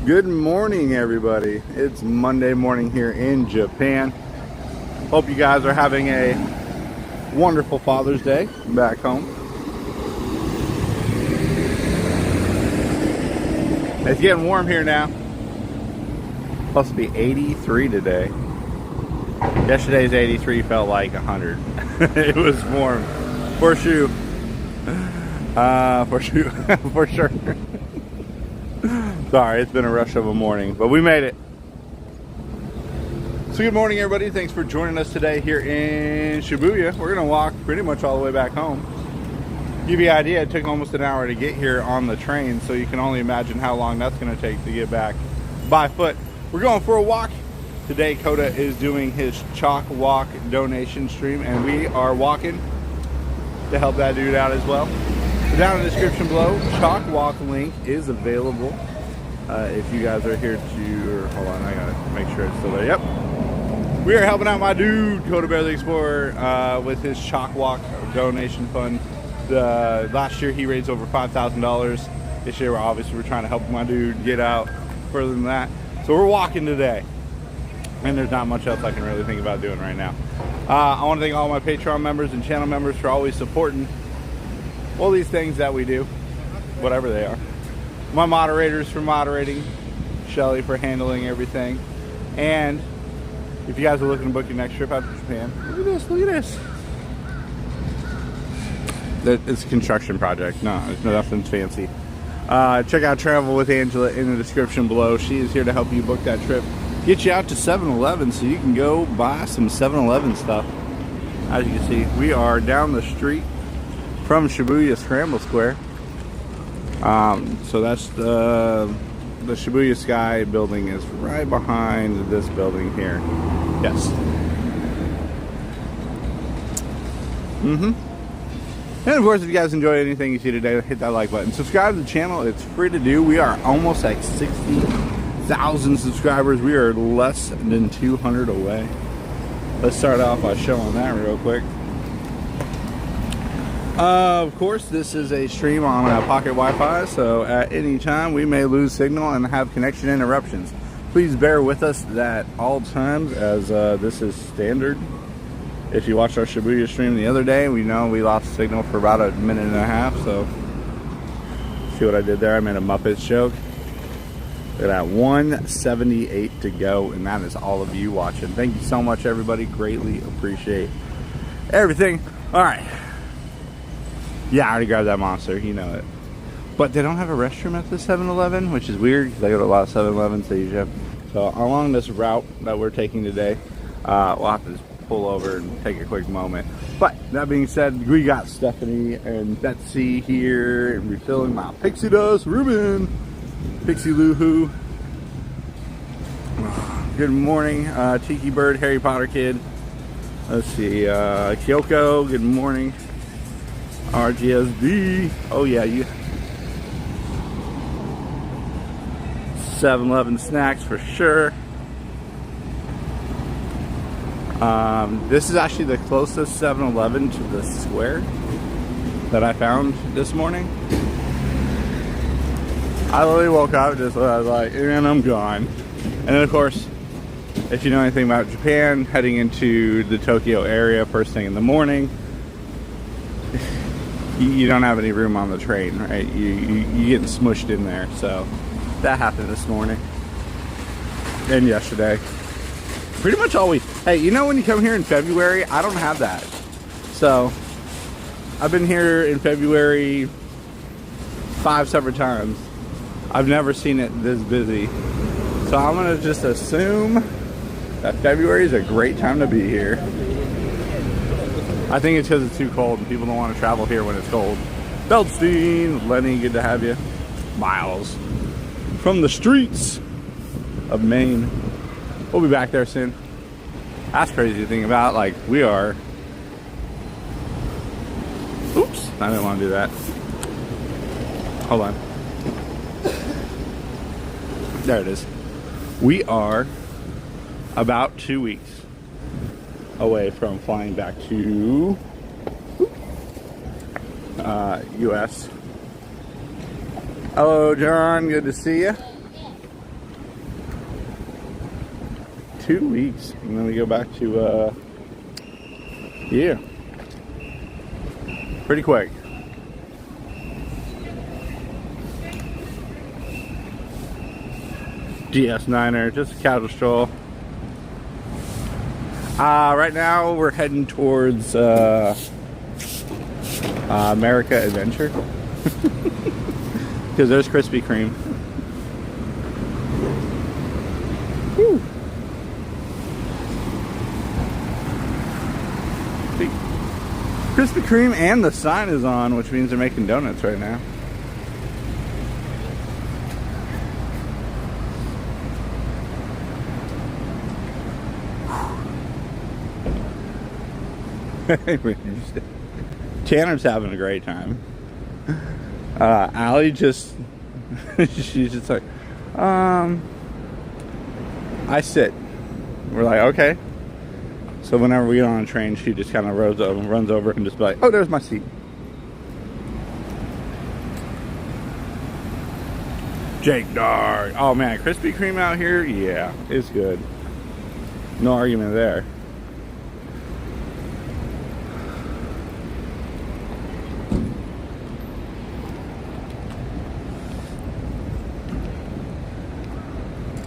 Good morning, everybody. It's Monday morning here in Japan. Hope you guys are having a wonderful Father's Day back home. It's getting warm here now. Supposed to be 83 today. Yesterday's 83 felt like 100. It was warm. For sure. For sure. Sorry, it's been a rush of a morning, but we made it. So good morning, everybody. Thanks for joining us today here in Shibuya. We're gonna walk pretty much all the way back home. Give you an idea, it took almost an hour to get here on the train, so you can only imagine how long that's gonna take to get back by foot. We're going for a walk. Today, Koda is doing his CHOC walk donation stream, and we are walking to help that dude out as well. So down in the description below, CHOC walk link is available. If you guys are here to, hold on, I gotta make sure it's still there. Yep. We are helping out my dude, Koda Bear the Explorer, with his CHOC walk donation fund. Last year he raised over $5,000. This year we're trying to help my dude get out further than that. So we're walking today. And there's not much else I can really think about doing right now. I want to thank all my Patreon members and channel members for always supporting all these things that we do, whatever they are. My moderators for moderating, Shelly for handling everything, and if you guys are looking to book your next trip out to Japan, look at this, look at this. It's a construction project. No, it's nothing fancy. Check out Travel with Angela in the description below. She is here to help you book that trip. Get you out to 7-Eleven so you can go buy some 7-Eleven stuff. As you can see, we are down the street from Shibuya Scramble Square. So that's the Shibuya Sky building is right behind this building here. Yes. And of course, if you guys enjoyed anything you see today, hit that like button. Subscribe to the channel. It's free to do. We are almost at 60,000 subscribers. We are less than 200 away. Let's start off by showing that real quick. Of course, this is a stream on pocket Wi-Fi, so at any time we may lose signal and have connection interruptions. Please bear with us at all times, as this is standard. If you watched our Shibuya stream the other day, we know we lost signal for about a minute and a half, so see what I did there? I made a Muppets joke. Look at that, 178 to go, and that is all of you watching. Thank you so much, everybody. Greatly appreciate everything. All right. Yeah, I already grabbed that monster. You know it. But they don't have a restroom at the 7-Eleven, which is weird because I go to a lot of 7-Elevens. So along this route that we're taking today, we'll have to just pull over and take a quick moment. But that being said, we got Stephanie and Betsy here and refilling my pixie dust. Ruben, Pixie Loo-hoo. Good morning, Tiki Bird, Harry Potter Kid. Let's see, Kyoko, good morning. RGSD. Oh yeah, you 7-Eleven snacks for sure. This is actually the closest 7-Eleven to the square that I found this morning. I literally woke up just I was like, and I'm gone. And then of course, if you know anything about Japan, heading into the Tokyo area first thing in the morning, you don't have any room on the train, right? You get smushed in there. So that happened this morning and yesterday. Pretty much always. Hey, you know when you come here in February, I don't have that. So I've been here in February 5 separate times. I've never seen it this busy. So I'm gonna just assume that February is a great time to be here. I think it's because it's too cold and people don't want to travel here when it's cold. Feldstein, Lenny, good to have you. Miles from the streets of Maine. We'll be back there soon. That's crazy to think about. Like, we are. Oops, I didn't want to do that. Hold on. There it is. We are about 2 weeks away from flying back to US. Hello, John. Good to see you. 2 weeks, and then we go back to, yeah. Pretty quick. DS9er, just a casual stroll. Right now we're heading towards America Adventure because there's Krispy Kreme. Woo. Krispy Kreme, and the sign is on, which means they're making donuts right now. Tanner's having a great time. Allie just she's just like, I sit. We're like, okay. So whenever we get on a train, she just kind of runs over and just be like, oh, there's my seat. Jake Dart. Oh man, Krispy Kreme out here, yeah, it's good. No argument there.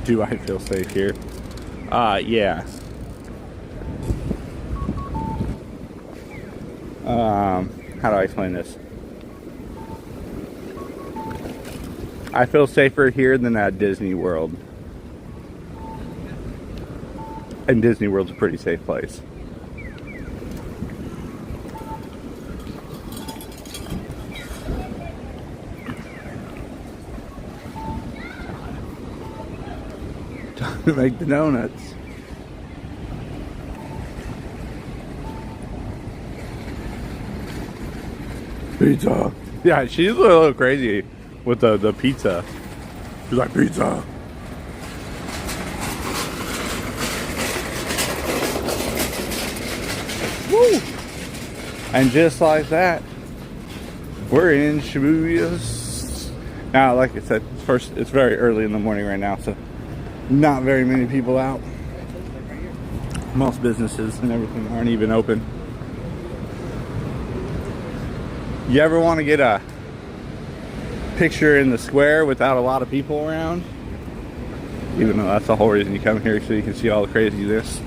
Do I feel safe here? Yeah. How do I explain this? I feel safer here than at Disney World. And Disney World's a pretty safe place. Time to make the donuts. Pizza. Yeah, she's a little crazy with the pizza. She's like, pizza. Woo! And just like that, we're in Shibuya. Now, like I said, it's very early in the morning right now, so not very many people out. Most businesses and everything aren't even open. You ever want to get a picture in the square without a lot of people around? Even though that's the whole reason you come here, so you can see all the craziness.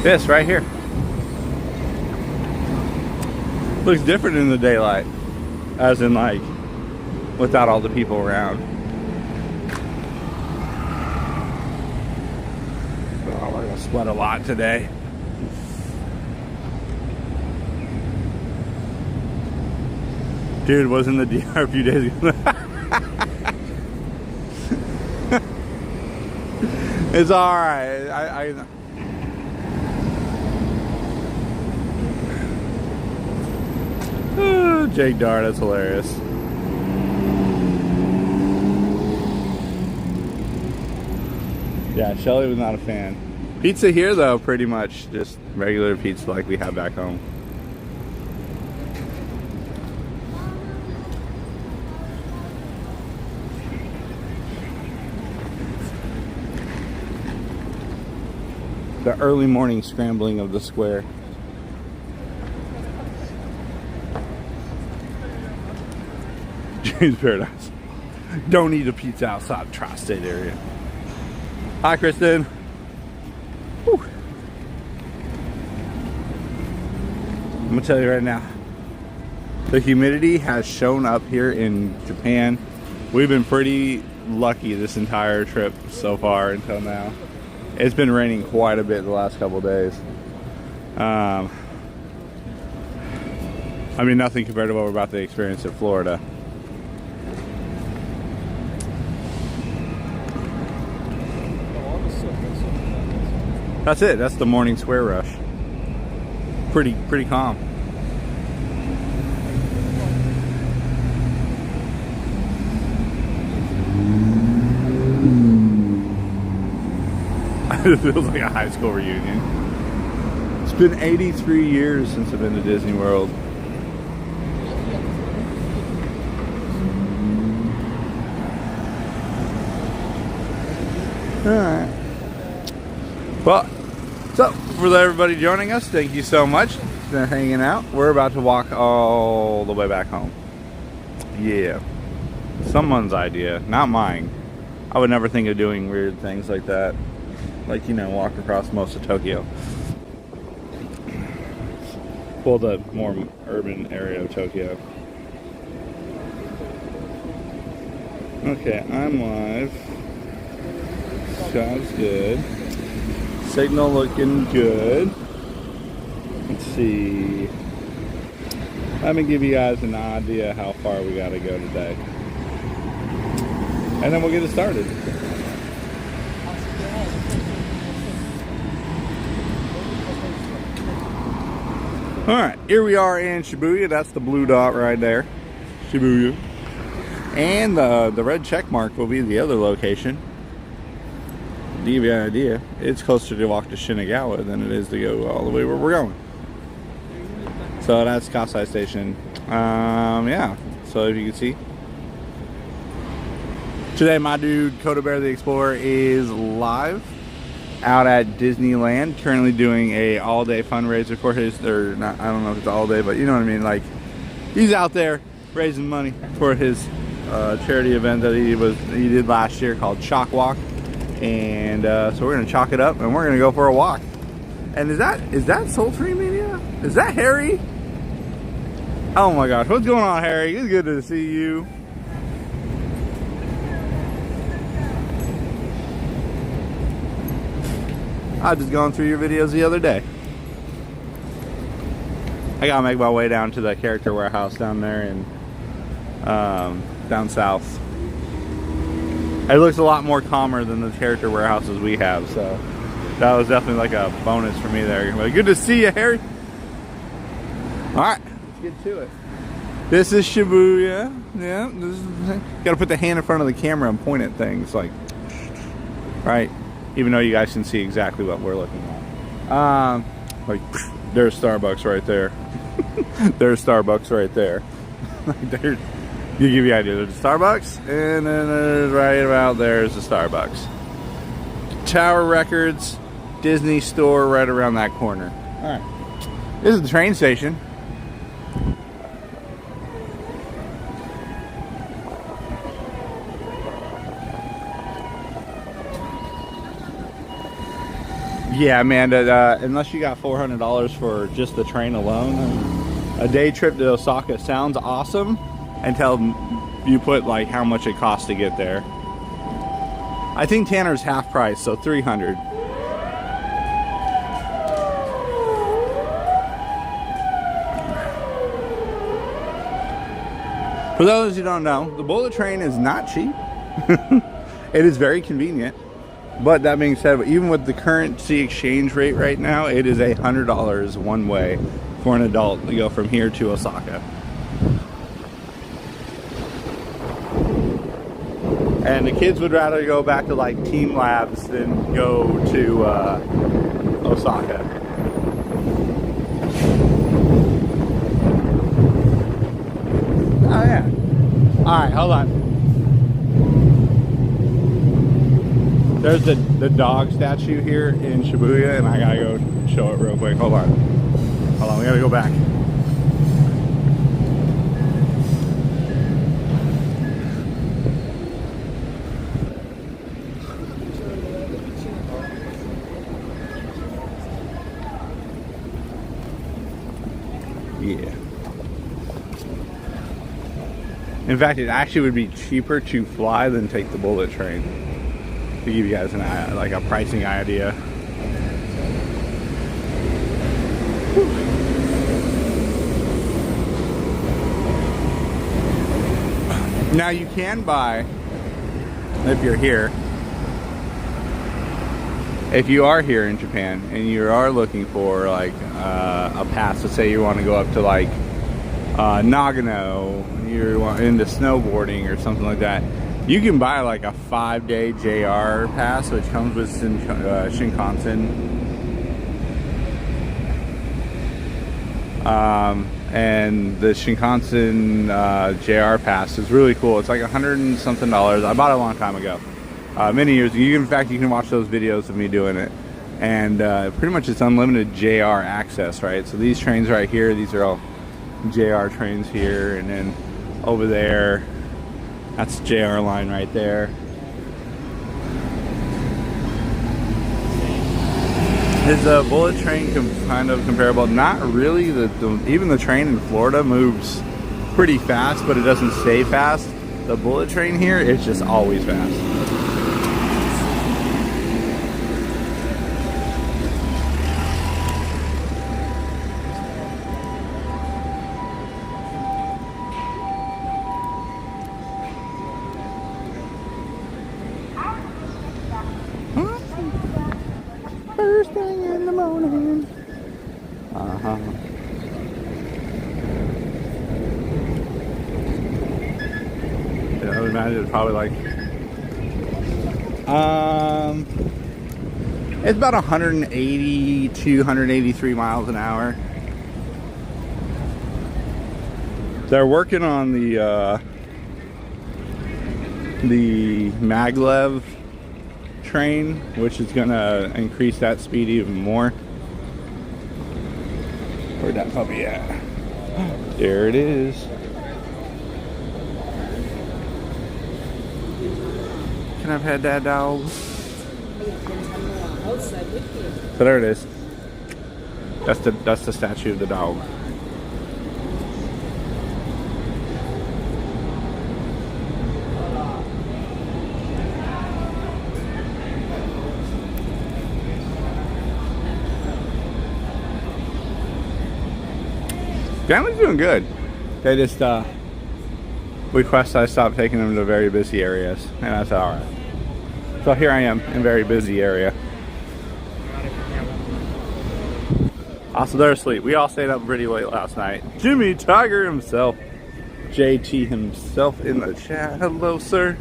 This right here looks different in the daylight, as in like without all the people around. Oh, we're gonna sweat a lot today. Dude was in the DR a few days ago. It's alright. I Jake Dart, that's hilarious. Yeah, Shelly was not a fan. Pizza here though, pretty much just regular pizza like we have back home. The early morning scrambling of the square. James Paradise. Don't eat a pizza outside the tri-state area. Hi, Kristen. Whew. I'm gonna tell you right now, the humidity has shown up here in Japan. We've been pretty lucky this entire trip so far until now. It's been raining quite a bit the last couple of days. I mean, nothing compared to what we're about to experience in Florida. That's it. That's the morning square rush. Pretty calm. It feels like a high school reunion. It's been 83 years since I've been to Disney World. Alright. Well, so for everybody joining us, thank you so much for hanging out. We're about to walk all the way back home. Yeah. Someone's idea, not mine. I would never think of doing weird things like that. Like, you know, walk across most of Tokyo. Well, the more urban area of Tokyo. Okay, I'm live. Shot's good. Signal looking good. Let's see. Let me give you guys an idea how far we gotta go today. And then we'll get it started. Alright, here we are in Shibuya. That's the blue dot right there. Shibuya. And the red check mark will be the other location. To give you an idea, it's closer to walk to Shinagawa than it is to go all the way where we're going. So that's Kasai Station. Yeah, so if you can see. Today my dude Koda Bear the Explorer is live out at Disneyland, currently doing a all-day fundraiser for his, or not, I don't know if it's all day, but you know what I mean, like he's out there raising money for his charity event that he did last year called CHOC Walk. And so we're gonna chalk it up and we're gonna go for a walk. And is that Sultry Media? Is that Harry? Oh my gosh, what's going on, Harry? It's good to see you. I just gone through your videos the other day. I gotta make my way down to the character warehouse down there in down south. It looks a lot more calmer than the character warehouses we have, so that was definitely like a bonus for me there. But good to see you, Harry. All right, let's get to it. This is Shibuya. Yeah, gotta put the hand in front of the camera and point at things, like, right? Even though you guys can see exactly what we're looking at. Like, there's Starbucks right there. There's Starbucks right there. There's, you give you an idea. There's a Starbucks, and then there's right about there's the Starbucks. Tower Records, Disney store right around that corner. All right, this is the train station. Yeah, Amanda, unless you got $400 for just the train alone, a day trip to Osaka sounds awesome until you put like how much it costs to get there. I think Tanner's half price, so $300. For those who don't know, the bullet train is not cheap. It is very convenient. But that being said, even with the currency exchange rate right now, it is $100 one way for an adult to go from here to Osaka. And the kids would rather go back to like Team Labs than go to Osaka. Oh yeah. Alright, hold on. There's the dog statue here in Shibuya, and I gotta go show it real quick. Hold on. Hold on, we gotta go back. Yeah. In fact, it actually would be cheaper to fly than take the bullet train. To give you guys like a pricing idea. Whew. Now you can buy, if you're here, if you are here in Japan and you are looking for like a pass, let's say you want to go up to like Nagano, you're into snowboarding or something like that, you can buy like a 5-day JR pass, which comes with Shinkansen. And the Shinkansen JR pass is really cool. It's like $100 and something. I bought it a long time ago. many years ago. In fact, you can watch those videos of me doing it. And pretty much it's unlimited JR access, right? So these trains right here, these are all JR trains here, and then over there, that's JR line right there. Is a bullet train kind of comparable? Not really. Even the train in Florida moves pretty fast, but it doesn't stay fast. The bullet train here is just always fast. First thing in the morning. Yeah, I would imagine it's probably like it's about 180 to 183 miles an hour. They're working on the maglev train, which is gonna increase that speed even more. Where'd that puppy at? There it is. Can I pet that dog? So there it is. That's the statue of the dog. Family's doing good. They just request I stop taking them to very busy areas, and that's alright. So here I am in a very busy area. Also, they're asleep. We all stayed up pretty late last night. Jimmy Tiger himself, JT himself in the chat. Hello, sir.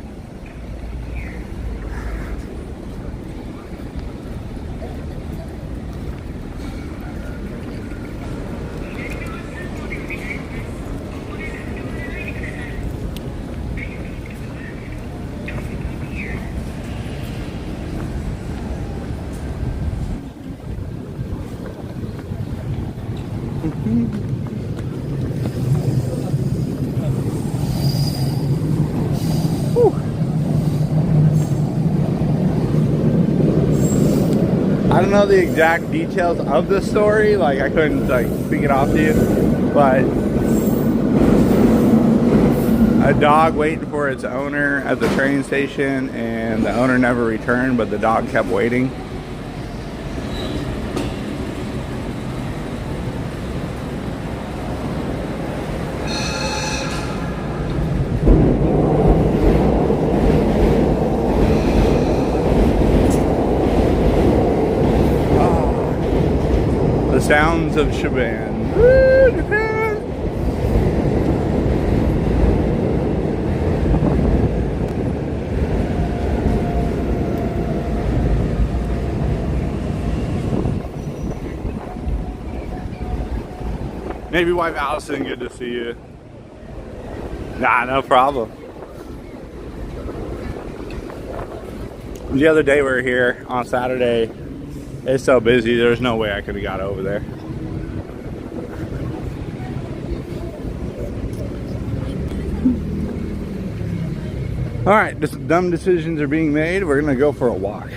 I don't know the exact details of the story, like I couldn't like speak it off to you, but a dog waiting for its owner at the train station, and the owner never returned, but the dog kept waiting. Sounds of Japan. Woo, Japan! Maybe wife Allison, good to see you. Nah, no problem. The other day we were here on Saturday. It's so busy, there's no way I could have got over there. Alright, dumb decisions are being made. We're gonna go for a walk.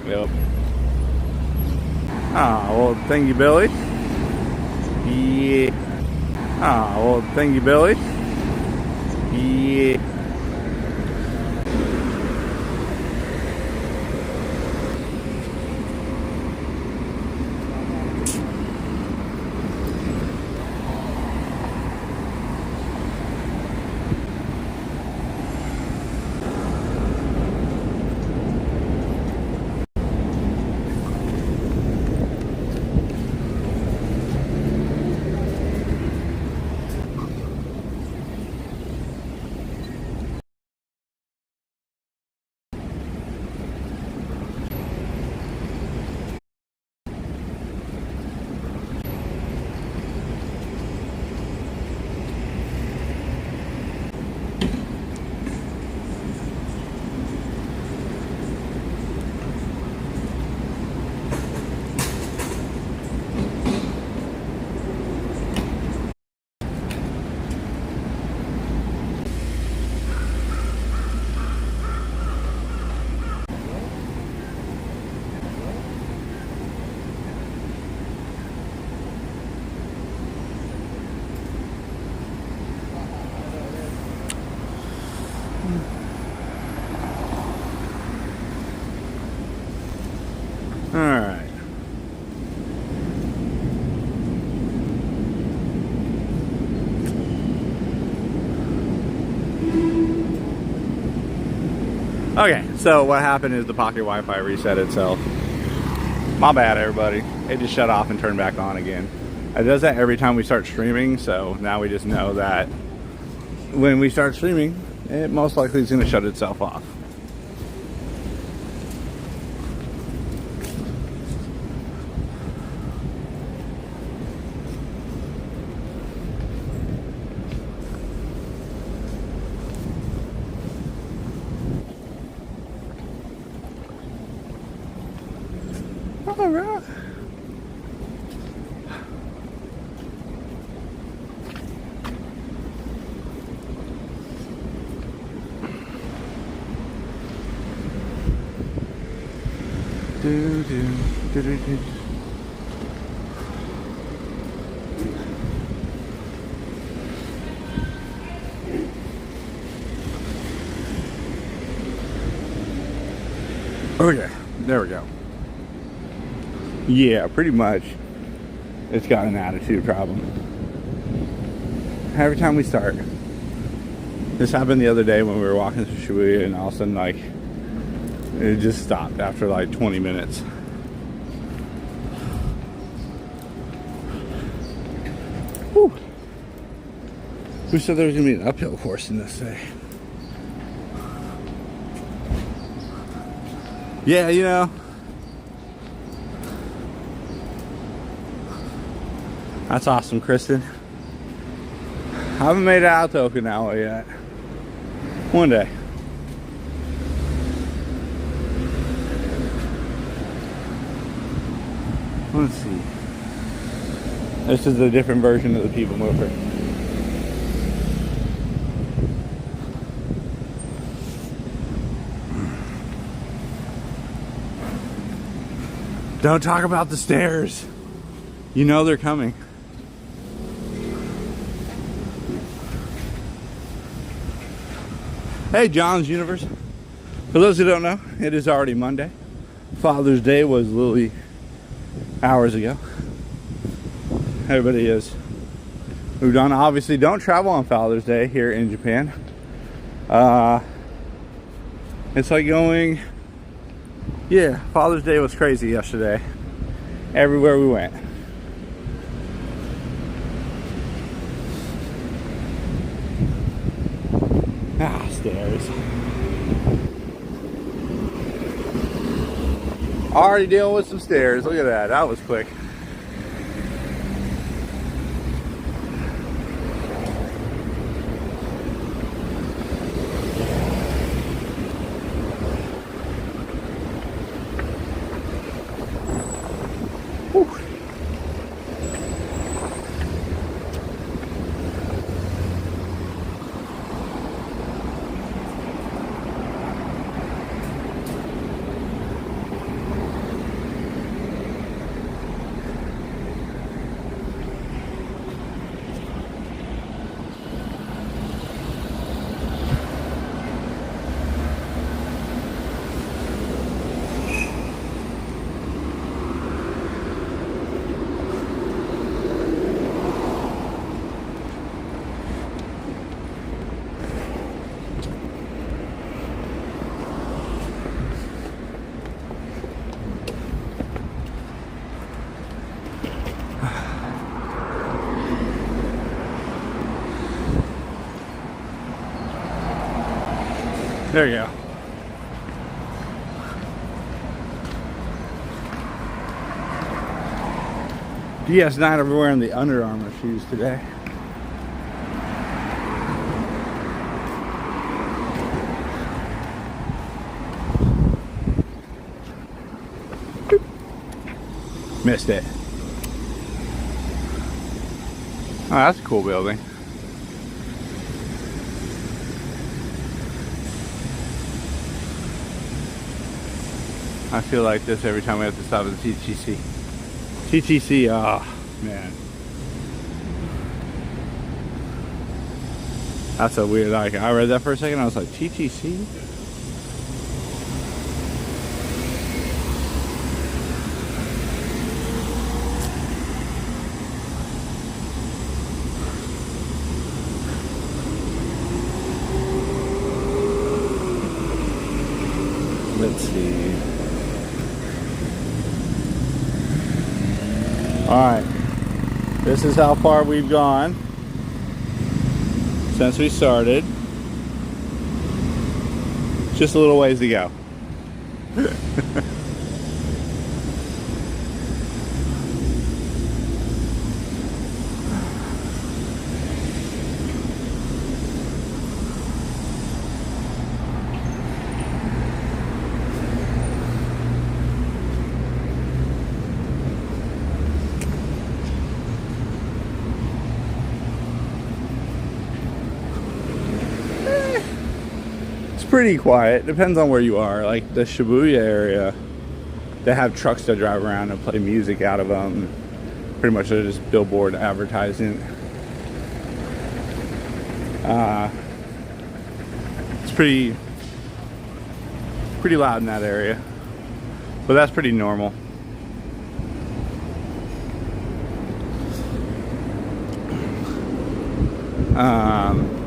Yep. Oh, well, thank you, Billy. Yeah. Oh, well, thank you, Billy. Yeah. Okay, so what happened is the pocket Wi-Fi reset itself. My bad, everybody. It just shut off and turned back on again. It does that every time we start streaming, so now we just know that when we start streaming, it most likely is going to shut itself off. All right. Do, do, do, do, do. Okay, there we go. Yeah, pretty much. It's got an attitude problem. Every time we start. This happened the other day when we were walking through Shibuya, and all of a sudden, like, it just stopped after like 20 minutes. Whew. Who said there was gonna be an uphill course in this thing? Yeah, you know. That's awesome, Kristen. I haven't made it out to Okinawa yet. One day. Let's see. This is a different version of the people mover. Don't talk about the stairs. You know they're coming. Hey, John's Universe. For those who don't know, it is already Monday. Father's Day was literally hours ago. Everybody is moved on. Obviously, don't travel on Father's Day here in Japan. It's like going, yeah, Father's Day was crazy yesterday. Everywhere we went. Ah, stairs. Already dealing with some stairs. Look at that. That was quick. Whew. There you go. DS9 are wearing the Under Armour shoes today. Missed it. Oh, that's a cool building. I feel like this every time we have to stop at the TTC. TTC, oh man. That's a weird, like, I read that for a second, I was like, TTC? see. Alright. This is how far we've gone since we started. Just a little ways to go. Pretty quiet. Depends on where you are. Like the Shibuya area, they have trucks that drive around and play music out of them. Pretty much they're just billboard advertising. It's pretty loud in that area, but that's pretty normal.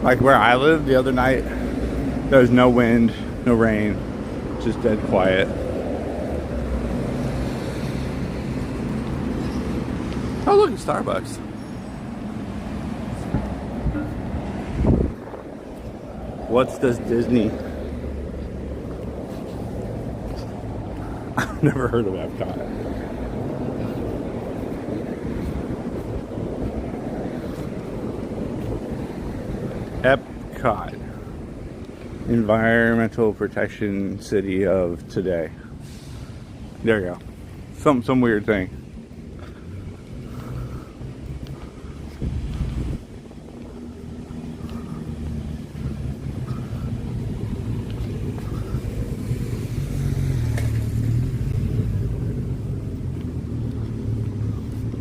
Like where I live the other night, there's no wind, no rain, just dead quiet. Oh, look, it's Starbucks. What's this Disney? I've never heard of Epcot. Epcot. Environmental Protection City of today. There you go. Some weird thing.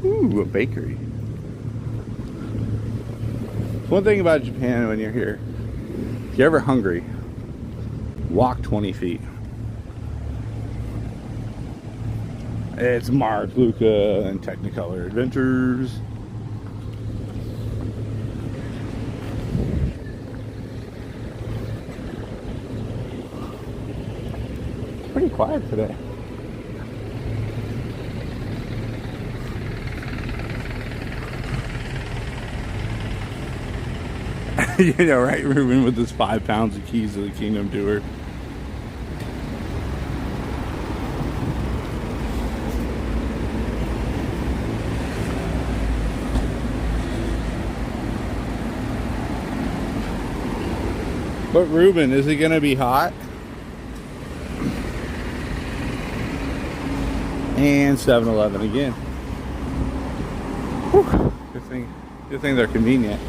Ooh, a bakery. One thing about Japan when you're here, if you're ever hungry, walk 20 feet. It's Mark, Luca, and Technicolor Adventures. It's pretty quiet today. You know, right, Ruben, with his 5 pounds of keys to the Kingdom tour. But Ruben, is it gonna be hot? And 7-Eleven again. Whew. Good thing they're convenient.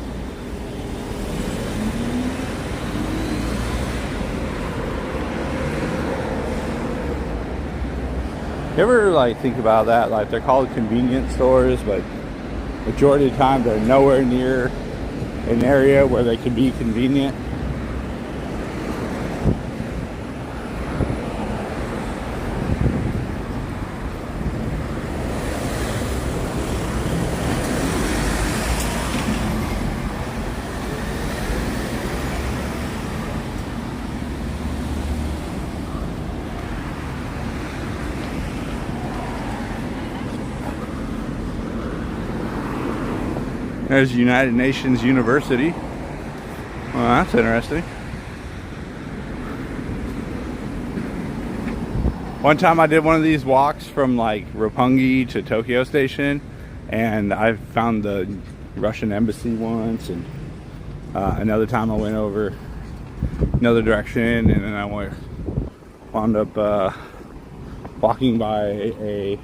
You ever like think about that? Like they're called convenience stores, but majority of the time they're nowhere near an area where they can be convenient. There's United Nations University. Well, that's interesting. One time I did one of these walks from like Roppongi to Tokyo Station, and I found the Russian embassy once, and another time I went over another direction, and then I wound up walking by a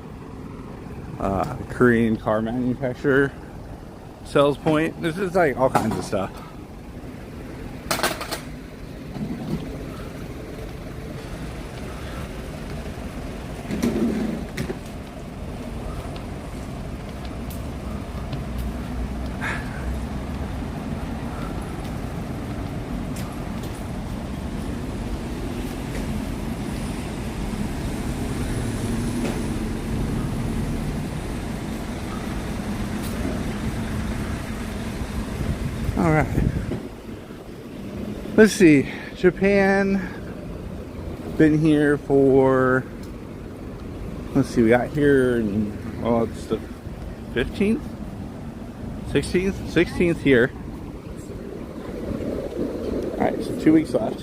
Korean car manufacturer sales point. This is like all kinds of stuff. All right, let's see. Japan Been here for, let's see, we got here, oh, it's the 15th? 16th? 16th here. Alright, so 2 weeks left.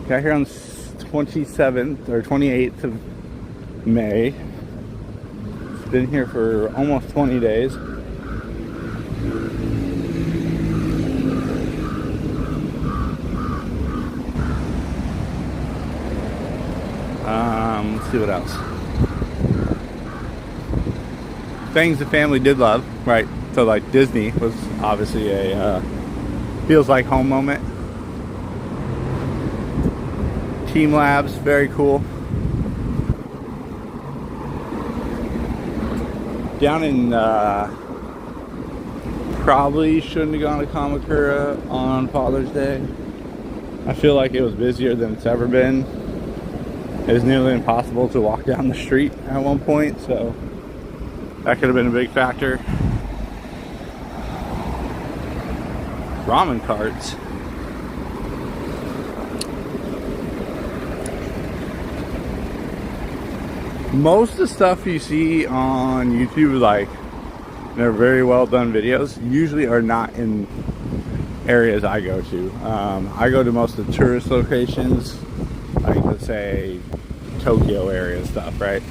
Got here on 27th or 28th of May. It's been here for almost 20 days. Let's see what else. Things the family did love, right? So like Disney was obviously a feels like home moment. Team Labs, very cool. Down in probably shouldn't have gone to Kamakura on Father's Day. I feel like it was busier than it's ever been. It was nearly impossible to walk down the street at one point, so that could have been a big factor. Ramen carts. Most of the stuff you see on YouTube, like, they're very well done videos, usually are not in areas I go to. I go to most of the tourist locations, like let's say Tokyo area stuff, right?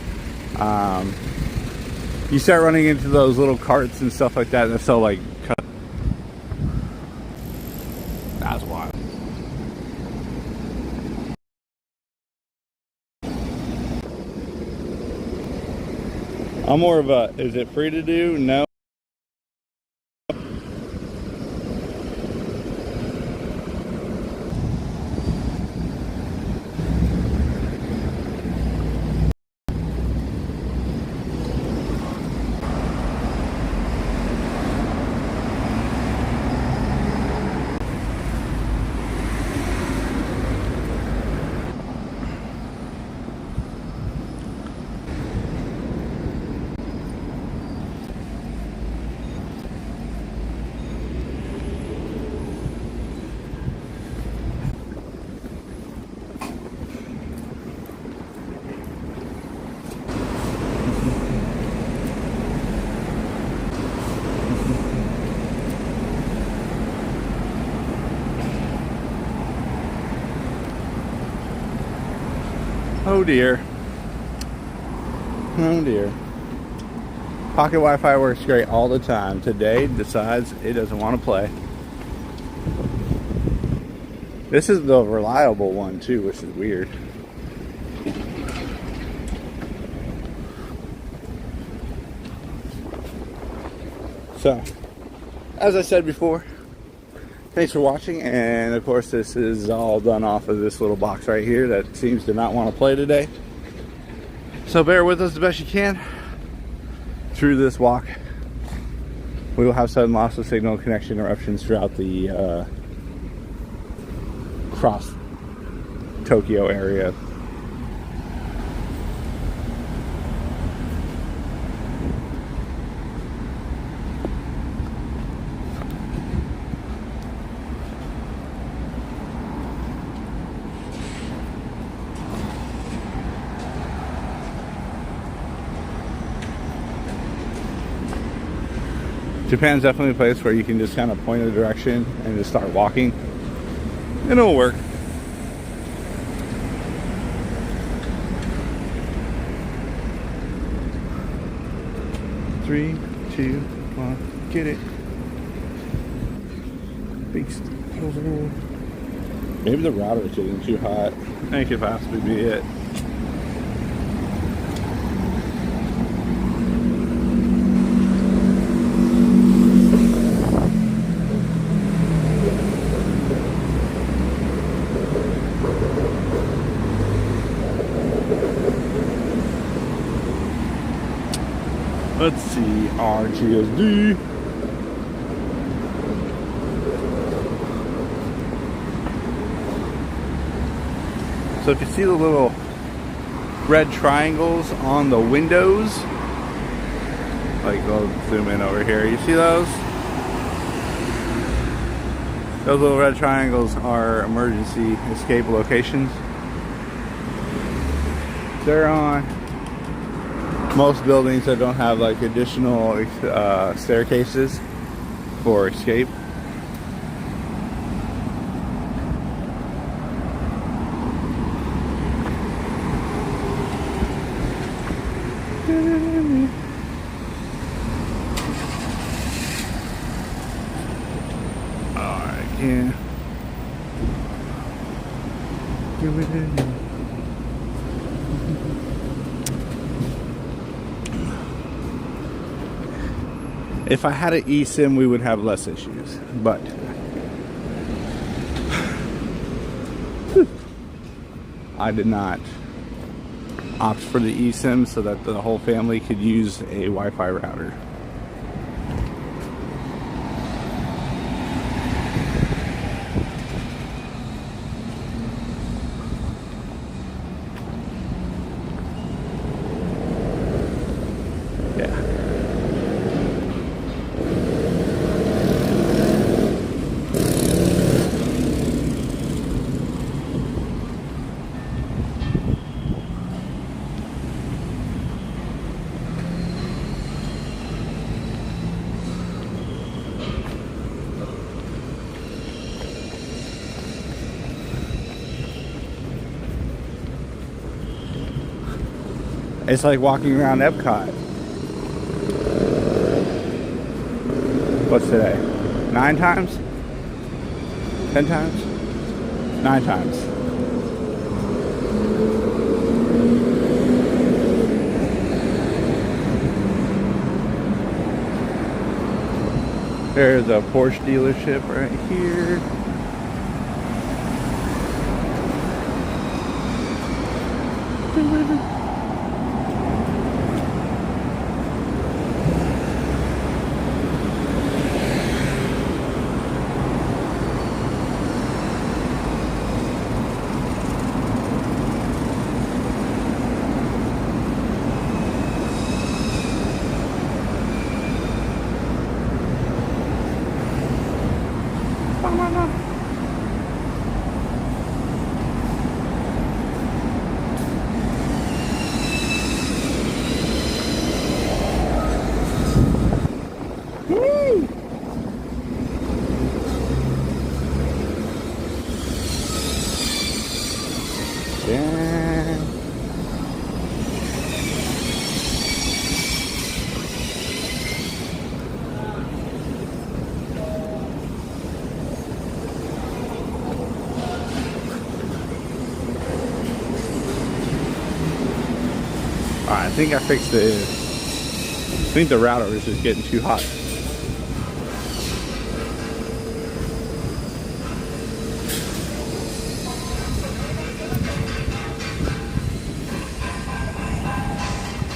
You start running into those little carts and stuff like that, and they're so like cut. That's wild. I'm more of a, is it free to do? No. Oh dear. Oh dear. Pocket Wi-Fi works great all the time. Today decides it doesn't want to play. This is the reliable one too, which is weird. So, as I said before, thanks for watching, and of course this is all done off of this little box right here that seems to not want to play today. So bear with us the best you can through this walk. We will have sudden loss of signal connection interruptions throughout the cross Tokyo area. Japan's definitely a place where you can just kind of point a direction and just start walking, and it'll work. Three, two, one, get it. Beast. Maybe the router is getting too hot. I think it possibly be it. Let's see, RGSD. So if you see the little red triangles on the windows, like, I'll zoom in over here, you see those? Those little red triangles are emergency escape locations. They're on most buildings that don't have like additional staircases for escape. Alright, yeah. If I had an eSIM, we would have less issues, but I did not opt for the eSIM so that the whole family could use a Wi-Fi router. It's like walking around Epcot. What's today? 9 times? 10 times? 9 times. There's a Porsche dealership right here. I think I fixed it. I think the router is just getting too hot.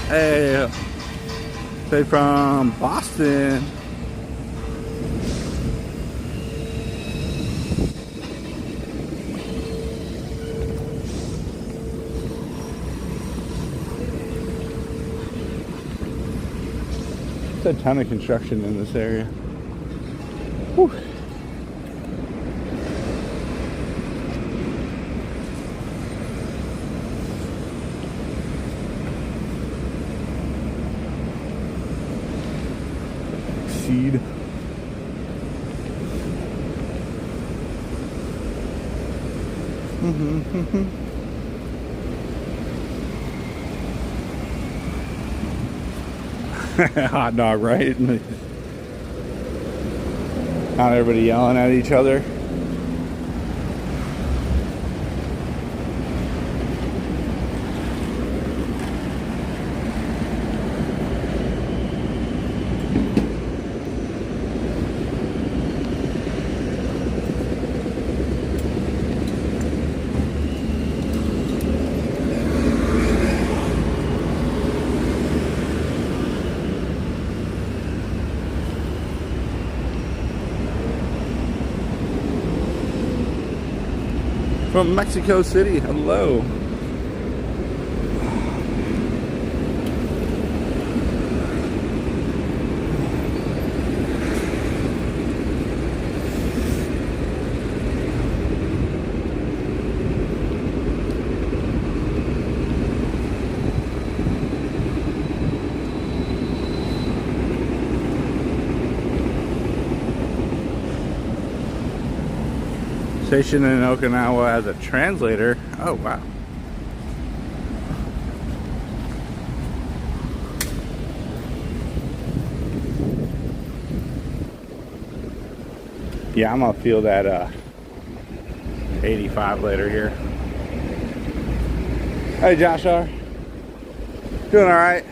Hey, say from Boston. A ton of construction in this area. Whew. Seed. Hot dog, right? Not everybody yelling at each other. From Mexico City, hello. Station in Okinawa as a translator. Oh, wow. Yeah, I'm gonna feel that 85 later here. Hey, Joshua. Doing all right?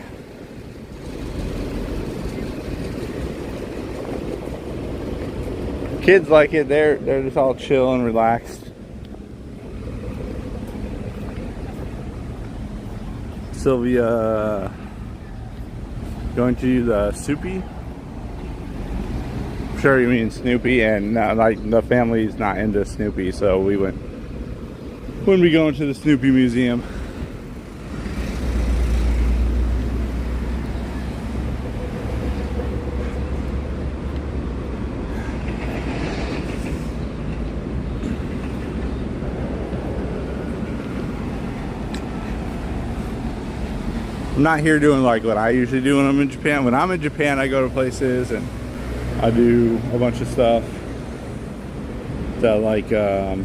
Kids like it. They're just all chill and relaxed. Sylvia going to the Soupy. I'm sure you mean Snoopy, and like the family's not into Snoopy, so we wouldn't be going to the Snoopy Museum. I'm not here doing like what I usually do when I'm in Japan. When I'm in Japan, I go to places and I do a bunch of stuff that like are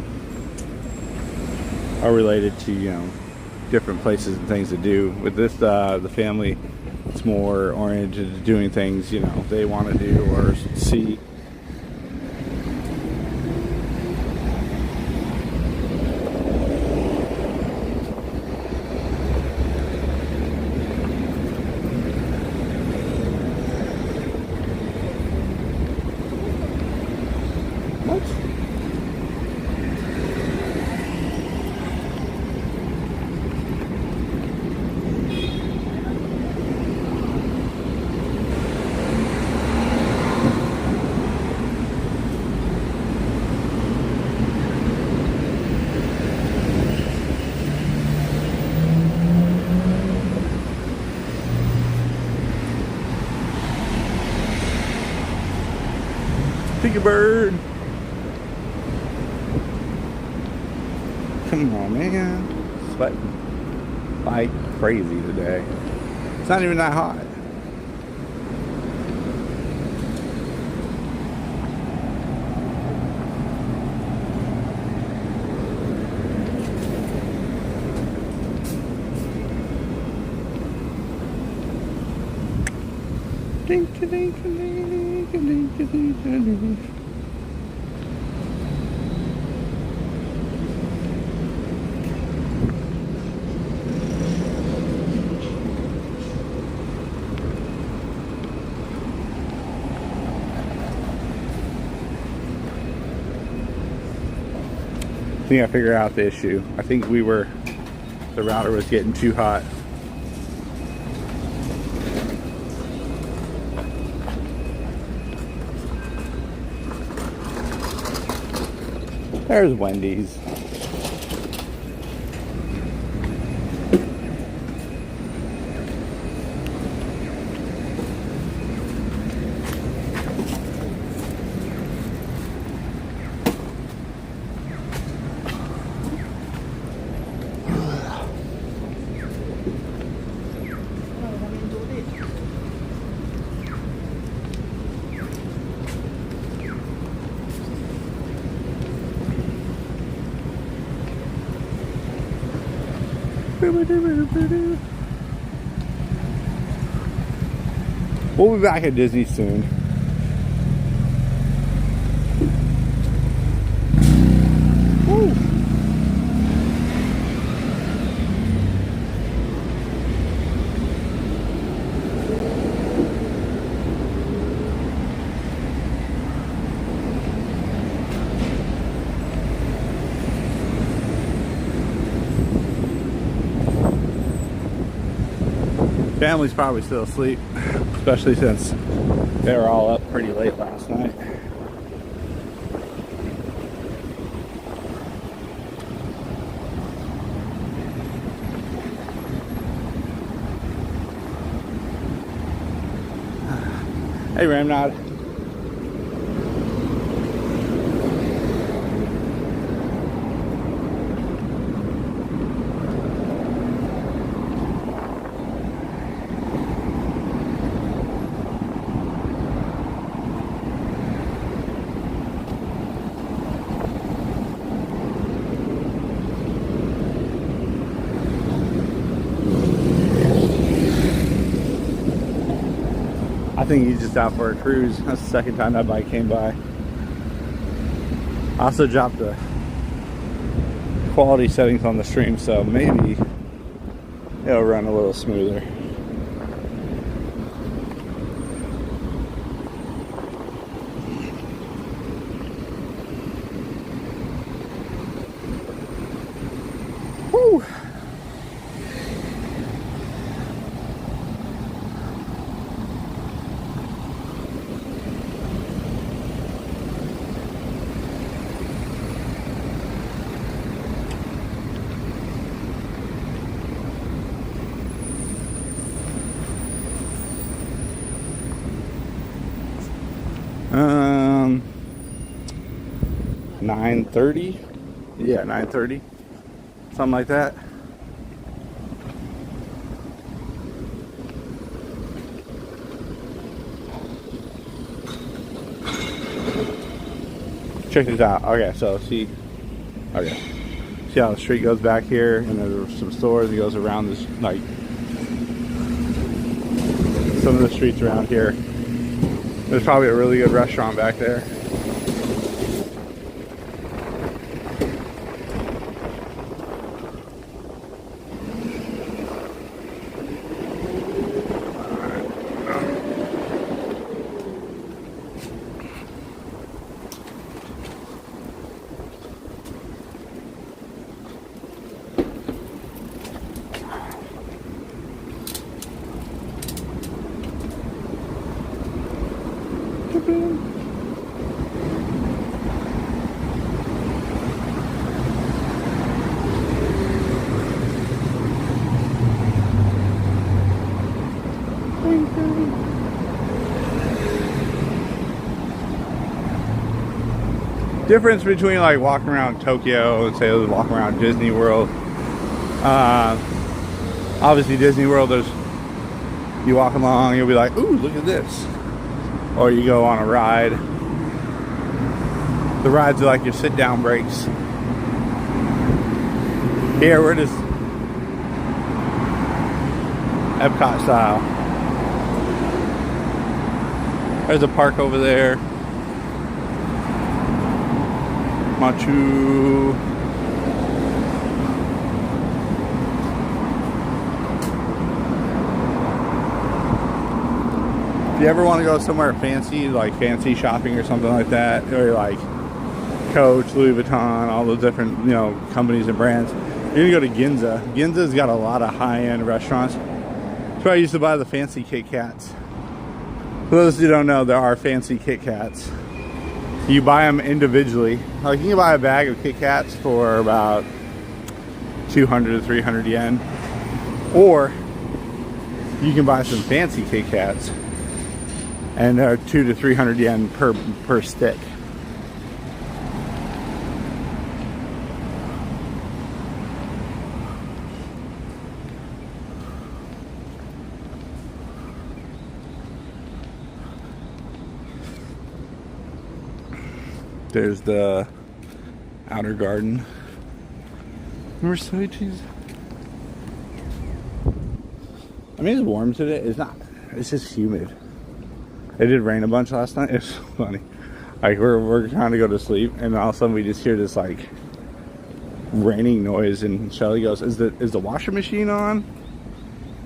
related to, you know, different places and things to do. With this, the family, it's more oriented to doing things, you know, they want to do or see. Pick a bird. Come on, man. Sweating like crazy today. It's not even that hot. I think I figured out the issue. I think the router was getting too hot. There's Wendy's. We'll be back at Disney soon. Woo. Family's probably still asleep, especially since they were all up pretty late last night. Hey, Ramnod. I think he's just out for a cruise. That's the second time that bike came by. I also dropped the quality settings on the stream, so maybe it'll run a little smoother. Woo! Um, 9:30. Yeah, 9:30. Something like that. Check this out. Okay, so see how the street goes back here, and there's some stores. It goes around this, like some of the streets around here. There's probably a really good restaurant back there. Difference between like walking around Tokyo and say walking around Disney World. Obviously Disney World, you walk along, you'll be like, ooh, look at this. Or you go on a ride. The rides are like your sit down breaks. Here we're just Epcot style. There's a park over there. Machu. If you ever want to go somewhere fancy, like fancy shopping or something like that, or like Coach, Louis Vuitton, all those different, you know, companies and brands, you're gonna go to Ginza. Ginza's got a lot of high-end restaurants. That's where I used to buy the fancy Kit Kats. For those who don't know, there are fancy Kit Kats. You buy them individually. Like you can buy a bag of Kit Kats for about 200 to 300 yen. Or you can buy some fancy Kit Kats and they're 200 to 300 yen per stick. There's the outer garden. Remember soy cheese? I mean, it's warm today. It's not. It's just humid. It did rain a bunch last night. It's so funny. Like we're trying to go to sleep, and all of a sudden we just hear this like raining noise, and Shelly goes, "Is the washing machine on?"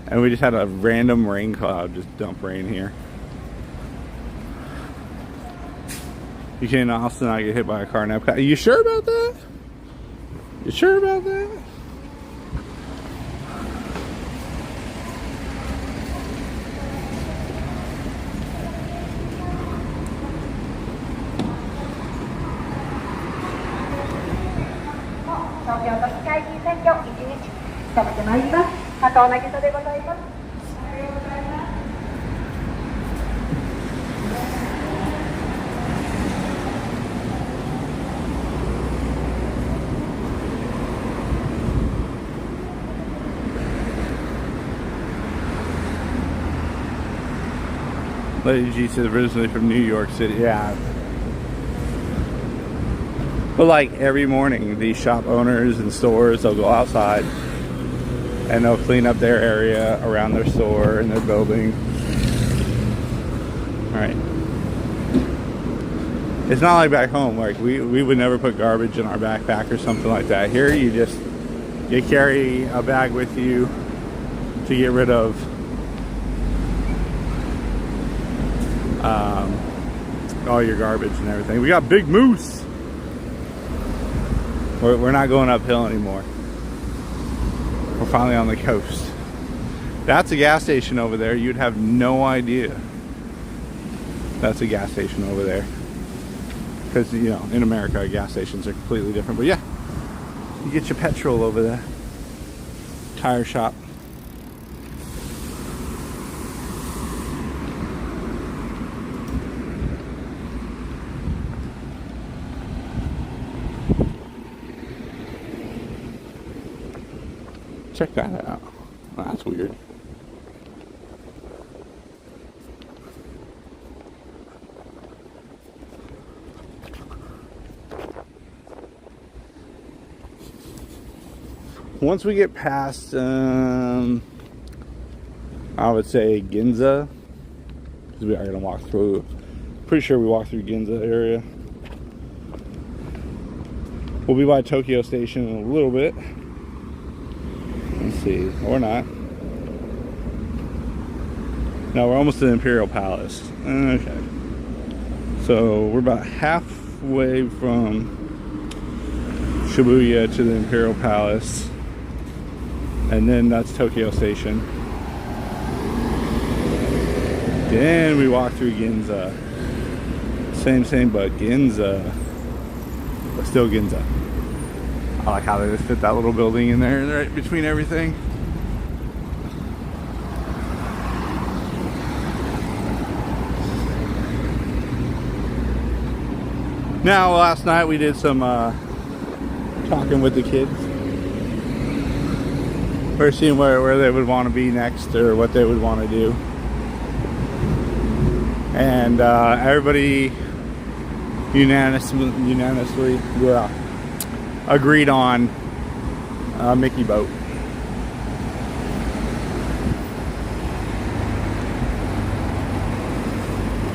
And we just had a random rain cloud just dump rain here. You can also not get hit by a car in Epcot. Are you sure about that? You sure about that? Lady G says originally from New York City. Yeah. But like every morning, these shop owners and stores, they'll go outside and they'll clean up their area around their store and their building. right? It's not like back home. Like we would never put garbage in our backpack or something like that. Here you carry a bag with you to get rid of all your garbage and everything. We got Big Moose. We're not going uphill anymore. We're finally on the coast. That's a gas station over there. You'd have no idea that's a gas station over there. Because, you know, in America, gas stations are completely different. But yeah, you get your petrol over there. Tire shop. Check that out. That's weird. Once we get past, I would say Ginza, because we are going to walk through, pretty sure we walk through Ginza area. We'll be by Tokyo Station in a little bit. Let's see, or not. No, we're almost to the Imperial Palace. Okay. So we're about halfway from Shibuya to the Imperial Palace. And then that's Tokyo Station. Then we walk through Ginza. Same, but Ginza. But still Ginza. I like how they just fit that little building in there, right between everything. Now, last night we did some talking with the kids. We're seeing where they would want to be next, or what they would want to do. And everybody unanimously agreed on Mickey boat.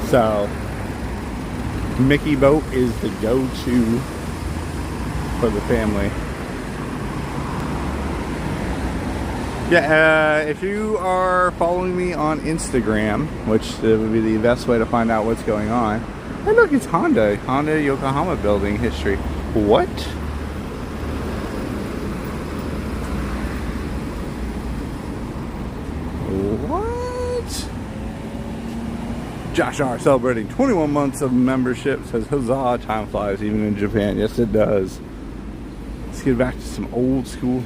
So Mickey boat is the go-to for the family. Yeah, if you are following me on Instagram, which would be the best way to find out what's going on. Hey, look, it's Honda Yokohama building history. What? What? Josh R celebrating 21 months of membership. Says, huzzah, time flies even in Japan. Yes, it does. Let's get back to some old school.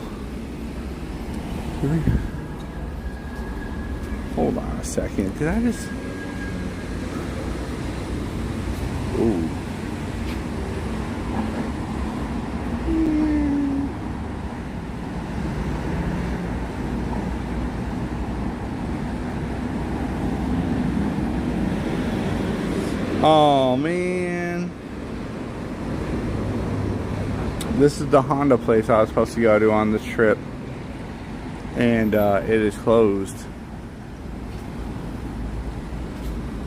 Hold on a second. Did I just... Ooh. Oh man. This is the Honda place I was supposed to go to on this trip. And it is closed.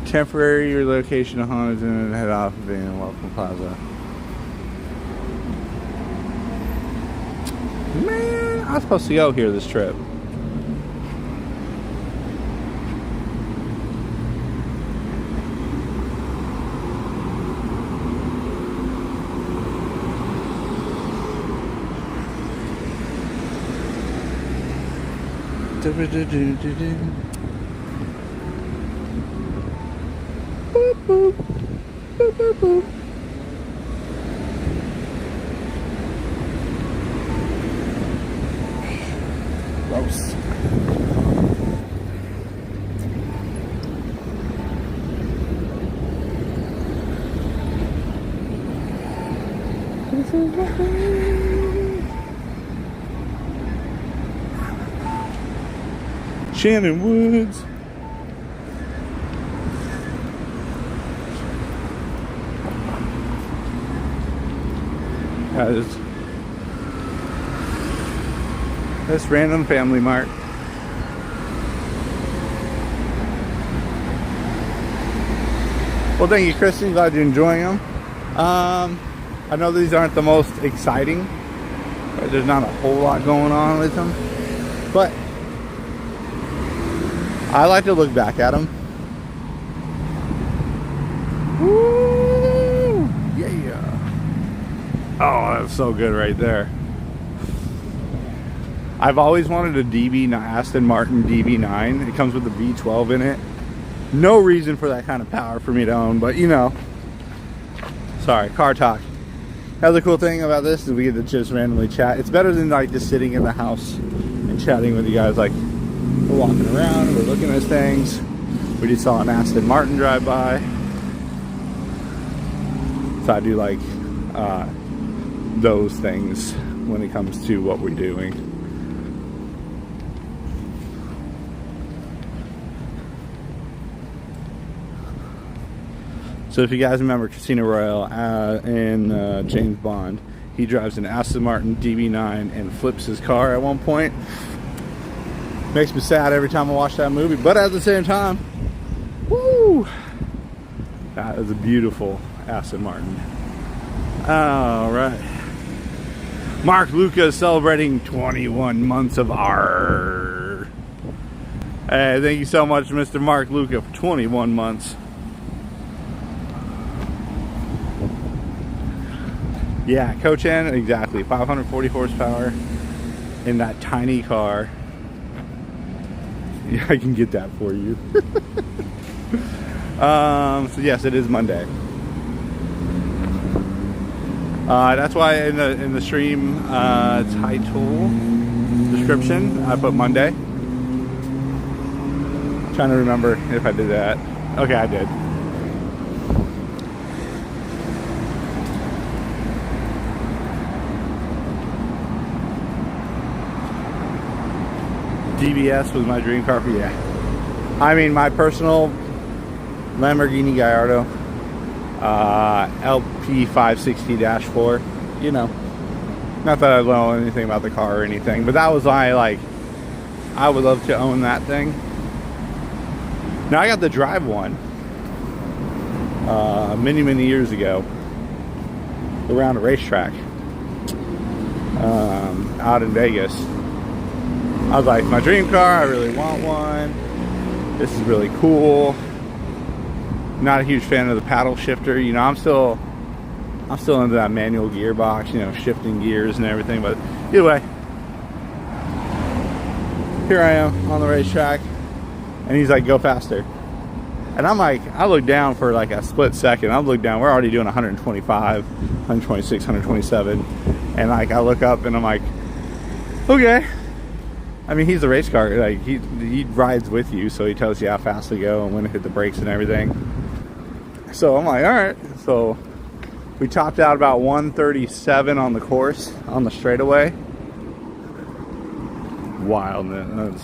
Temporary relocation of Honda's in head office in Welcome Plaza. Man, I was supposed to go here this trip. Boop, boop. Boop, boop, boop. Gross. Shannon Woods. This random Family Mart. Well, thank you, Kristen. Glad you're enjoying them. I know these aren't the most exciting. Right? There's not a whole lot going on with them. But I like to look back at them. Woo! Yeah. Oh, that's so good right there. I've always wanted a Aston Martin DB9. It comes with a V12 in it. No reason for that kind of power for me to own, but you know. Sorry, car talk. Another cool thing about this is we get to just randomly chat. It's better than like just sitting in the house and chatting with you guys. Like, we're walking around, we're looking at things. We just saw an Aston Martin drive by. So I do like those things when it comes to what we're doing. So if you guys remember Casino Royale and James Bond, he drives an Aston Martin DB9 and flips his car at one point. Makes me sad every time I watch that movie, but at the same time, woo! That is a beautiful Aston Martin. All right. Mark Luca is celebrating 21 months of R. Hey, thank you so much, Mr. Mark Luca, for 21 months. Yeah, Coach N, exactly. 540 horsepower in that tiny car. Yeah, I can get that for you. So yes, it is Monday. That's why in the stream title description I put Monday. Trying to remember if I did that. Okay, I did. DBS was my dream car for, yeah. I mean, my personal Lamborghini Gallardo, LP560-4, you know, not that I know anything about the car or anything, but that was my, like, I would love to own that thing. Now, I got to drive one many years ago around a racetrack out in Vegas. I was like, my dream car, I really want one. This is really cool. Not a huge fan of the paddle shifter. You know, I'm still into that manual gearbox, you know, shifting gears and everything. But either way, here I am on the racetrack, and he's like, go faster. And I'm like, I look down for like a split second. I look down, we're already doing 125, 126, 127. And like, I look up and I'm like, okay. I mean, he's a race car, like he rides with you, so he tells you how fast to go and when to hit the brakes and everything. So I'm like, all right. So we topped out about 137 on the course, on the straightaway. Wild, man. That's...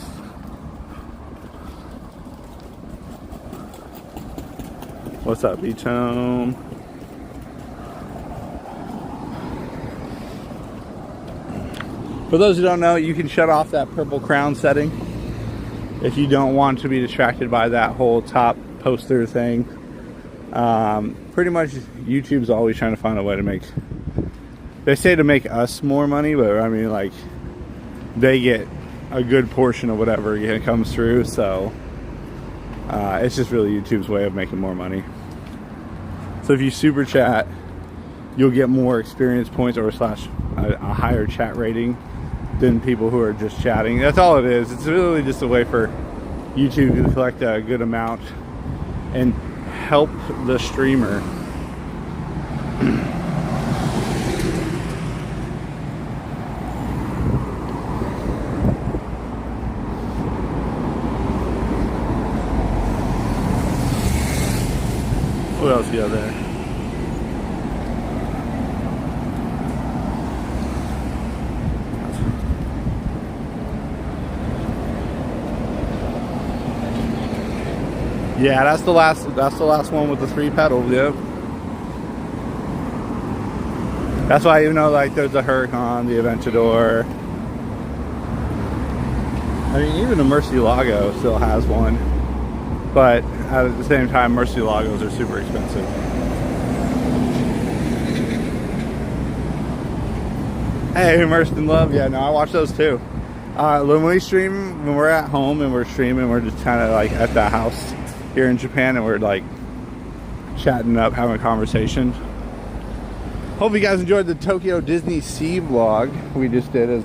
What's up, B-Tone? For those who don't know, you can shut off that purple crown setting if you don't want to be distracted by that whole top poster thing. Pretty much YouTube's always trying to find a way to make, they say to make us more money, but I mean, like, they get a good portion of whatever comes through, so it's just really YouTube's way of making more money. So if you super chat, you'll get more experience points or slash a higher chat rating than people who are just chatting. That's all it is. It's really just a way for YouTube to collect a good amount and help the streamer. What else do you have there? Yeah, that's the last one with the 3 pedals, yeah. That's why, you know, like there's the Huracan, the Aventador. I mean, even the Murcielago still has one. but at the same time, Murciélagos are super expensive. Hey, Immersed in Love. Yeah, no, I watch those too. When we stream, when we're at home and we're streaming, we're just kind of like at the house here in Japan, and we're like chatting up, having a conversation. Hope you guys enjoyed the Tokyo Disney Sea vlog we just did. As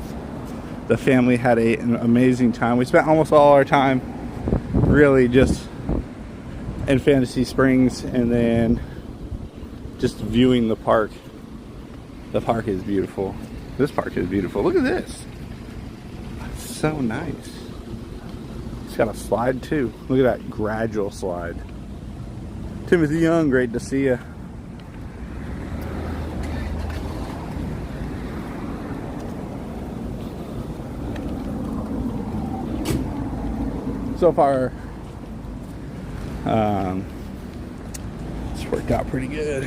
the family had an amazing time. We spent almost all our time really just in Fantasy Springs and then just viewing the park. The park is beautiful. This park is beautiful. Look at this. It's so nice. It's got a slide too. Look at that gradual slide. Timothy Young, great to see you. So far, it's worked out pretty good.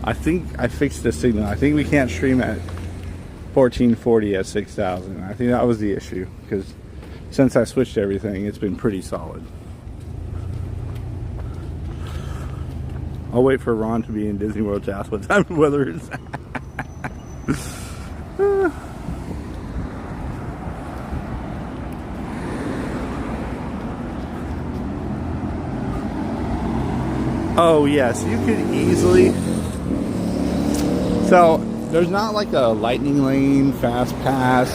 I think I fixed the signal. I think we can't stream at 1440 at 6,000. I think that was the issue, because since I switched everything, it's been pretty solid. I'll wait for Ron to be in Disney World to ask what time the weather is. Oh yes, you could easily. So there's not like a lightning lane fast pass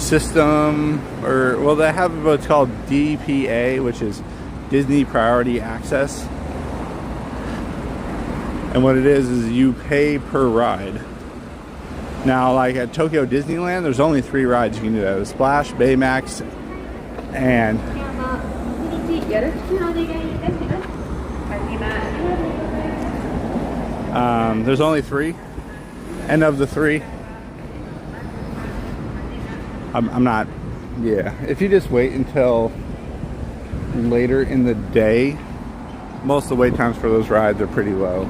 system, or well, they have what's called DPA, which is Disney Priority Access. And what it is you pay per ride. Now, like at Tokyo Disneyland, there's only 3 rides you can do that: the Splash, Baymax, and there's only 3, and of the 3, I'm not. Yeah, if you just wait until later in the day, most of the wait times for those rides are pretty low.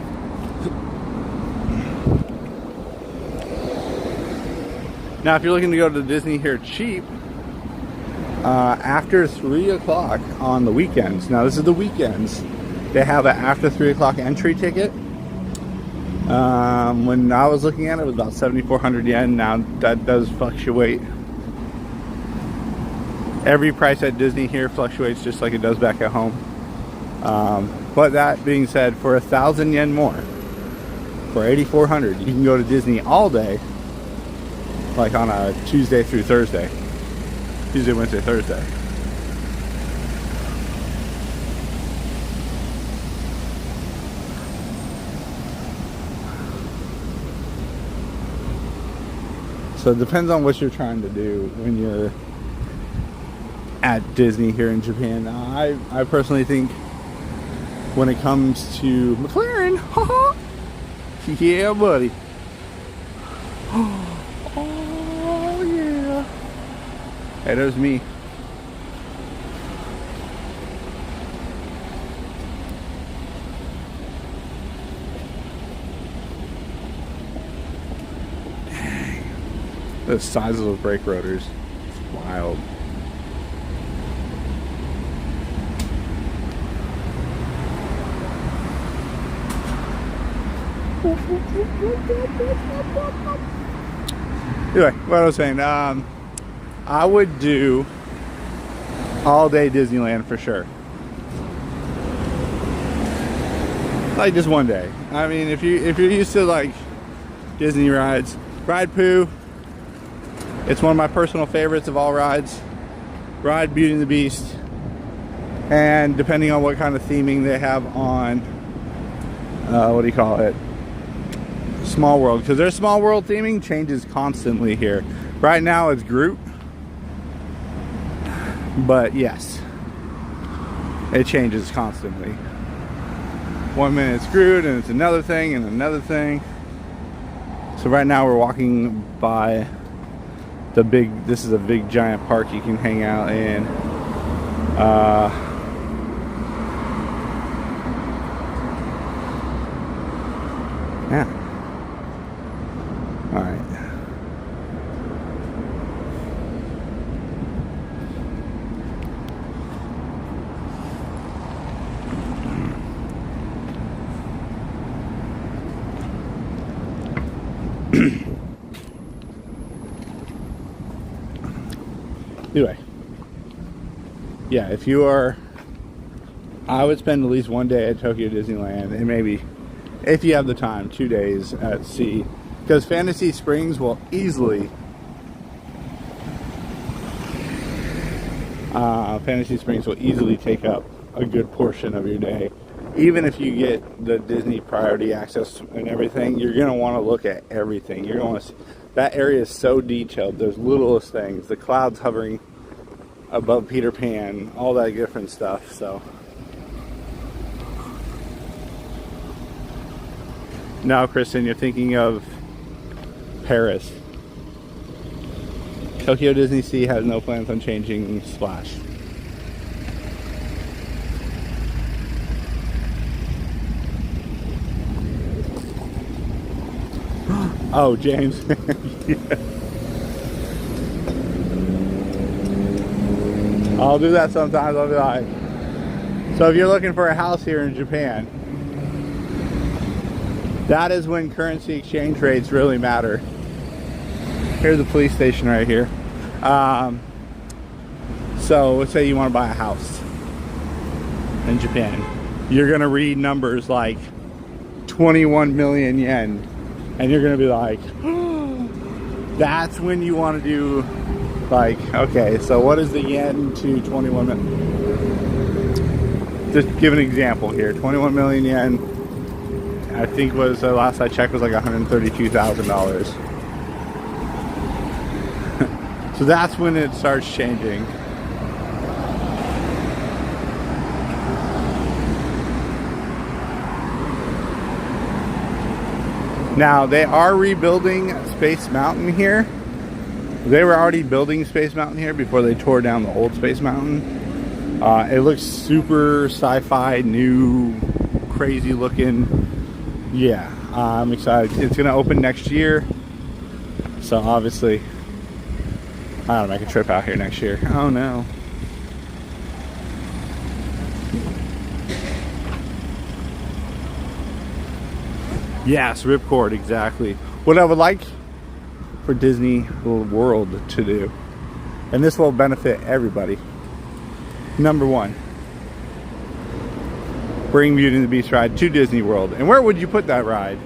Now, if you're looking to go to Disney here cheap, after 3 o'clock on the weekends, now this is the weekends, they have an after 3 o'clock entry ticket. When I was looking at it, it was about 7,400 yen. Now that does fluctuate. Every price at Disney here fluctuates just like it does back at home. But that being said, for 1,000 yen more, for 8,400, you can go to Disney all day, like on a Tuesday through Thursday. Tuesday, Wednesday, Thursday. So it depends on what you're trying to do when you're at Disney here in Japan. Now, I personally think when it comes to McLaren, yeah, buddy. Oh, yeah. Hey, there's me. The size of those brake rotors, it's wild. Anyway, what I was saying, I would do all day Disneyland for sure. Like just one day. I mean, if you're used to like Disney rides, Ride Pooh. It's one of my personal favorites of all rides. Ride Beauty and the Beast. And depending on what kind of theming they have on, what do you call it? Small World. Because their Small World theming changes constantly here. Right now it's Groot. But yes, it changes constantly. 1 minute it's Groot and it's another thing and another thing. So right now we're walking by the big, this is a big giant park you can hang out in. Yeah. All right. Anyway, yeah, if you are, I would spend at least one day at Tokyo Disneyland, and maybe, if you have the time, 2 days at sea, because Fantasy Springs will easily take up a good portion of your day. Even if you get the Disney priority access and everything, you're going to want to look at everything. You're going to, that area is so detailed. There's littlest things, the clouds hovering above Peter Pan, all that different stuff. So now, Kristen, you're thinking of Paris. Tokyo Disney Sea has no plans on changing Splash. Oh, James. Yeah. I'll do that sometimes. I'll be like, so if you're looking for a house here in Japan, that is when currency exchange rates really matter. Here's the police station right here. So let's say you want to buy a house in Japan. You're going to read numbers like 21 million yen. And you're going to be like, oh, that's when you want to do, like, okay, so what is the yen to 21 million? Just give an example here. 21 million yen, I think was, last I checked, was like $132,000. So that's when it starts changing. Now, they are rebuilding Space Mountain here. They were already building Space Mountain here before they tore down the old Space Mountain. It looks super sci-fi, new, crazy looking. Yeah, I'm excited. It's going to open next year. So obviously, I gotta make a trip out here next year. Oh no. Yes, ripcord, exactly. What I would like for Disney World to do, and this will benefit everybody. Number one, bring Beauty and the Beast ride to Disney World. And where would you put that ride?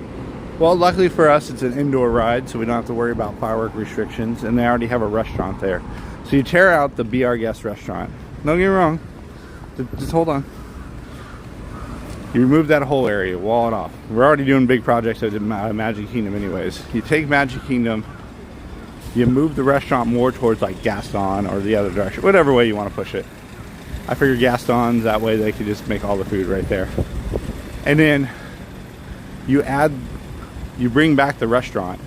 Well, luckily for us, it's an indoor ride, so we don't have to worry about firework restrictions, and they already have a restaurant there. So you tear out the Be Our Guest restaurant. Don't get me wrong, just hold on. You remove that whole area, wall it off. We're already doing big projects at Magic Kingdom anyways. You take Magic Kingdom, you move the restaurant more towards like Gaston or the other direction, whatever way you want to push it. I figure Gaston's, that way they could just make all the food right there. And then you bring back the restaurant,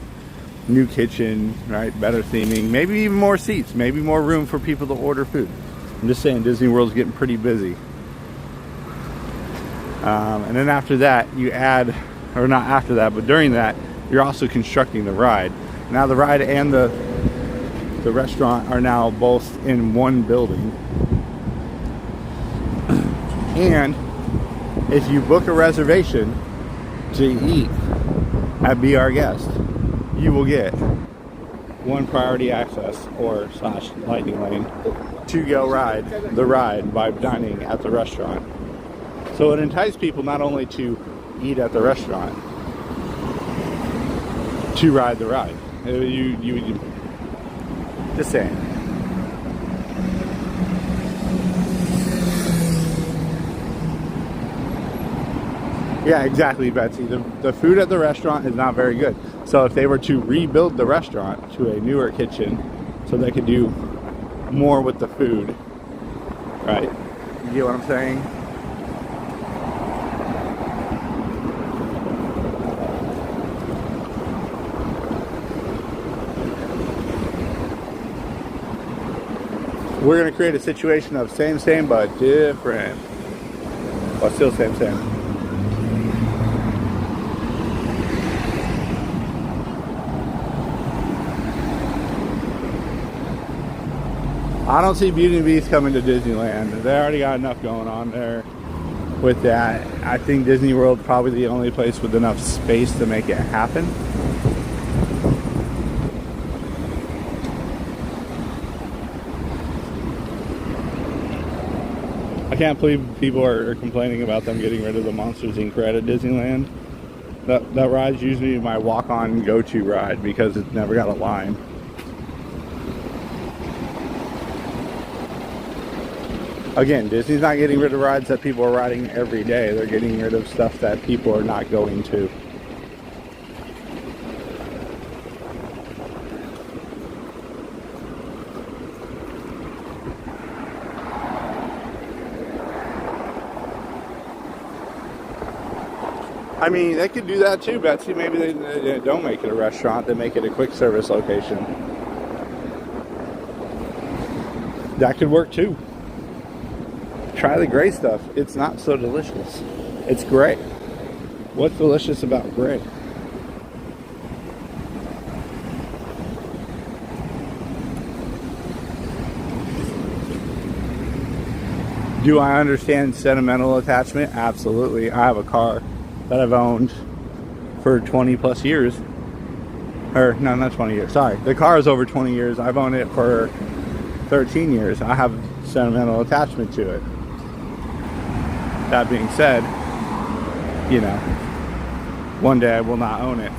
new kitchen, right, better theming, maybe even more seats, maybe more room for people to order food. I'm just saying, Disney World's getting pretty busy. And then after that, you add, or not after that, but during that, you're also constructing the ride. Now the ride and the restaurant are now both in one building. And if you book a reservation to eat at Be Our Guest, you will get one priority access or / lightning lane to go ride the ride by dining at the restaurant. So it entices people not only to eat at the restaurant, to ride the ride. You just saying. Yeah, exactly, Betsy. The food at the restaurant is not very good. So if they were to rebuild the restaurant to a newer kitchen so they could do more with the food, right? You get what I'm saying? We're going to create a situation of same, but different. But still same. I don't see Beauty and the Beast coming to Disneyland. They already got enough going on there with that. I think Disney World is probably the only place with enough space to make it happen. I can't believe people are complaining about them getting rid of the Monsters Inc. ride at Disneyland. That ride's usually my walk-on go-to ride because it's never got a line. Again, Disney's not getting rid of rides that people are riding every day. They're getting rid of stuff that people are not going to. I mean, they could do that too, Betsy. Maybe they don't make it a restaurant. They make it a quick service location. That could work too. Try the gray stuff. It's not so delicious. It's gray. What's delicious about gray? Do I understand sentimental attachment? Absolutely. I have a car that I've owned for 20 plus years. Or, no, not 20 years. Sorry. The car is over 20 years. I've owned it for 13 years. I have sentimental attachment to it. That being said, you know, one day I will not own it.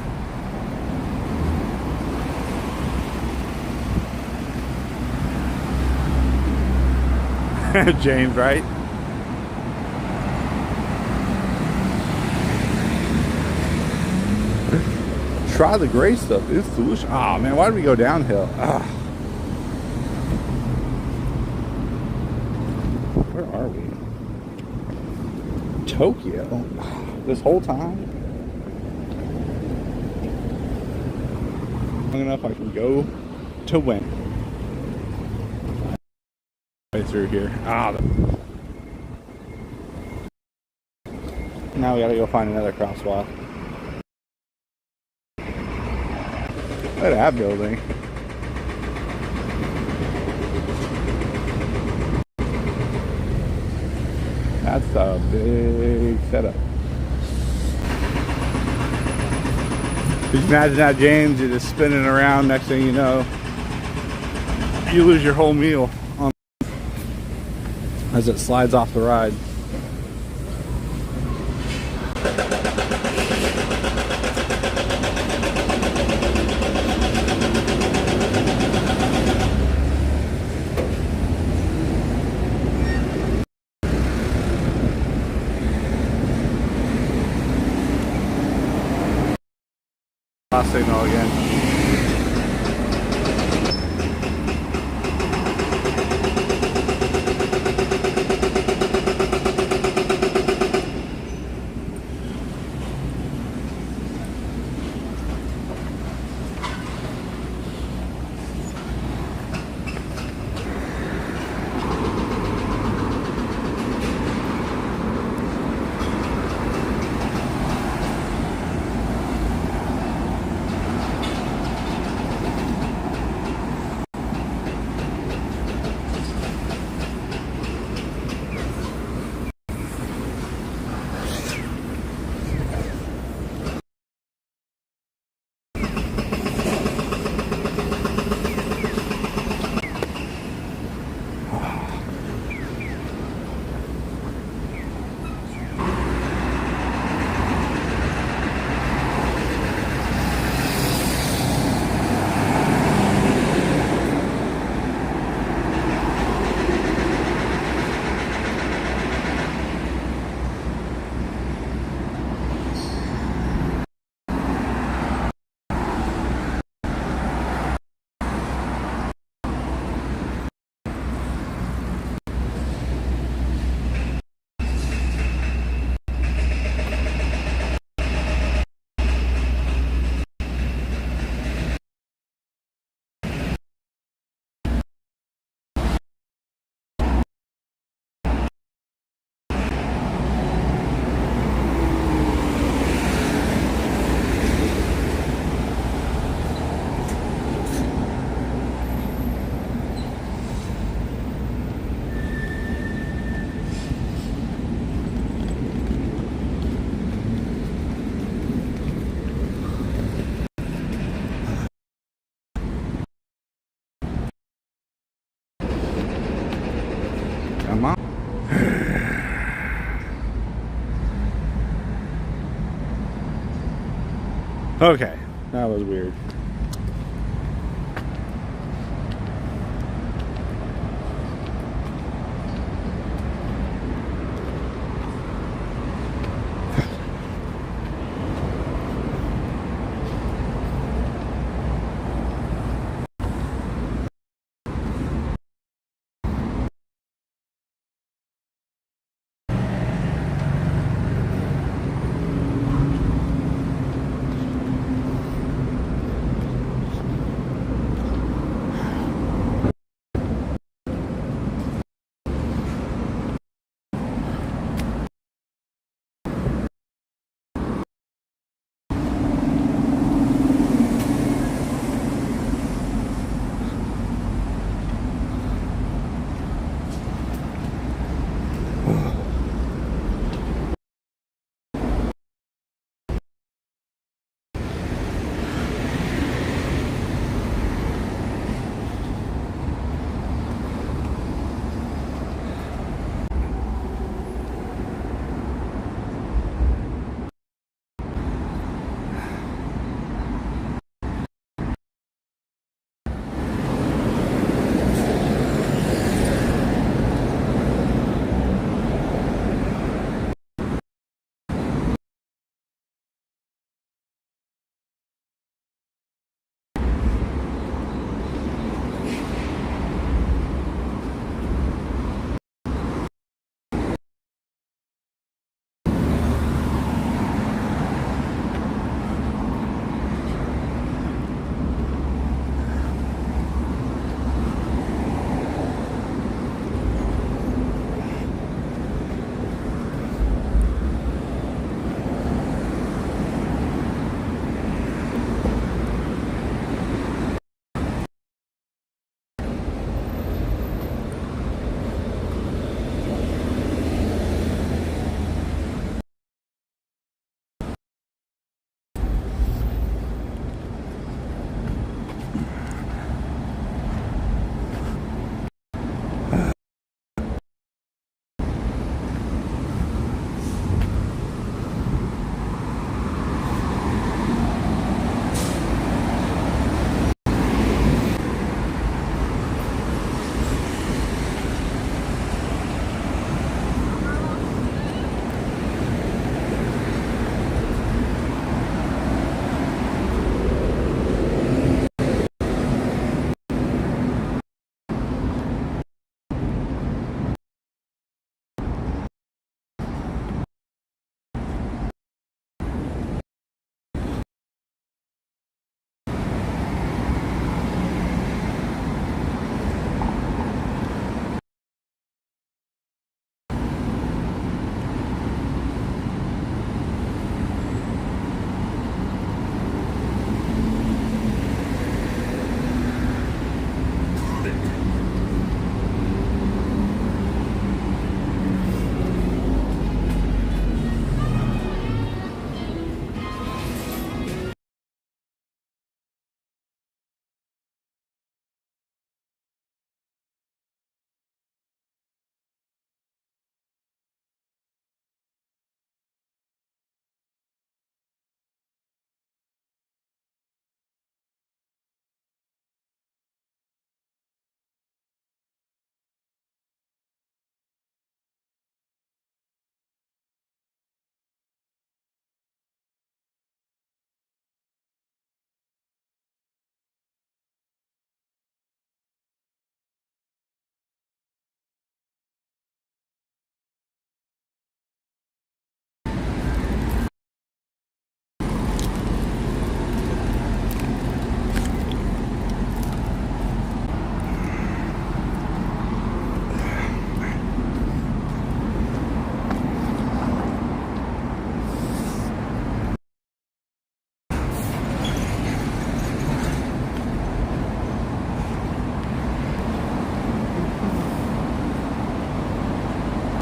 James, right? Try the gray stuff. It's delicious. Oh man, why did we go downhill? Where are we? Tokyo. This whole time? Long enough I can go to win. Right through here. Now we gotta go find another crosswalk. Look at that building. That's a big setup. Could you imagine that, James? You're just spinning around, next thing you know, you lose your whole meal on as it slides off the ride. Lost signal again. Come on. Okay, that was weird.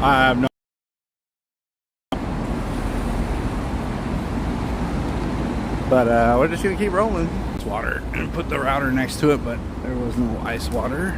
I have no. But we're just gonna keep rolling. It's water and put the router next to it, but there was no ice water.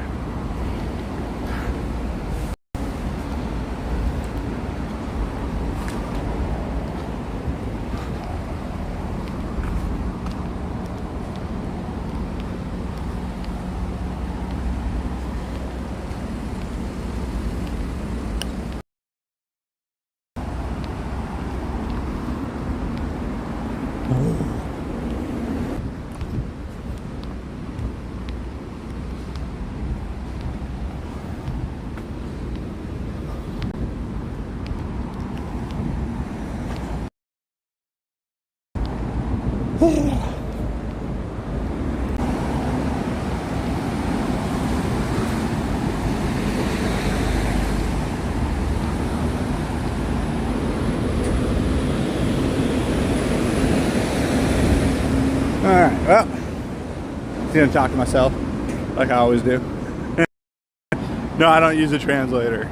Alright, well, I'm gonna talk to myself like I always do. No, I don't use a translator.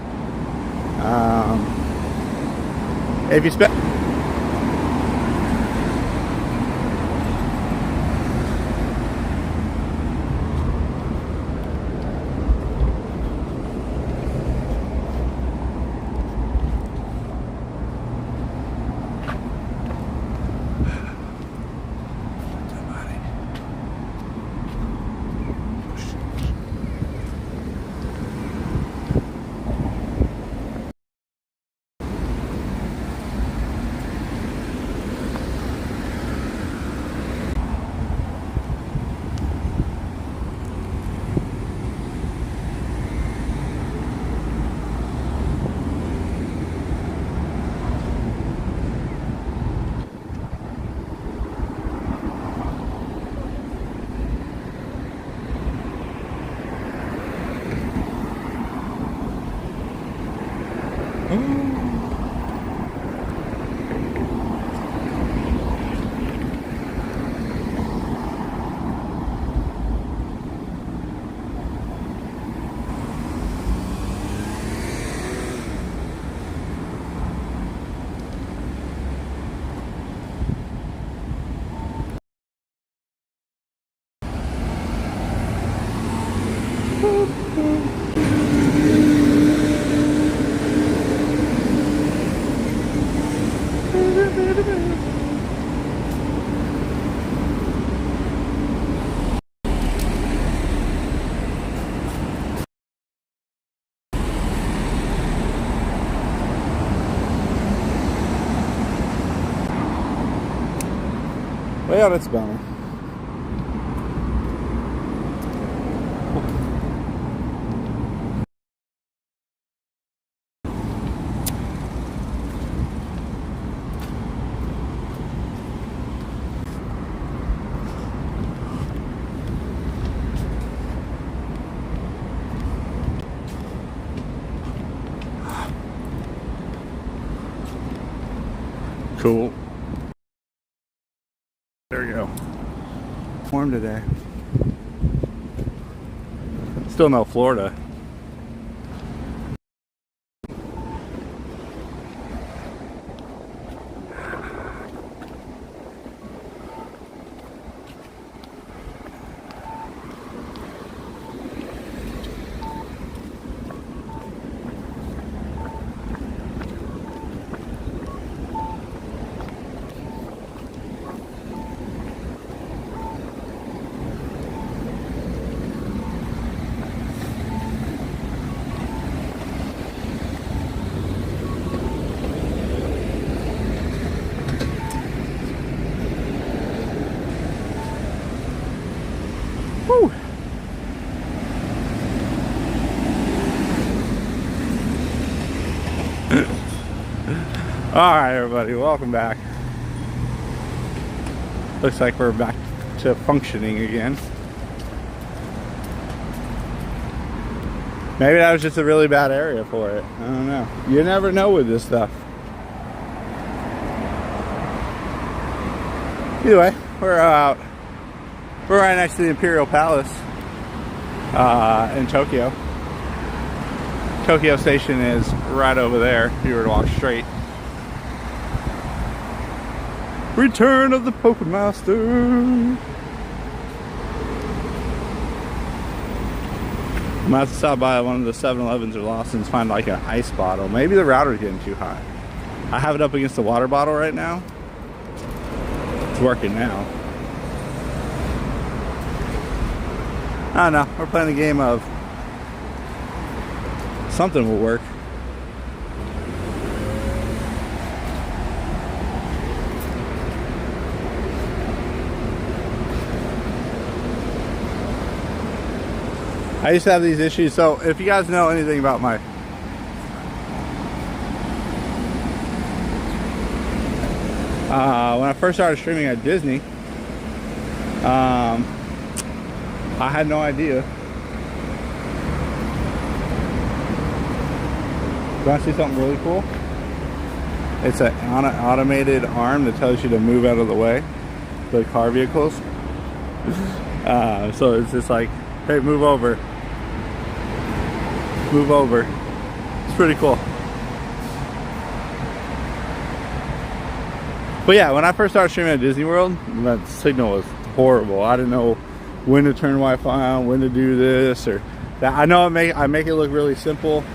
If you spend well, that's a bummer. Cool. There we go. Warm today. Still no Florida. Whew. All right, everybody, welcome back. Looks like we're back to functioning again. Maybe that was just a really bad area for it. I don't know. You never know with this stuff. Either way, we're out. We're right next to the Imperial Palace in Tokyo. Tokyo Station is right over there if you were to walk straight. Return of the Pokemaster. I'm about to stop by one of the 7-Elevens or Lawson's, find like an ice bottle. Maybe the router's getting too hot. I have it up against the water bottle right now. It's working now. I don't know. We're playing a game of something will work. I used to have these issues. So if you guys know anything about my when I first started streaming at Disney, I had no idea. You want to see something really cool? It's an automated arm that tells you to move out of the way, the car vehicles. So it's just like, hey, move over. Move over. It's pretty cool. But yeah, when I first started streaming at Disney World, that signal was horrible. I didn't know when to turn Wi-Fi on, when to do this or that. I know I make it look really simple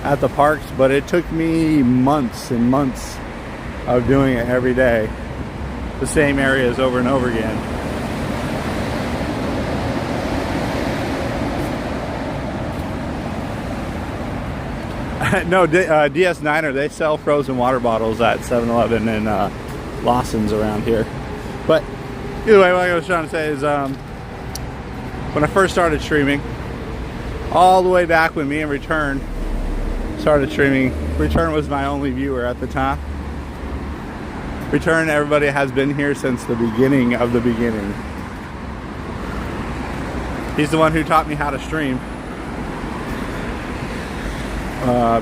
at the parks, but it took me months and months of doing it every day, the same areas over and over again. No, DS9er, they sell frozen water bottles at 7-Eleven and Lawson's around here. But either way, what I was trying to say is when I first started streaming, all the way back when me and Return started streaming, Return was my only viewer at the time. Return, everybody has been here since the beginning of the beginning. He's the one who taught me how to stream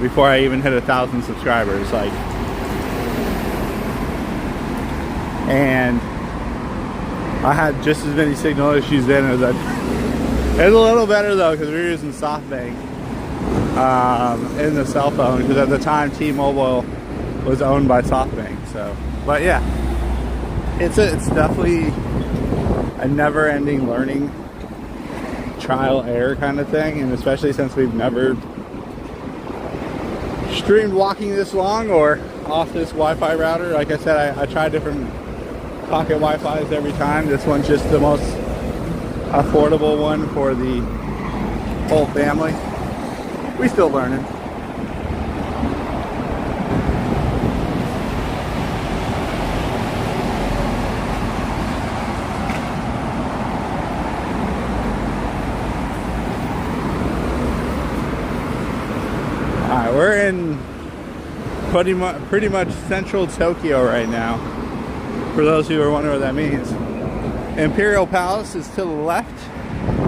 before I even hit 1,000 subscribers. Like, and I had just as many signal issues then as I. It's a little better though because we were using SoftBank in the cell phone, because at the time T-Mobile was owned by SoftBank. So, but yeah, it's definitely a never-ending learning, trial error kind of thing, and especially since we've never streamed walking this long or off this Wi-Fi router. Like I said, I tried different pocket Wi-Fis every time. This one's just the most affordable one for the whole family. We still learning. Alright, we're in pretty much central Tokyo right now. For those who are wondering what that means. Imperial Palace is to the left.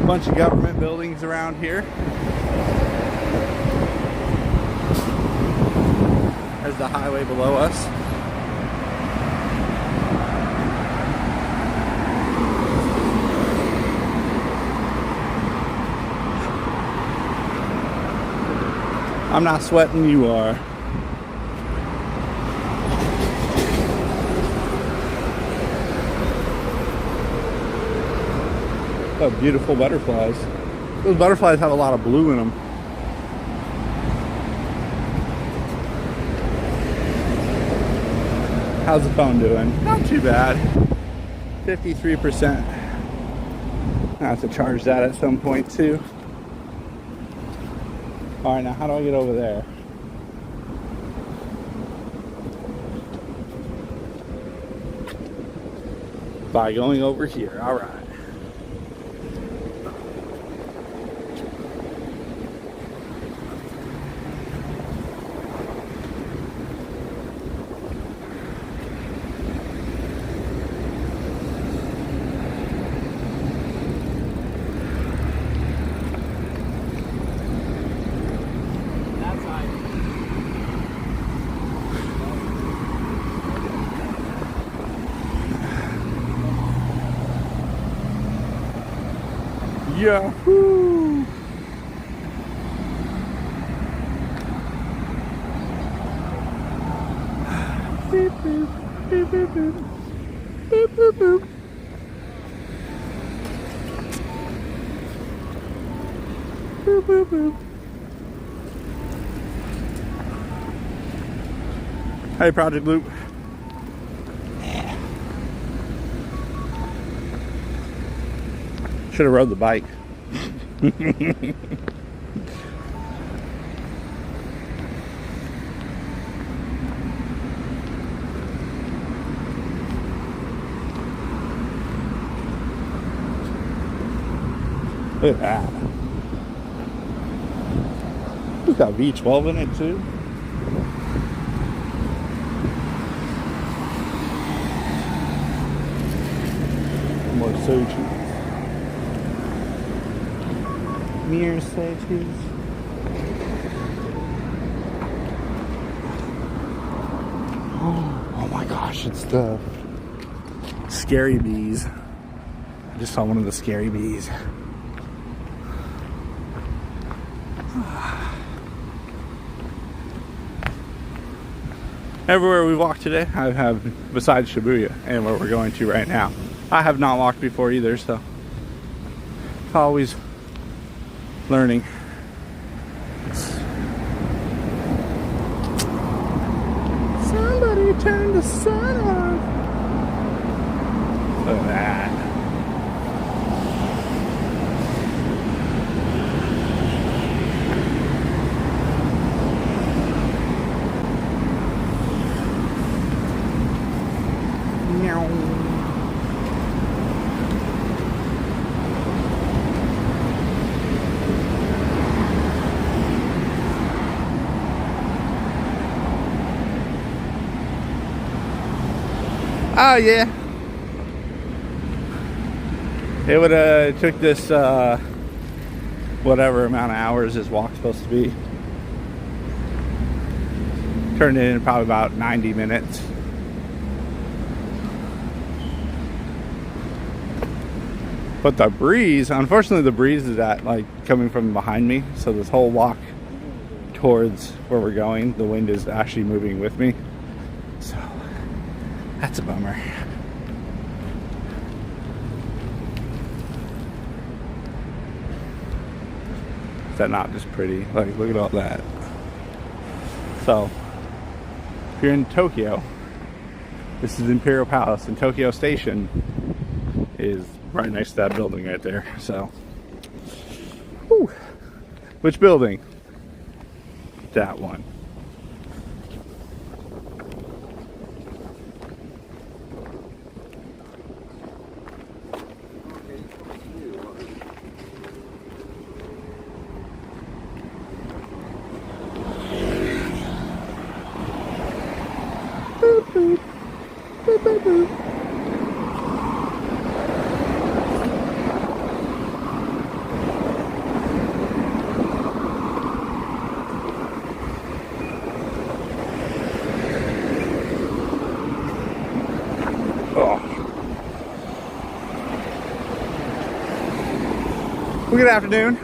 A bunch of government buildings around here. There's the highway below us. I'm not sweating, you are. Oh, beautiful butterflies. Those butterflies have a lot of blue in them. How's the phone doing? Not too bad. 53%. I have to charge that at some point too. Alright, now how do I get over there? By going over here. Alright. Yahoo! Beep, boop, beep, boop, boop. Beep, boop, boop. Boop, boop, boop. Hey, Project Loop. Should have rode the bike. Look at that. It's got V12 in it too. more soju. Mere sojus. Oh my gosh, it's the scary bees. I just saw one of the scary bees. Everywhere we walked today, I have, besides Shibuya and where we're going to right now, I have not walked before either, so always learning. Somebody turn the sun on. Look at that. Oh yeah, it would have took this whatever amount of hours this walk's supposed to be. Turned it in probably about 90 minutes. But the breeze, unfortunately the breeze is coming from behind me, so this whole walk towards where we're going, the wind is actually moving with me. So that's a bummer. Is that not just pretty? Like, look at all that. So, if you're in Tokyo, this is Imperial Palace, and Tokyo Station is right next to that building right there. So, whew. Which building? That one. Well, good afternoon.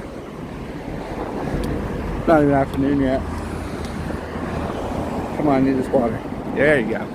Not even afternoon yet. Come on, I need this water. There you go.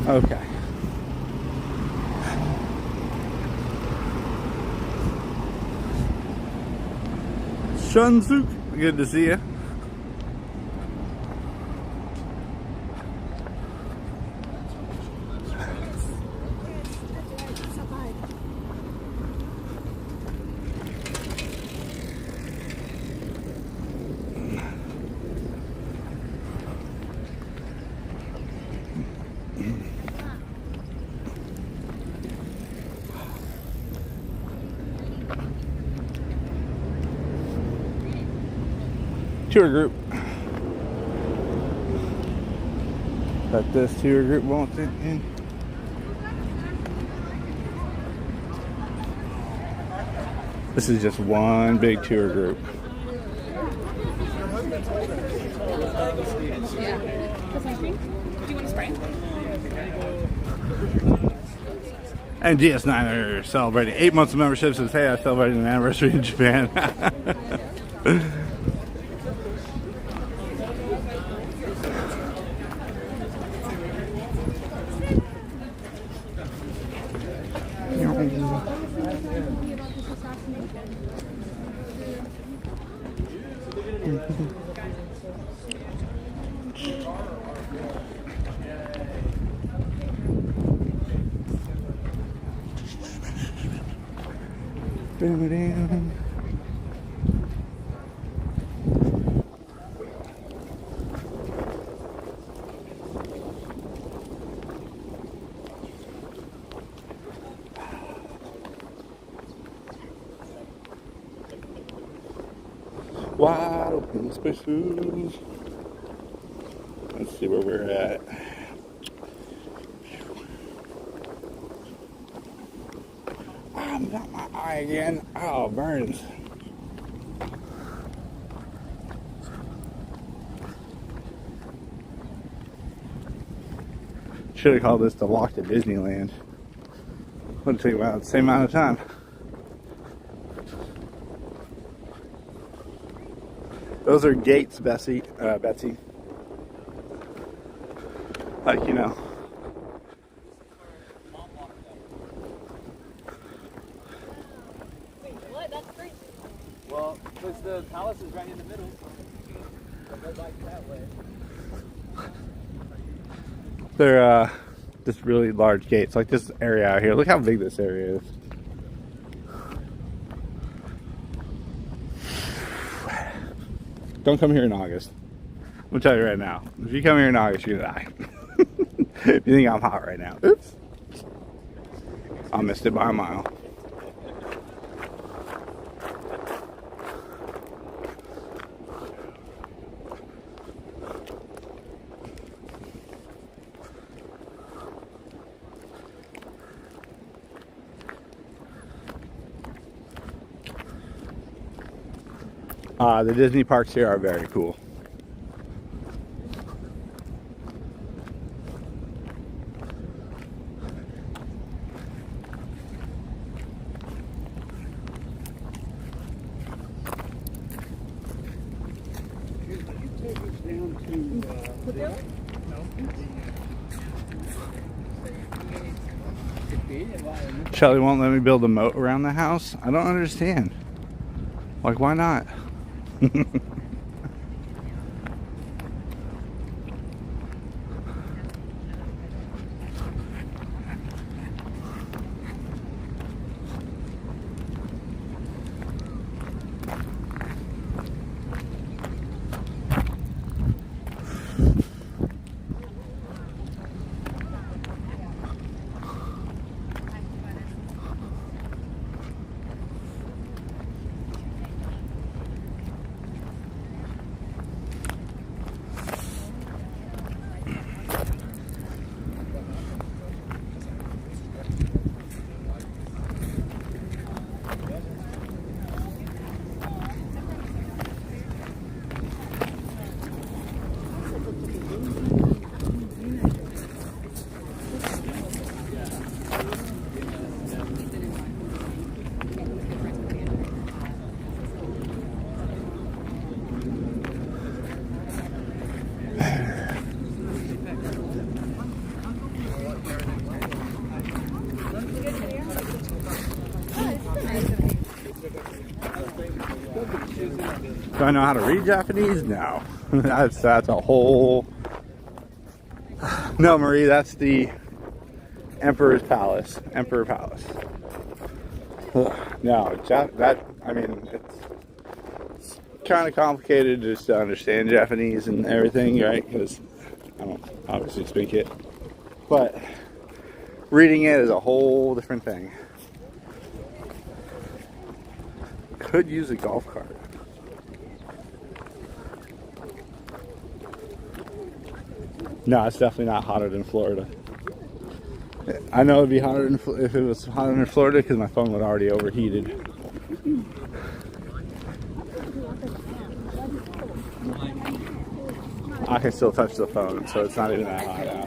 Okay. Shinjuku, good to see you. Tour group. But this tour group won't fit in. This is just one big tour group. Yeah. Do you want to spray? And GS9 are celebrating 8 months of membership since, hey, I celebrated an anniversary in Japan. Wide open spaces. Let's see where we're at. Oh, not my eye again. Oh, burns. Should have called this the walk to Disneyland. Would take about the same amount of time. Those are gates, Betsy. Like, you know. Wait, what? That's crazy. Well, because the palace is right in the middle, so go back that way. They're just really large gates, like this area out here. Look how big this area is. Don't come here in August. I'm gonna tell you right now. If you come here in August, you're gonna die. If you think I'm hot right now. Oops. I missed it by a mile. The Disney parks here are very cool. Shelly won't let me build a moat around the house. I don't understand. Like, why not? Do I know how to read Japanese? No. That's a whole... No, Marie, that's the Emperor's Palace. Emperor Palace. No, I mean, it's kind of complicated just to understand Japanese and everything, right? Because I don't obviously speak it. But reading it is a whole different thing. Could use a golf cart. No, it's definitely not hotter than Florida. I know it'd be hotter than, if it was hotter than Florida because my phone would already overheated. I can still touch the phone, so it's not even that hot out.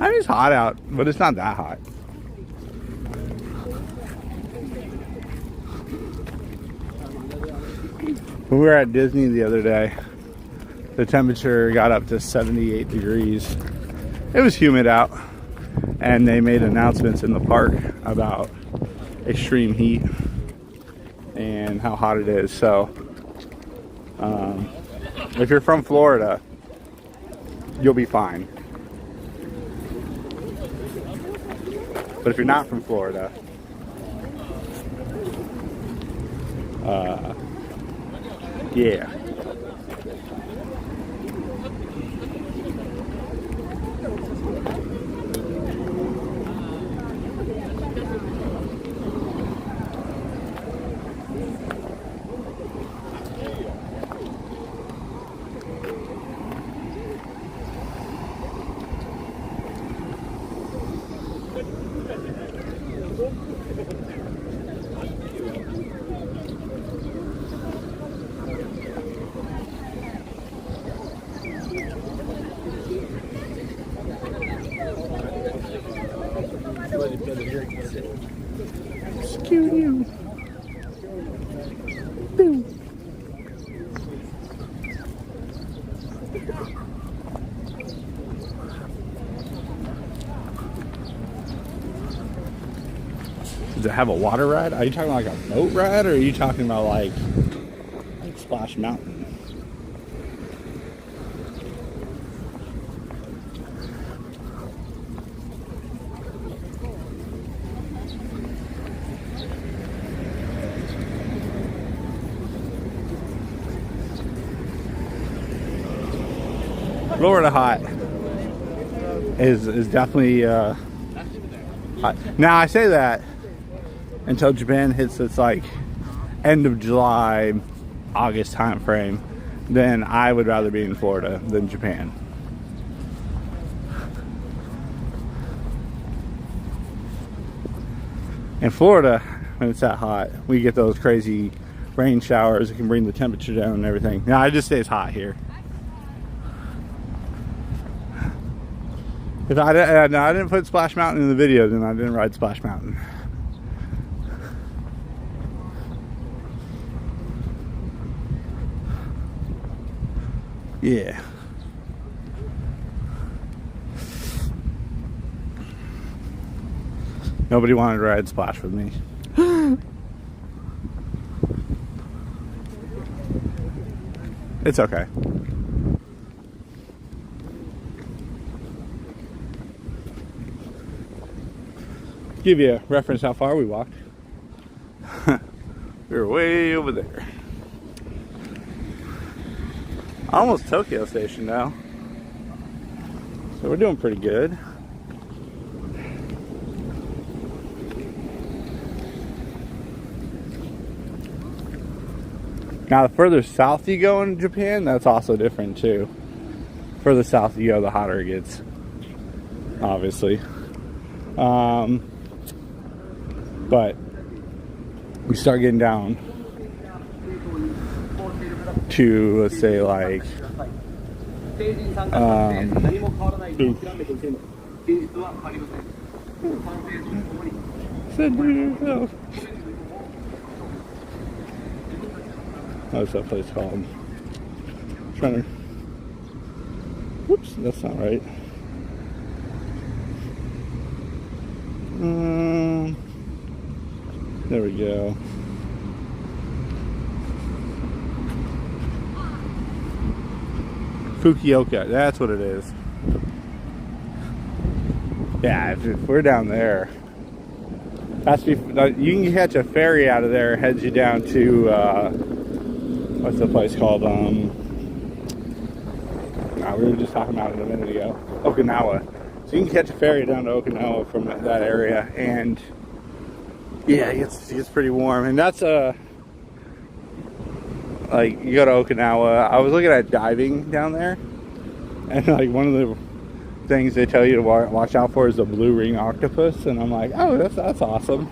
I mean, it's hot out, but it's not that hot. When we were at Disney the other day, the temperature got up to 78 degrees. It was humid out, and they made announcements in the park about extreme heat and how hot it is. So if you're from Florida, you'll be fine. But if you're not from Florida, yeah. Excuse you. Boom. Does it have a water ride? Are you talking like a boat ride, or are you talking about like Splash Mountain? Florida hot is definitely hot. Now I say that until Japan hits its like end of July, August time frame, then I would rather be in Florida than Japan. In Florida, when it's that hot, we get those crazy rain showers that can bring the temperature down and everything. Now I just say it's hot here. If I didn't put Splash Mountain in the video, then I didn't ride Splash Mountain. Yeah. Nobody wanted to ride Splash with me. It's okay. Give you a reference how far we walked. We were way over there. Almost Tokyo Station now. So we're doing pretty good. Now the further south you go in Japan, that's also different too. Further south you go, the hotter it gets, obviously. But we start getting down to, let's say, like what's that place called? Trying to. Whoops, that's not right. There we go. Fukuoka, that's what it is. Yeah, if we're down there, that's you can catch a ferry out of there. Heads you down to what's the place called? We were just talking about it a minute ago. Okinawa. So you can catch a ferry down to Okinawa from that area, and yeah, it gets pretty warm. And that's like you go to Okinawa. I was looking at diving down there, and like one of the things they tell you to watch out for is the blue ring octopus, and I'm like, oh, that's awesome.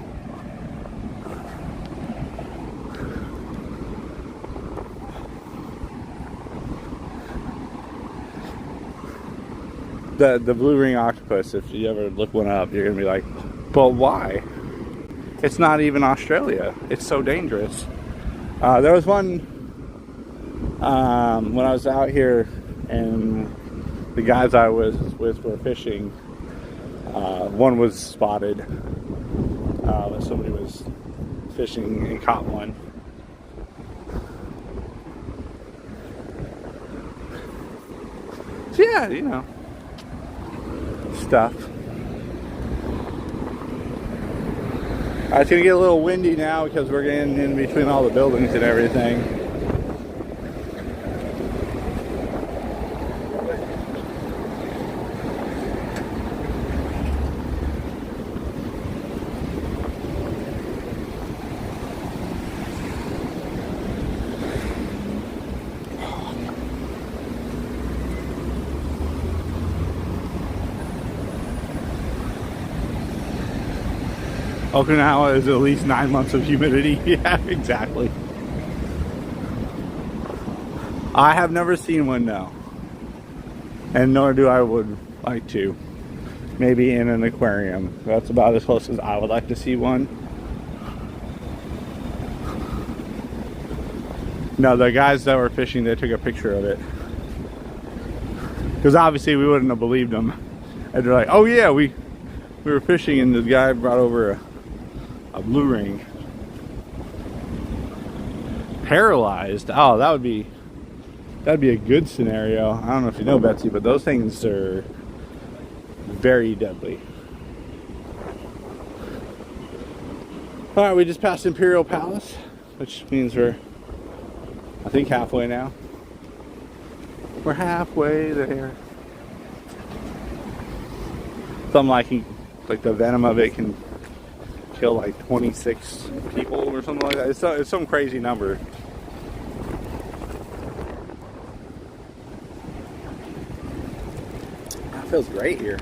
The blue ring octopus, if you ever look one up, you're gonna be like, but why? It's not even Australia. It's so dangerous. There was one When I was out here and the guys I was with were fishing, one was spotted. Somebody was fishing and caught one. So yeah, you know, stuff. It's gonna get a little windy now because we're getting in between all the buildings and everything. Okinawa is at least 9 months of humidity. Yeah, exactly. I have never seen one, no. And nor do I would like to. Maybe in an aquarium. That's about as close as I would like to see one. No, the guys that were fishing, they took a picture of it. Because obviously we wouldn't have believed them. And they're like, oh yeah, we were fishing and the guy brought over a blue ring. Paralyzed. Oh, that'd be a good scenario. I don't know if you know, Betsy, but those things are very deadly. All right, we just passed Imperial Palace, which means we're, I think, halfway now. We're halfway there. Something like the venom of it can kill like 26 people or something like that. It's some crazy number. It feels great here.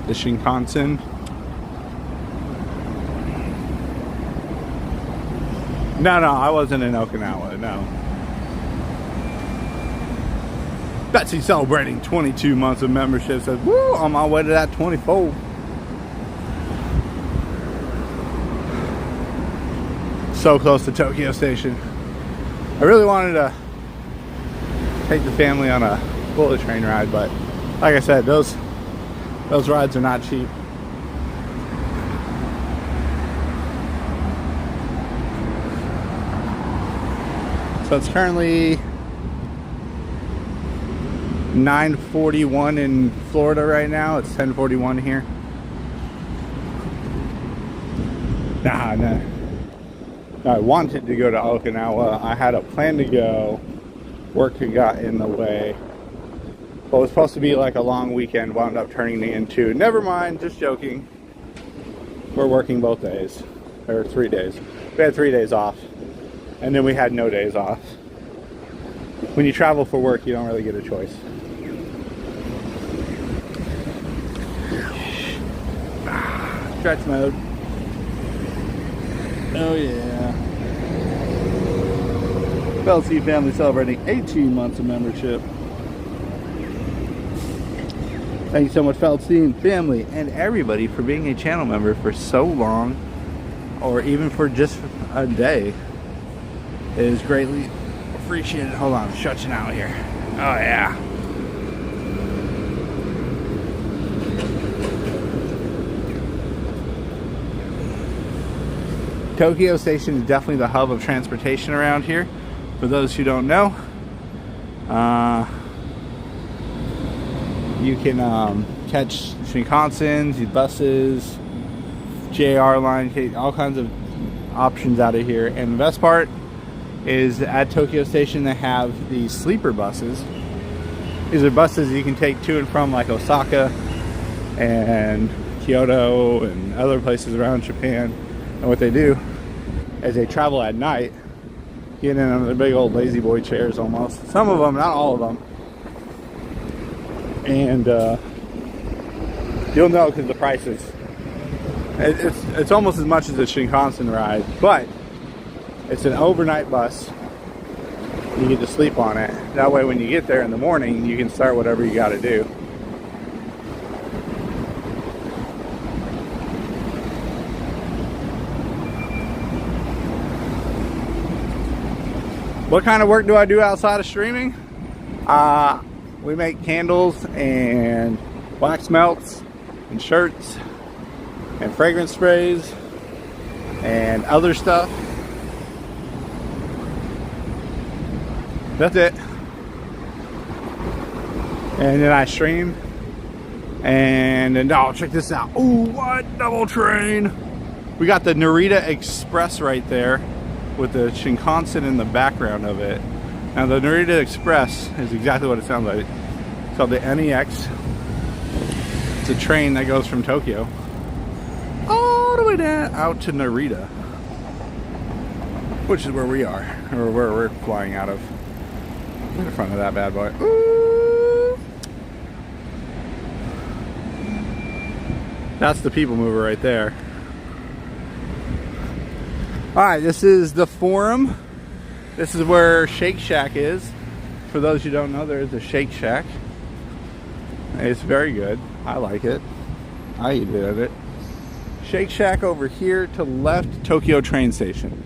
The Shinkansen. No, I wasn't in Okinawa, no. Betsy celebrating 22 months of membership, says, woo, on my way to that 24. So close to Tokyo Station. I really wanted to take the family on a bullet train ride, but like I said, those rides are not cheap. So it's currently 9:41 in Florida right now. It's 10:41 here. No, I wanted to go to Okinawa. I had a plan to go. Work got in the way. But it was supposed to be like a long weekend, wound up turning into, never mind, just joking. We're working both days, or 3 days. We had 3 days off, and then we had no days off. When you travel for work, you don't really get a choice. Stretch mode. Oh yeah. Belsey family celebrating 18 months of membership. Thank you so much, Feldstein family and everybody, for being a channel member for so long, or even for just a day. It is greatly appreciated. Hold on, I'm stretching out here. Oh yeah. Tokyo Station is definitely the hub of transportation around here. For those who don't know, you can catch Shinkansens, buses, JR line, all kinds of options out of here. And the best part is at Tokyo Station they have these sleeper buses. These are buses you can take to and from like Osaka and Kyoto and other places around Japan. And what they do is they travel at night, get in on the big old lazy boy chairs almost. Some of them, not all of them. And you'll know because the prices. It's almost as much as a Shinkansen ride, but It's an overnight bus. You get to sleep on it. That way when you get there in the morning, you can start whatever you got to do. What kind of work do I do outside of streaming? We make candles and wax melts and shirts and fragrance sprays and other stuff. That's it. And then I stream. And then, oh, check this out. Ooh, what? Double train. We got the Narita Express right there with the Shinkansen in the background of it. Now the Narita Express is exactly what it sounds like. It's called the NEX. It's a train that goes from Tokyo all the way down out to Narita, which is where we are, or where we're flying out of. Look in front of that bad boy. Ooh. That's the people mover right there. Alright, this is the Forum. This is where Shake Shack is. For those who don't know, there is a Shake Shack. It's very good. I like it. I eat it at it. Shake Shack over here to left, Tokyo train station.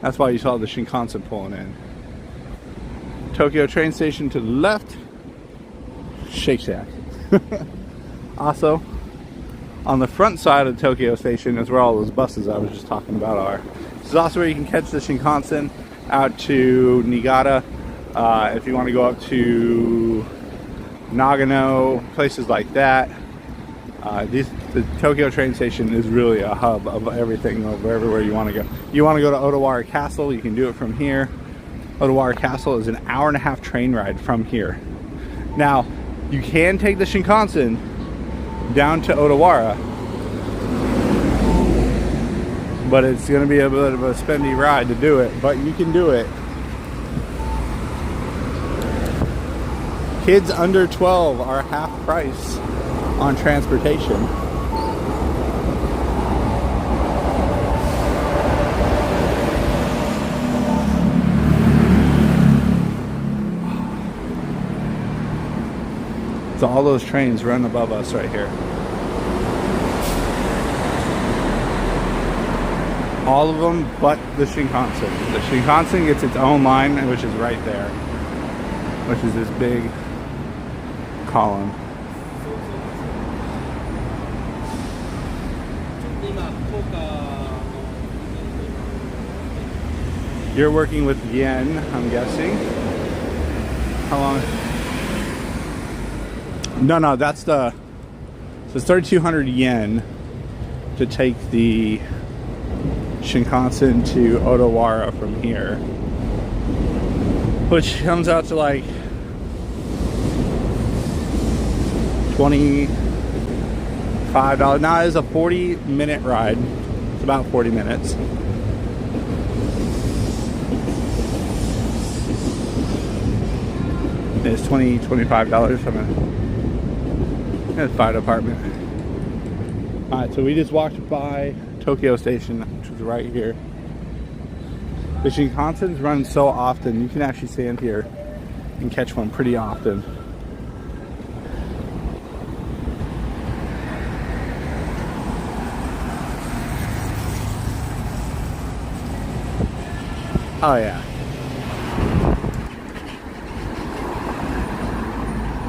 That's why you saw the Shinkansen pulling in. Tokyo train station to the left, Shake Shack. Also, on the front side of the Tokyo station is where all those buses I was just talking about are. This is also where you can catch the Shinkansen out to Niigata. If you want to go up to Nagano, places like that. The Tokyo train station is really a hub of everything over everywhere you want to go. You want to go to Odawara Castle, you can do it from here. Odawara Castle is an hour-and-a-half train ride from here. Now, you can take the Shinkansen down to Odawara, but it's going to be a bit of a spendy ride to do it, but you can do it. Kids under 12 are half price on transportation. So all those trains run above us right here. All of them but the Shinkansen. The Shinkansen gets its own line, which is right there, which is this big column. You're working with yen, I'm guessing. How long? No, that's the, so it's 3,200 yen to take the Shinkansen to Odawara from here, which comes out to like $25. Now it's a 40-minute ride. It's about 40 minutes. It's $25 from a fire department. Alright, so we just walked by Tokyo Station, which is right here. The Shinkansens run so often, you can actually stand here and catch one pretty often. Oh yeah.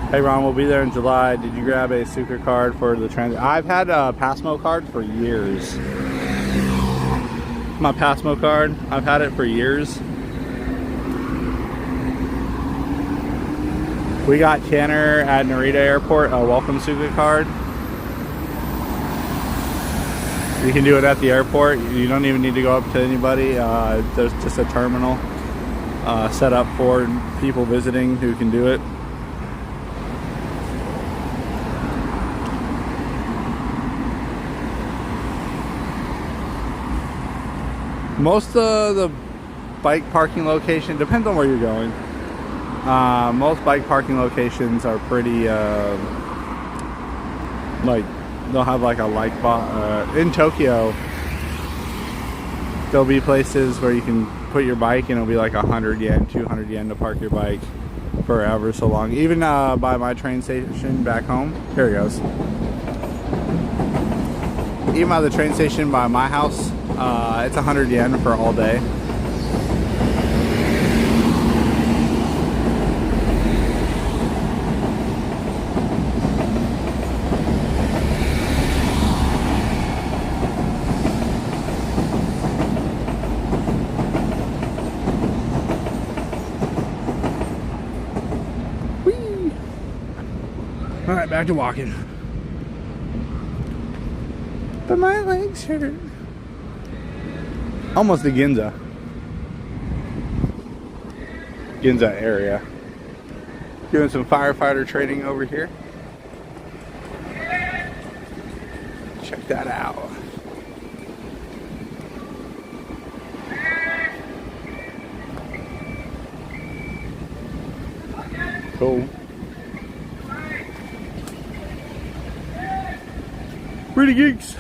Hey Ron, we'll be there in July. Did you grab a Suica card for the transit? I've had a Passmo card for years. My Passmo card, I've had it for years. We got Tanner at Narita Airport a welcome Suica card. You can do it at the airport. You don't even need to go up to anybody. There's just a terminal set up for people visiting who can do it. Most of the bike parking location, depends on where you're going. Most bike parking locations are pretty, like, they'll have like a light box. In Tokyo, there'll be places where you can put your bike and it'll be like 100 yen, 200 yen to park your bike for ever so long. Even by my train station back home, here it goes. Even by the train station by my house, it's 100 yen for all day. All right, back to walking. But my legs hurt. Almost to Ginza. Ginza area. Doing some firefighter training over here. Check that out. Cool. Pretty geeks.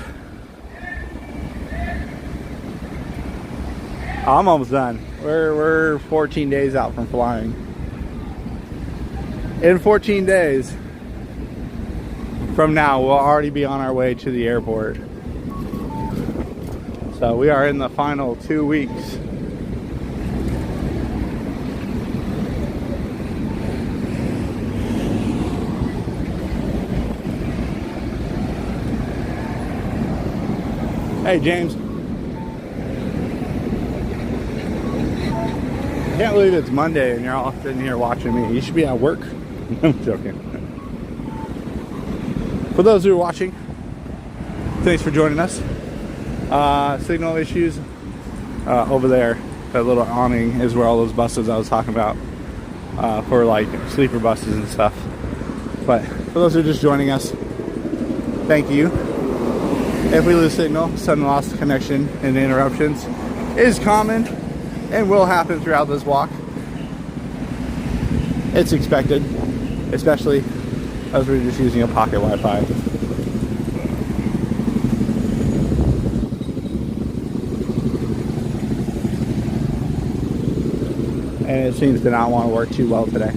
I'm almost done. We're 14 days out from flying. In 14 days from now, we'll already be on our way to the airport. So we are in the final 2 weeks. Hey, James. Can't believe it's Monday and you're all sitting here watching me. You should be at work. I'm joking. For those who are watching, thanks for joining us. Signal issues over there. That little awning is where all those buses I was talking about for like sleeper buses and stuff. But for those who are just joining us, thank you. If we lose signal, sudden loss of connection and interruptions is common and will happen throughout this walk. It's expected, especially as we're just using a pocket Wi-Fi. And it seems to not want to work too well today.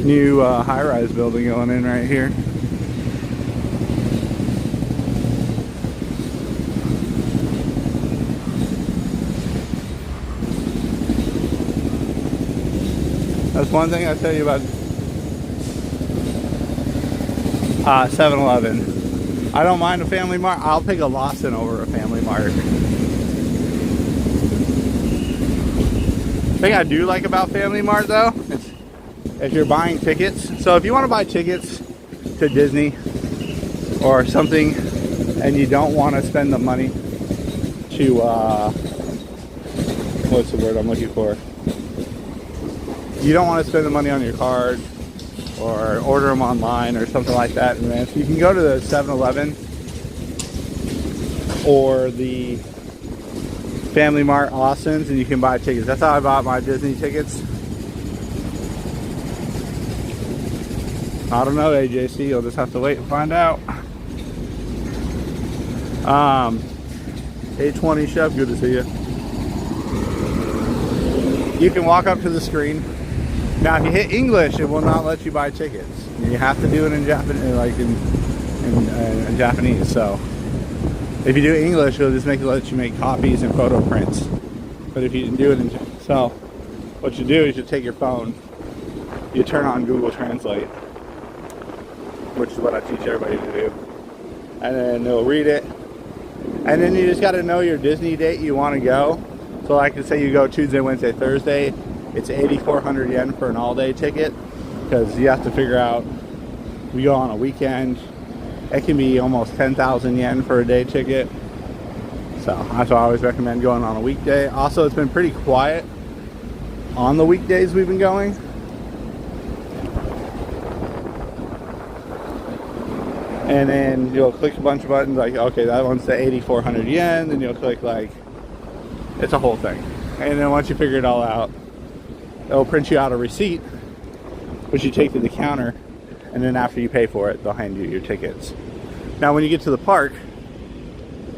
New high-rise building going in right here. That's one thing I tell you about 7-Eleven. I don't mind a Family Mart. I'll pick a Lawson over a Family Mart. The thing I do like about Family Mart though, if you're buying tickets, so if you want to buy tickets to Disney or something and you don't want to spend the money to what's the word I'm looking for, you don't want to spend the money on your card or order them online or something like that in advance, you can go to the 7-Eleven or the Family Mart Lawson's and you can buy tickets. That's how I bought my Disney tickets. I don't know, AJC. You'll just have to wait and find out. 820 Chef, good to see you. You can walk up to the screen. Now, if you hit English, it will not let you buy tickets. You have to do it in Japanese, like in Japanese. So, if you do English, it'll just let you make copies and photo prints. But if you do it in, so what you do is you take your phone, you turn on Google Translate, which is what I teach everybody to do, and then they'll read it, and then you just got to know your Disney date you want to go. So like to say you go Tuesday, Wednesday, Thursday, it's 8,400 yen for an all-day ticket, because you have to figure out, we go on a weekend, it can be almost 10,000 yen for a day ticket. So that's why I always recommend going on a weekday. Also, it's been pretty quiet on the weekdays we've been going. And then you'll click a bunch of buttons like, okay, that one's the 8,400 yen. Then you'll click like, it's a whole thing. And then once you figure it all out, it'll print you out a receipt, which you take to the counter. and then after you pay for it, they'll hand you your tickets. Now when you get to the park,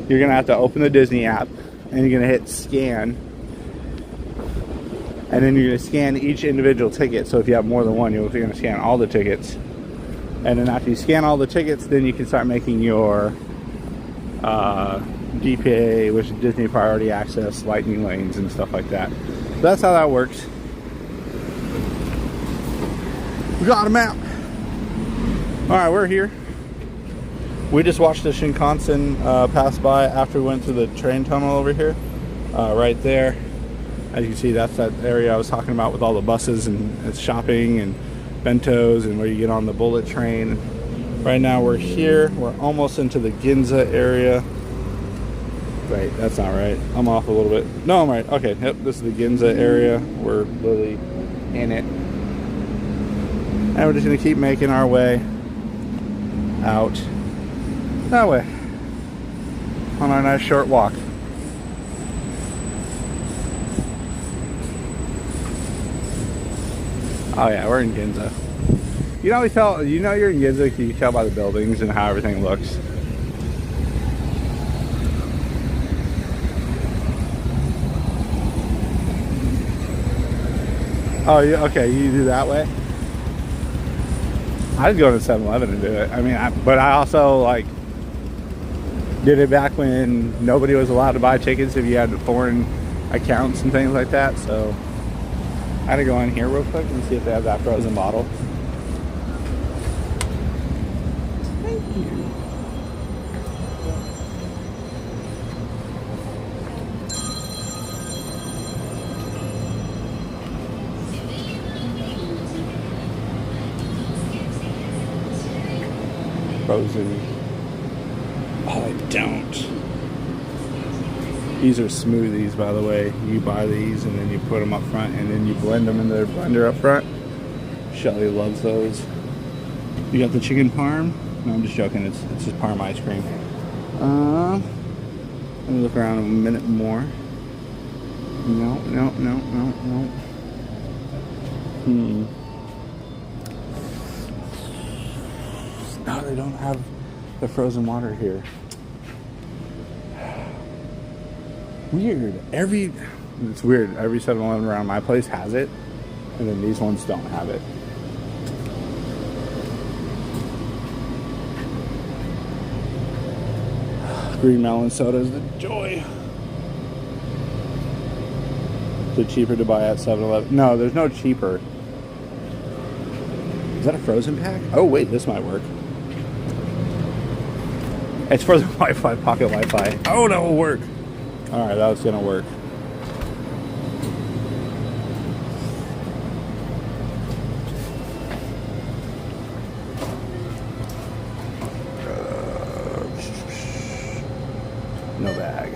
you're gonna have to open the Disney app and you're gonna hit scan, and then you're gonna scan each individual ticket. So if you have more than one, you're gonna scan all the tickets, and then after you scan all the tickets, then you can start making your DPA, which is Disney Priority Access, lightning lanes and stuff like that. So that's how that works. We got a map. All right, we're here. We just watched the Shinkansen pass by after we went through the train tunnel over here. Right there. As you can see, that's that area I was talking about with all the buses and shopping and bentos and where you get on the bullet train. Right now we're here. We're almost into the Ginza area. Wait, that's not right. I'm off a little bit. No, I'm right. Okay, yep, this is the Ginza area. We're literally in it. And we're just going to keep making our way out that way on our nice short walk. Oh yeah, we're in Ginza. You know, you're in Ginza, you can tell by the buildings and how everything looks. Oh, yeah, okay, you do that way? I'd go to 7-Eleven and do it. I mean, but I also, like, did it back when nobody was allowed to buy tickets if you had foreign accounts and things like that, so I had to go in here real quick and see if they have that frozen bottle. Thank you. Frozen. Oh, I don't. These are smoothies, by the way. You buy these and then you put them up front and then you blend them in the blender up front. Shelly loves those. You got the chicken parm? No, I'm just joking. It's just parm ice cream. Let me look around a minute more. No. No, they don't have the frozen water here. Weird. It's weird. Every 7-Eleven around my place has it, and then these ones don't have it. Green melon soda is the joy. Is it cheaper to buy at 7-Eleven? No, there's no cheaper. Is that a frozen pack? Oh wait, this might work. It's for the Wi-Fi, pocket Wi-Fi. Oh, that will work. All right, that's gonna work. No bag.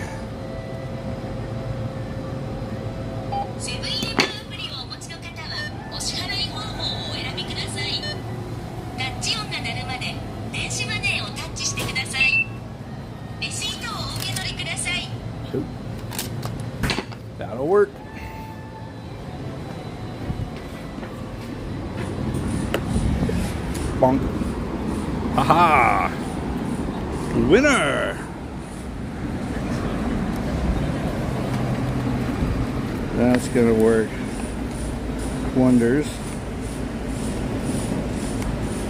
That'll work. Bonk. Aha! Winner! That's gonna work wonders.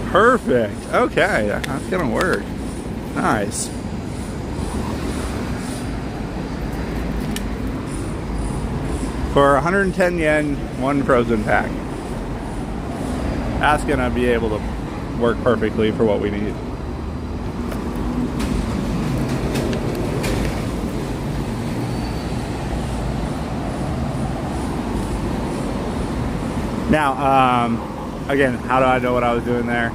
Perfect. Okay, that's gonna work. Nice. For 110 yen, one frozen pack. That's gonna be able to work perfectly for what we need. Now, again, how do I know what I was doing there?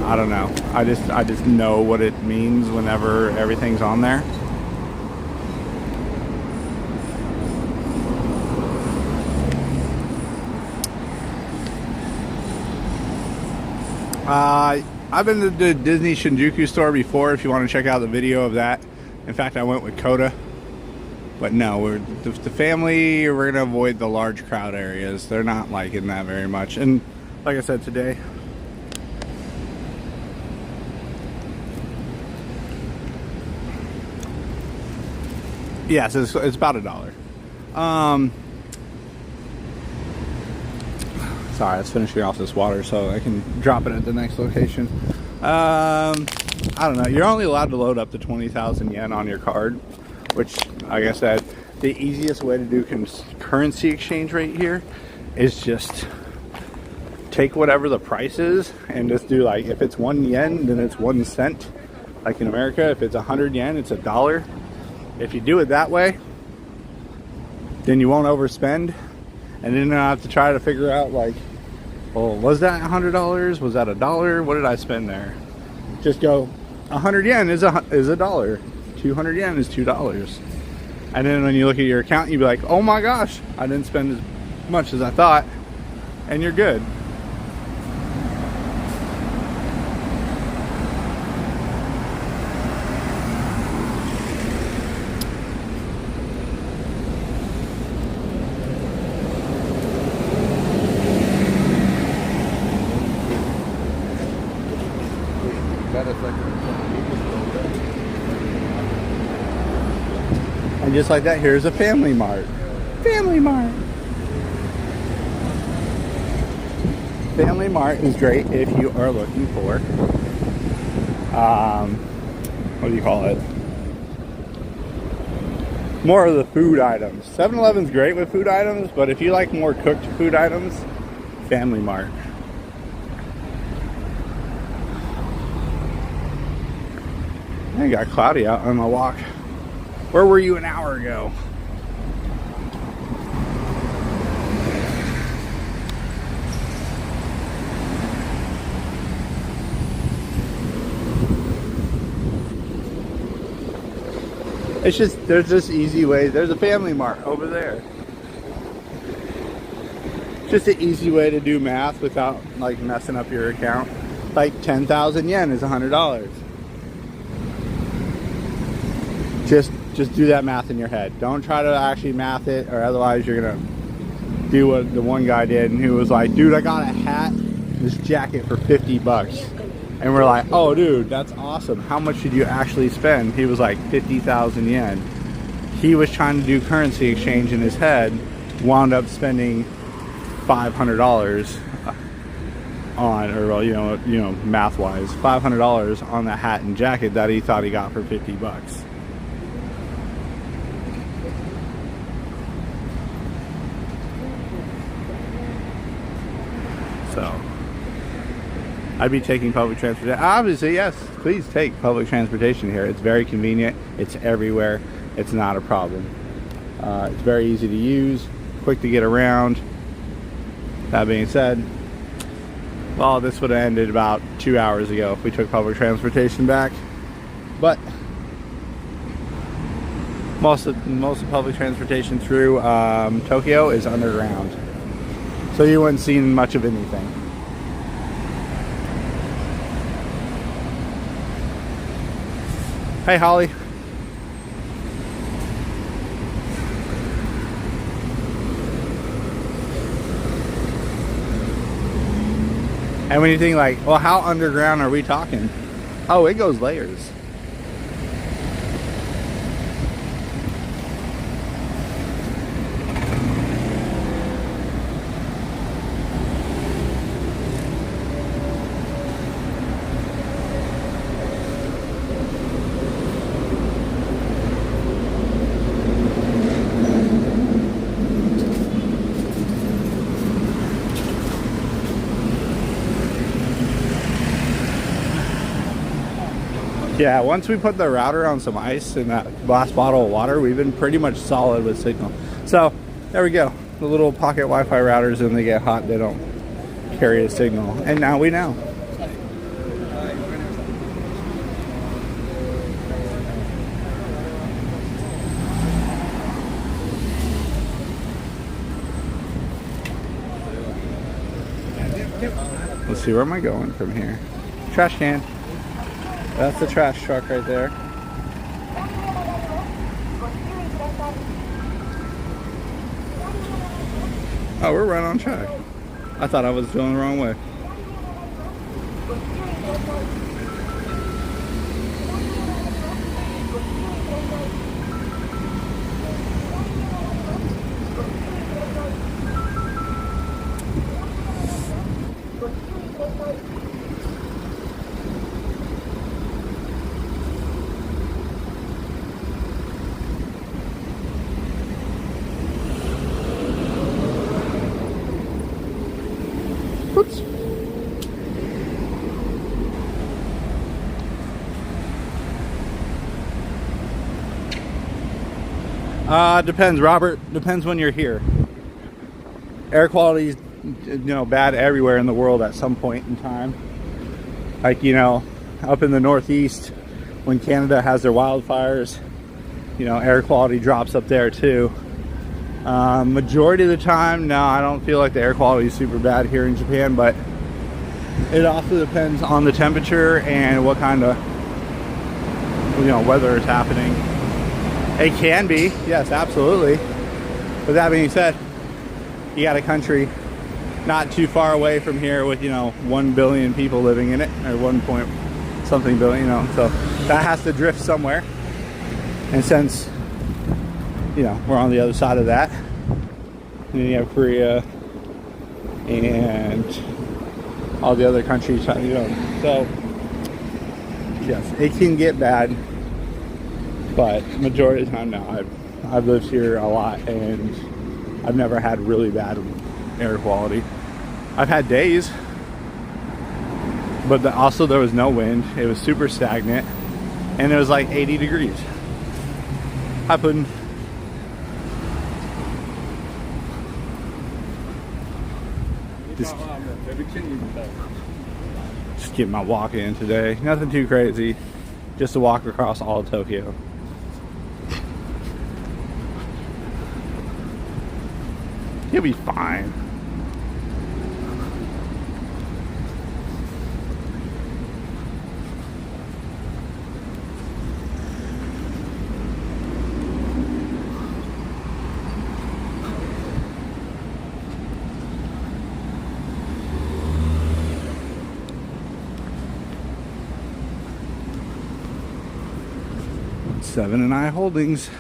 I don't know. I just know what it means whenever everything's on there. I've been to the Disney Shinjuku store before if you want to check out the video of that. In fact, I went with Koda. But no, the family, we're gonna avoid the large crowd areas. They're not liking that very much. And like I said today, yes, it's about $1. Sorry, I was finishing off this water so I can drop it at the next location. I don't know. You're only allowed to load up to 20,000 yen on your card, which, like I said, the easiest way to do currency exchange rate here is just take whatever the price is and just do, like, if it's 1 yen, then it's 1 cent. Like in America, if it's 100 yen, it's $1. If you do it that way, then you won't overspend, and then you don't have to try to figure out, like, well, was that $100? Was that $1? What did I spend there? Just go, 100 yen is $1. 200 yen is $2. And then when you look at your account, you'd be like, oh my gosh, I didn't spend as much as I thought, and you're good. And just like that, here's a Family Mart. Family Mart. Family Mart is great if you are looking for, what do you call it? More of the food items. 7-Eleven's great with food items, but if you like more cooked food items, Family Mart. It got cloudy out on my walk. Where were you an hour ago? It's just, there's just easy ways. There's a Family Mart over there. Just an easy way to do math without, like, messing up your account. Like 10,000 yen is $100. Just do that math in your head. Don't try to actually math it, or otherwise you're gonna do what the one guy did, and he was like, dude, I got a hat, this jacket for 50 bucks. And we're like, oh dude, that's awesome. How much did you actually spend? He was like 50,000 yen. He was trying to do currency exchange in his head, wound up spending $500 on, or well, you know, math wise, $500 on that hat and jacket that he thought he got for 50 bucks. So I'd be taking public transportation. Obviously, yes, please take public transportation here. It's very convenient. It's everywhere. It's not a problem. It's very easy to use, quick to get around. That being said, well, this would have ended about 2 hours ago if we took public transportation back. But most of public transportation through Tokyo is underground, so you wouldn't see much of anything. Hey, Holly. And when you think like, well, how underground are we talking? Oh, it goes layers. Yeah, once we put the router on some ice in that glass bottle of water, we've been pretty much solid with signal. So, there we go. The little pocket Wi-Fi routers, when they get hot, they don't carry a signal. And now we know. Let's see, where am I going from here? Trash can. That's the trash truck right there. Oh, we're right on track. I thought I was going the wrong way. Oops. Depends, Robert. Depends when you're here. Air quality is, you know, bad everywhere in the world at some point in time. Like, you know, up in the Northeast, when Canada has their wildfires, you know, air quality drops up there too. Majority of the time, no, I don't feel like the air quality is super bad here in Japan, but it also depends on the temperature and what kind of, you know, weather is happening. It can be, yes, absolutely. But that being said, you got a country not too far away from here with, you know, 1 billion people living in it, or 1 point something billion, you know, so that has to drift somewhere. And since, you know, we're on the other side of that, and then you have Korea and all the other countries, you know, so yes, it can get bad, but majority of the time, no, I've lived here a lot and I've never had really bad air quality. I've had days, but also there was no wind. It was super stagnant, and it was like 80 degrees. Hi, Puddin'. Just getting my walk in today. Nothing too crazy. Just to walk across all of Tokyo. You'll be fine. Seven and I Holdings.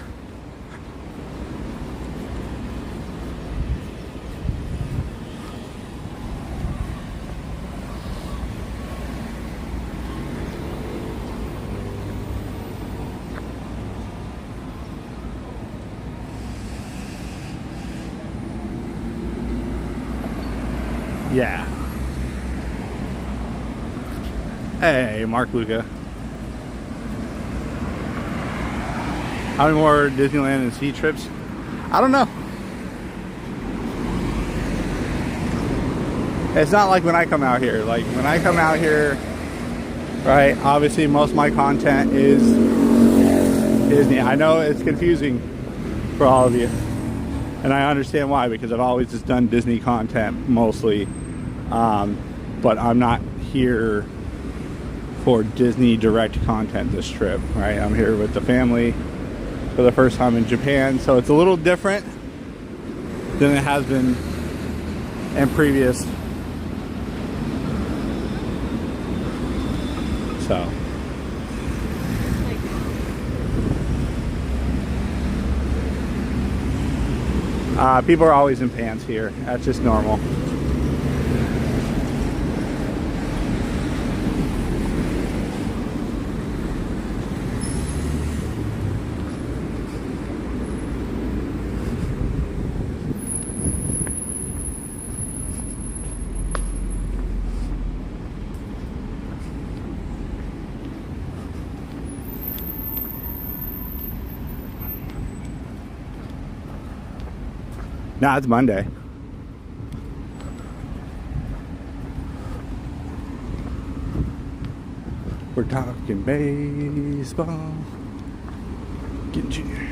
Yeah. Hey, Mark Luca. How many more Disneyland and Sea trips? I don't know. It's not like when I come out here. Like when I come out here, right, obviously most of my content is Disney. I know it's confusing for all of you, and I understand why, because I've always just done Disney content mostly, but I'm not here for Disney direct content this trip, right? I'm here with the family for the first time in Japan, so it's a little different than it has been in previous. So people are always in pants here. That's just normal. Nah, it's Monday. We're talking baseball. Getting you.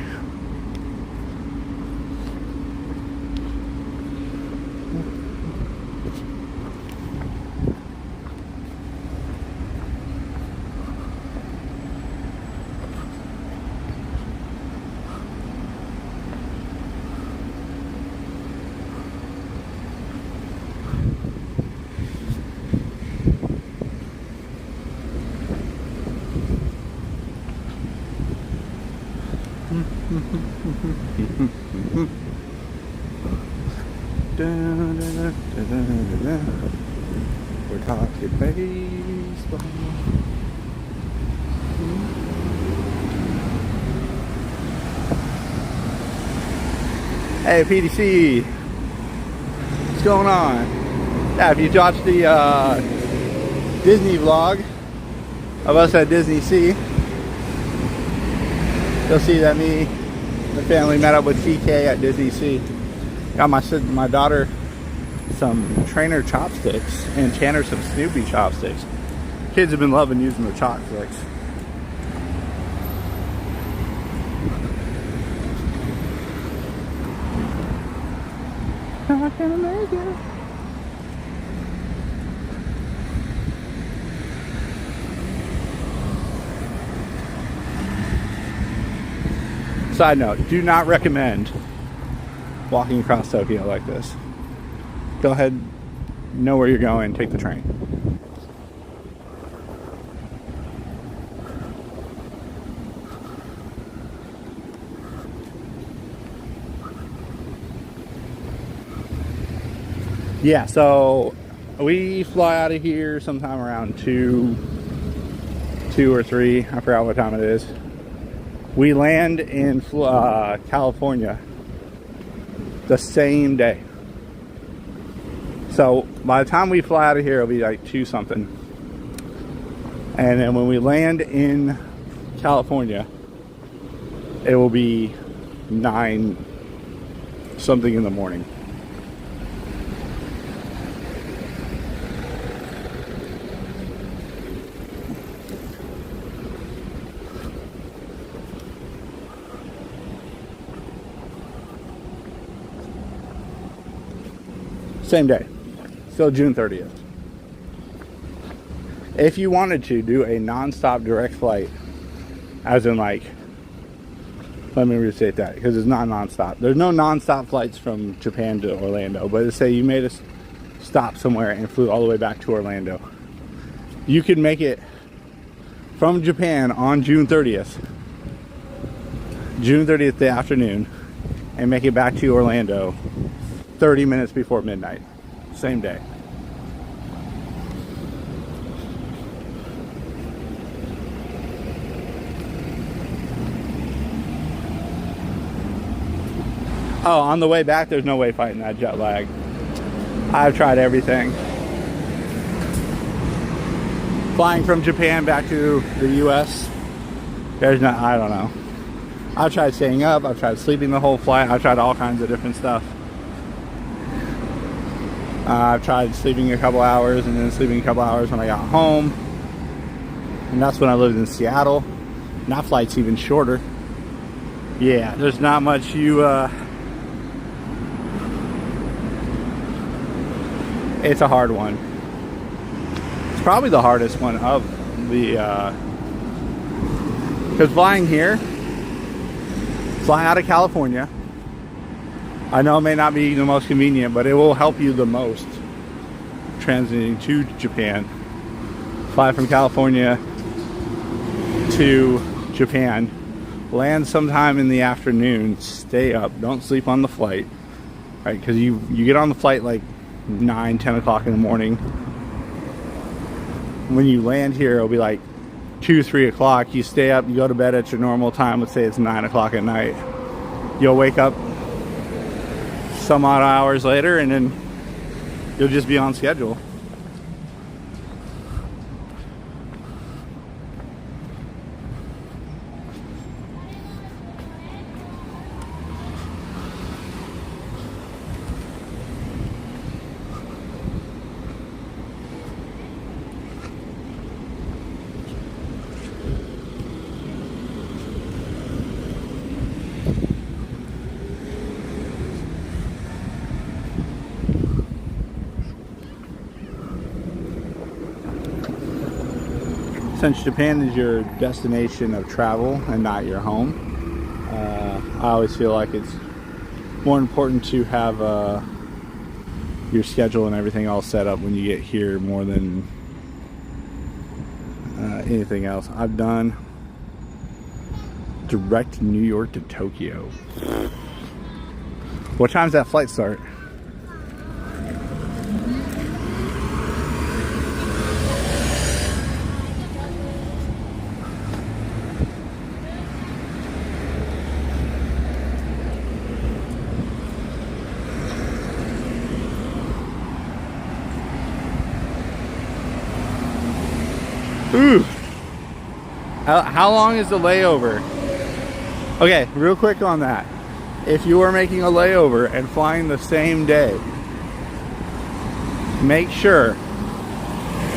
We're talking baseball. Hey PDC, what's going on? Yeah, if you watched the Disney vlog of us at Disney Sea, you'll see that me and the family met up with TK at Disney Sea. Got my daughter some trainer chopsticks and Tanner some Snoopy chopsticks. Kids have been loving using the chopsticks. Not gonna make it. Side note, do not recommend walking across Tokyo like this. Go ahead, know where you're going, take the train. Yeah, so we fly out of here sometime around 2 or 3, I forgot what time it is. We land in California the same day. So by the time we fly out of here, it'll be like 2 something. And then when we land in California, it will be 9 something in the morning. Same day, still June 30th. If you wanted to do a non-stop direct flight, as in like, let me restate that, because it's not non-stop. There's no non-stop flights from Japan to Orlando, but let's say you made a stop somewhere and flew all the way back to Orlando. You could make it from Japan on June 30th, the afternoon, and make it back to Orlando 30 minutes before midnight, same day. Oh, on the way back, there's no way fighting that jet lag. I've tried everything. Flying from Japan back to the US, there's not, I don't know. I've tried staying up, I've tried sleeping the whole flight, I've tried all kinds of different stuff. I've tried sleeping a couple hours and then sleeping a couple hours when I got home. And that's when I lived in Seattle. And that flight's even shorter. Yeah, there's not much it's a hard one. It's probably the hardest one of the, because flying here, fly out of California, I know it may not be the most convenient, but it will help you the most transiting to Japan. Fly from California to Japan, land sometime in the afternoon, stay up, don't sleep on the flight, right? Because you get on the flight like 9-10 o'clock in the morning. When you land here, it'll be like 2-3 o'clock. You stay up, you go to bed at your normal time. Let's say it's 9 o'clock at night. You'll wake up some odd hours later, and then you'll just be on schedule. Since Japan is your destination of travel and not your home, I always feel like it's more important to have your schedule and everything all set up when you get here more than anything else. I've done Direct New York to Tokyo. What time's that flight start? Ooh. How long is the layover? Okay, real quick on that. If you are making a layover and flying the same day, make sure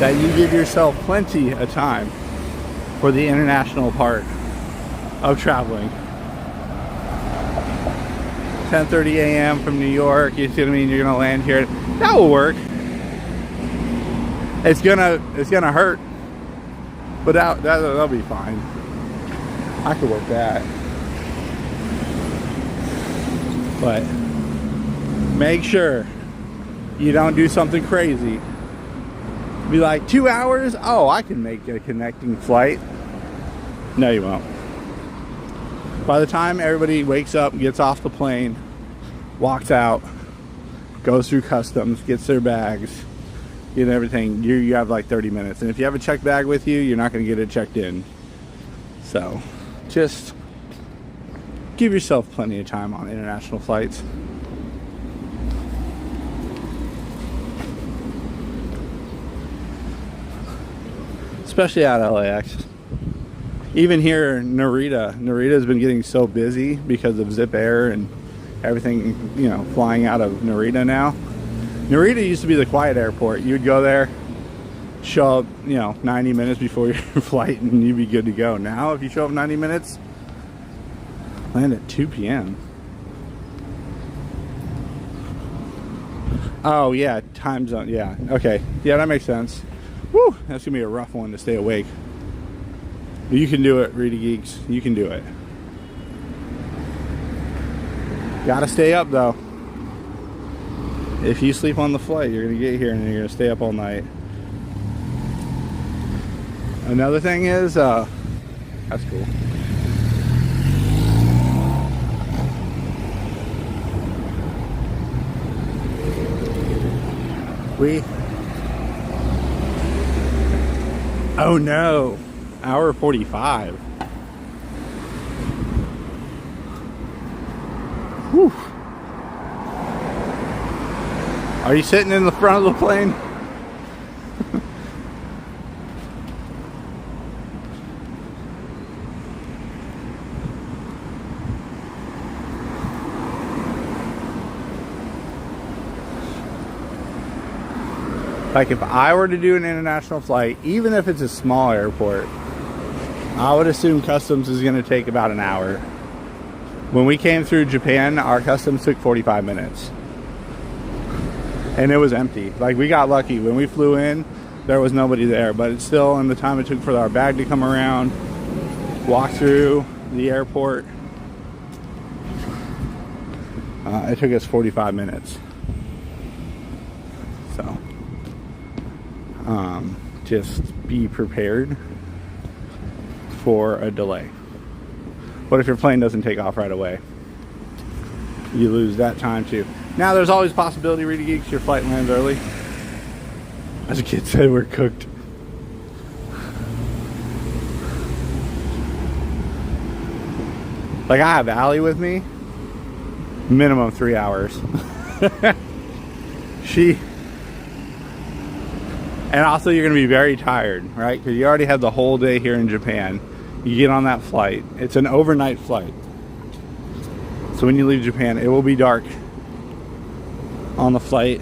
that you give yourself plenty of time for the international part of traveling. 10:30 a.m. from New York, you see what I mean? You're gonna land here. That will work. It's gonna hurt. But that'll be fine. I could work that. But make sure you don't do something crazy. Be like, 2 hours? Oh, I can make a connecting flight. No, you won't. By the time everybody wakes up, gets off the plane, walks out, goes through customs, gets their bags, get everything, you have like 30 minutes. And if you have a checked bag with you, you're not going to get it checked in. So just give yourself plenty of time on international flights. Especially out of LAX. Even here, Narita's been getting so busy because of Zip Air and everything, you know, flying out of Narita now. Narita used to be the quiet airport. You would go there, show up, you know, 90 minutes before your flight and you'd be good to go. Now, if you show up 90 minutes, land at 2 p.m. Oh, yeah, time zone, yeah. Okay, yeah, that makes sense. Woo, that's gonna be a rough one to stay awake. You can do it, Reedy Geeks. You can do it. Gotta stay up, though. If you sleep on the flight, you're gonna get here and you're gonna stay up all night. Another thing is, that's cool. Oh no, hour 45. Whew. Are you sitting in the front of the plane? Like if I were to do an international flight, even if it's a small airport, I would assume customs is going to take about an hour. When we came through Japan, our customs took 45 minutes. And it was empty. Like, we got lucky. When we flew in, there was nobody there. But it's still, in the time it took for our bag to come around, walk through the airport, it took us 45 minutes. So, just be prepared for a delay. What if your plane doesn't take off right away? You lose that time too. Now there's always a possibility, Reedy Geeks, your flight lands early. As a kid said, we're cooked. Like, I have Allie with me, minimum 3 hours. And also you're gonna be very tired, right? Because you already had the whole day here in Japan. You get on that flight. It's an overnight flight. So when you leave Japan, it will be dark on the flight.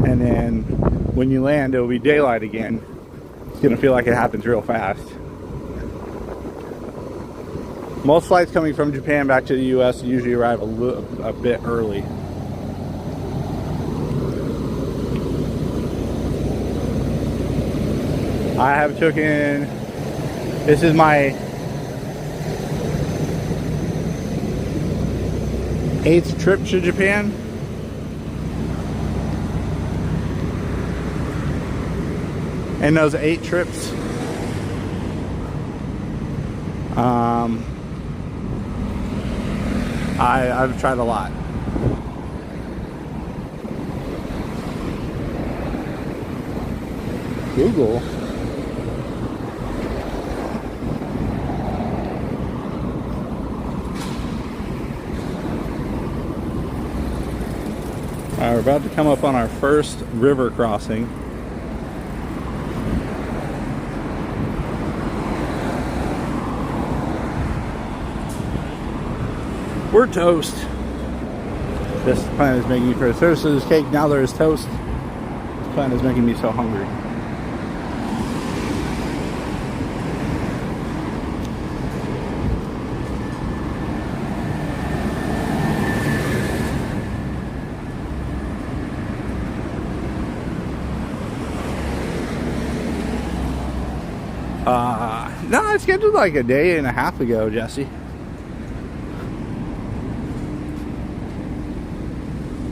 And then when you land, it will be daylight again. It's gonna feel like it happens real fast. Most flights coming from Japan back to the US usually arrive a bit early. I have taken, this is my 8th trip to Japan. And those 8 trips, I've tried a lot. Google. Alright, we're about to come up on our first river crossing. We're toast. This plant is making me first. First there was cake, now there is toast. This plant is making me so hungry. No, I scheduled like a day and a half ago, Jesse.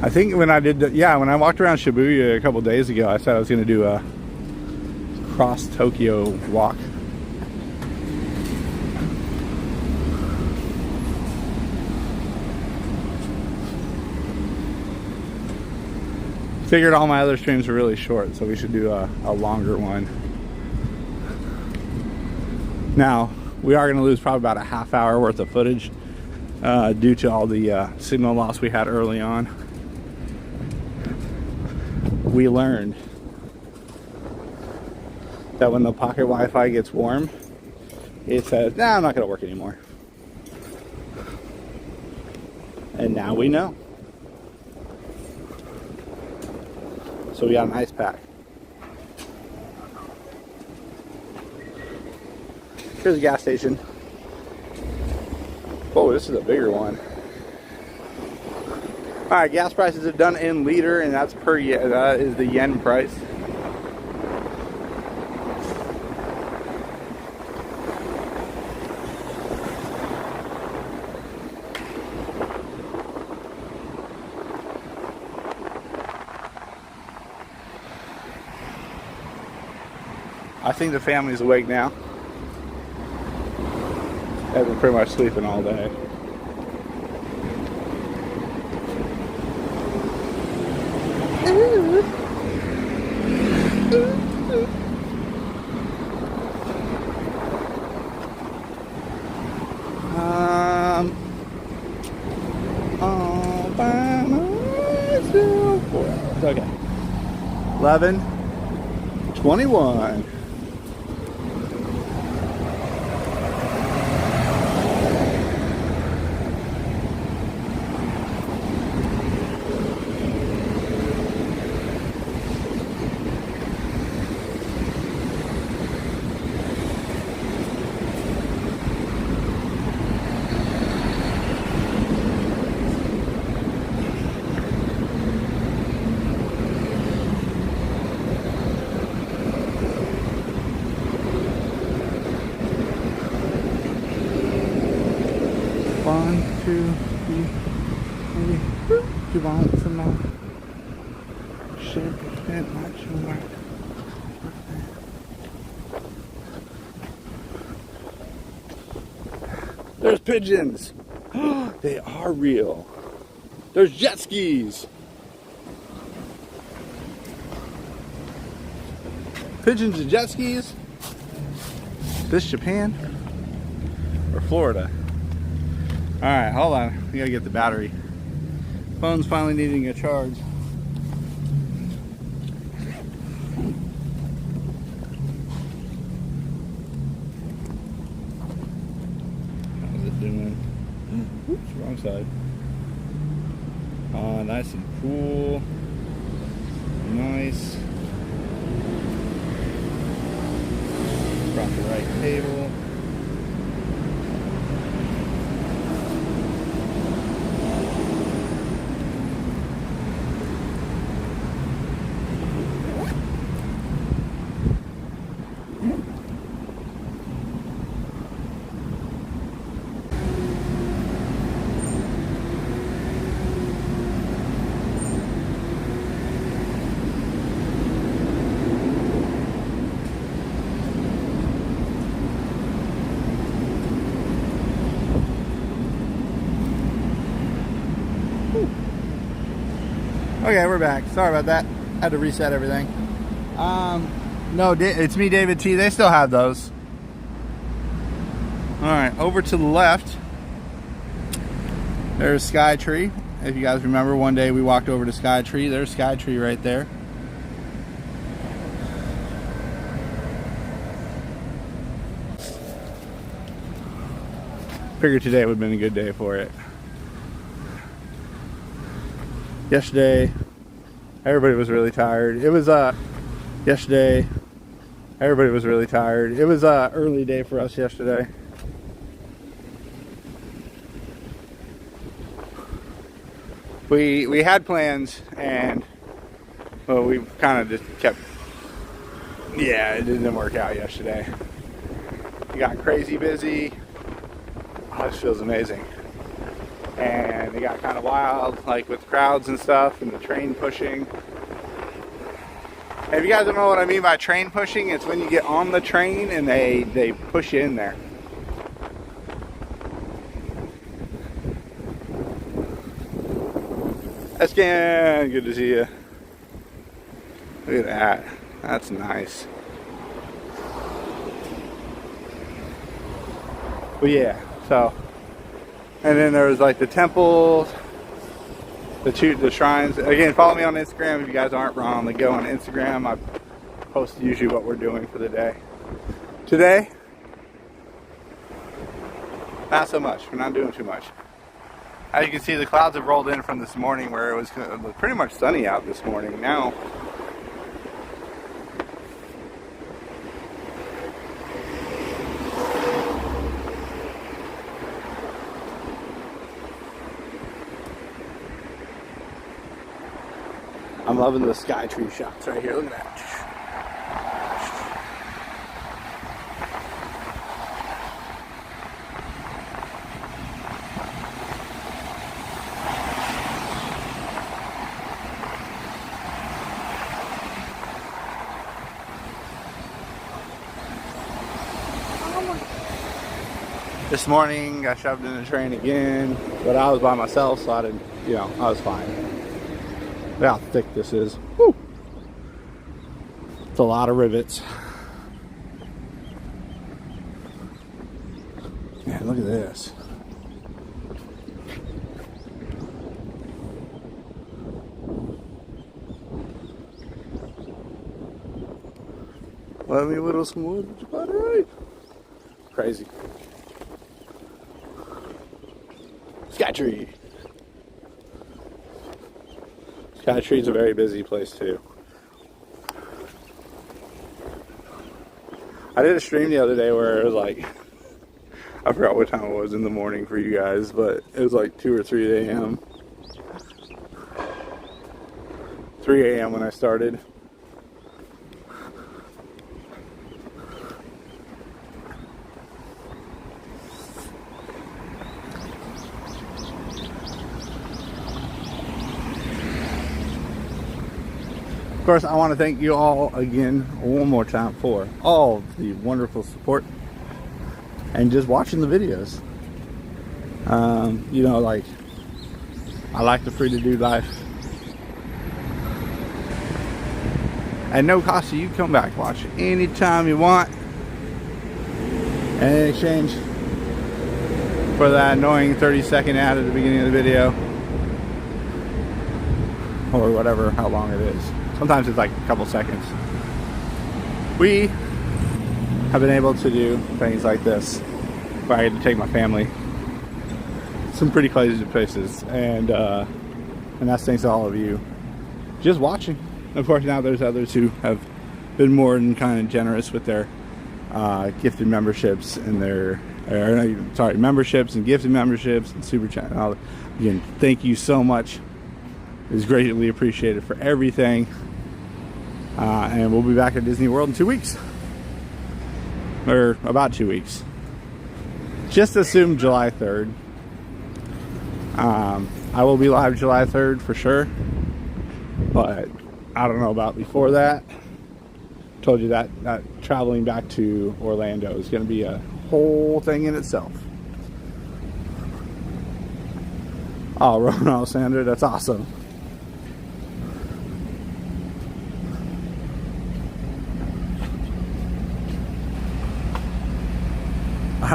I think when I did, when I walked around Shibuya a couple days ago, I said I was going to do a cross Tokyo walk. Figured all my other streams were really short, so we should do a longer one. Now, we are going to lose probably about a half hour worth of footage due to all the signal loss we had early on. We learned that when the pocket Wi-Fi gets warm, it says, nah, I'm not going to work anymore. And now we know. So we got an ice pack. Here's a gas station. Whoa, this is a bigger one. Alright, gas prices are done in liter, and that's per yen. That is the yen price. I think the family's awake now. They've been pretty much sleeping all day. All by myself. Okay. 11:21. One, two, three, maybe. You want some more? Shit, that much more. There's pigeons. They are real. There's jet skis. Pigeons and jet skis. This Japan or Florida? Alright, hold on. We gotta get the battery. Phone's finally needing a charge. How's it doing? Oops, wrong side. Nice and cool. Nice. Brought the right table. Okay, we're back. Sorry about that. Had to reset everything. No, it's me, David T. They still have those. All right, over to the left, there's Skytree. If you guys remember, one day we walked over to Skytree. There's Skytree right there. Figured today would have been a good day for it. Yesterday, everybody was really tired. It was yesterday, everybody was really tired. It was a early day for us yesterday. We had plans, and well, we kind of just kept. Yeah, it didn't work out yesterday. It got crazy busy. Oh, this feels amazing. And it got kind of wild, like with crowds and stuff, and the train pushing. And if you guys don't know what I mean by train pushing, it's when you get on the train and they push you in there. Escan, good to see you. Look at that. That's nice. But yeah, so. And then there was like the temples, the shrines. Again, follow me on Instagram if you guys aren't wrong. Like, go on Instagram. I post usually what we're doing for the day. Today, not so much. We're not doing too much. As you can see, the clouds have rolled in from this morning where it was pretty much sunny out this morning. Now, I'm loving the Skytree shots right here. Look at that. This morning, got shoved in the train again, but I was by myself, so I didn't, I was fine. Look how thick this is. Woo. It's a lot of rivets. Man, look at this. Let me whittle some wood with your butter, right? Crazy. Skytree. Skytree's a very busy place too. I did a stream the other day where it was like, I forgot what time it was in the morning for you guys, but it was like 2 or 3 a.m. 3 a.m. when I started. Of course, I want to thank you all again one more time for all the wonderful support and just watching the videos. Like, I like the free to do life. At no cost to you, come back, watch anytime you want. And in exchange for that annoying 30-second ad at the beginning of the video, or whatever, how long it is. Sometimes it's like a couple seconds. We have been able to do things like this where I get to take my family some pretty crazy places, and that's thanks to all of you just watching. Of course, now there's others who have been more than kind of generous with their gifted memberships and memberships and gifted memberships and super chat. Again, thank you so much. It's greatly appreciated for everything. And we'll be back at Disney World in 2 weeks. Or about 2 weeks. Just assume July 3rd. I will be live July 3rd for sure. But I don't know about before that. Told you that traveling back to Orlando is going to be a whole thing in itself. Oh, Ronald Sandra, that's awesome.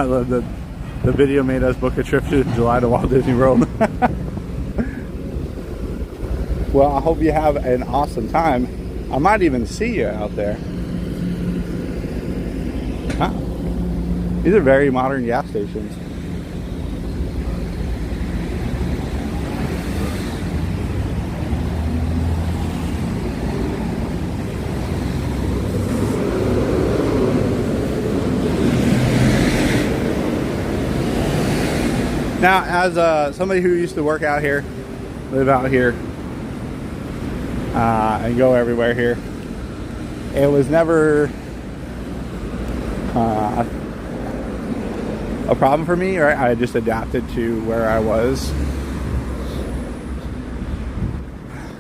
I love the video made us book a trip to July to Walt Disney World. Well, I hope you have an awesome time. I might even see you out there. Huh. These are very modern gas stations. Now, as somebody who used to work out here, live out here, and go everywhere here, it was never a problem for me, right? I just adapted to where I was.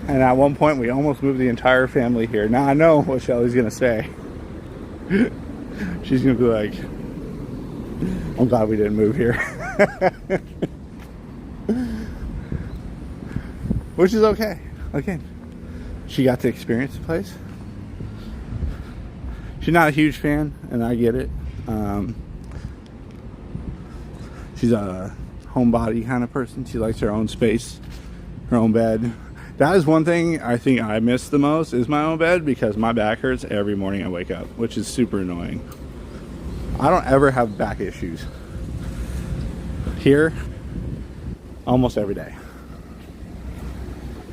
And at one point, we almost moved the entire family here. Now, I know what Shelly's going to say. She's going to be like, I'm glad we didn't move here. Which is okay. Again, she got to experience the place. She's not a huge fan, and I get it. She's a homebody kind of person. She likes her own space, her own bed. That is one thing I think I miss the most, is my own bed, because my back hurts every morning I wake up, which is super annoying. I don't ever have back issues. Here, almost every day.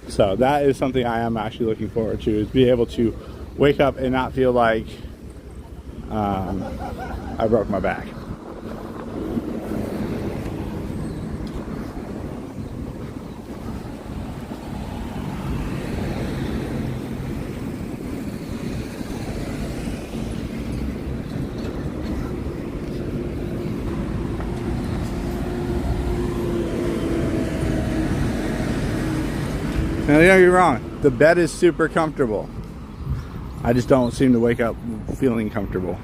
So that is something I am actually looking forward to, is be able to wake up and not feel like I broke my back. Now, don't get me wrong, the bed is super comfortable. I just don't seem to wake up feeling comfortable.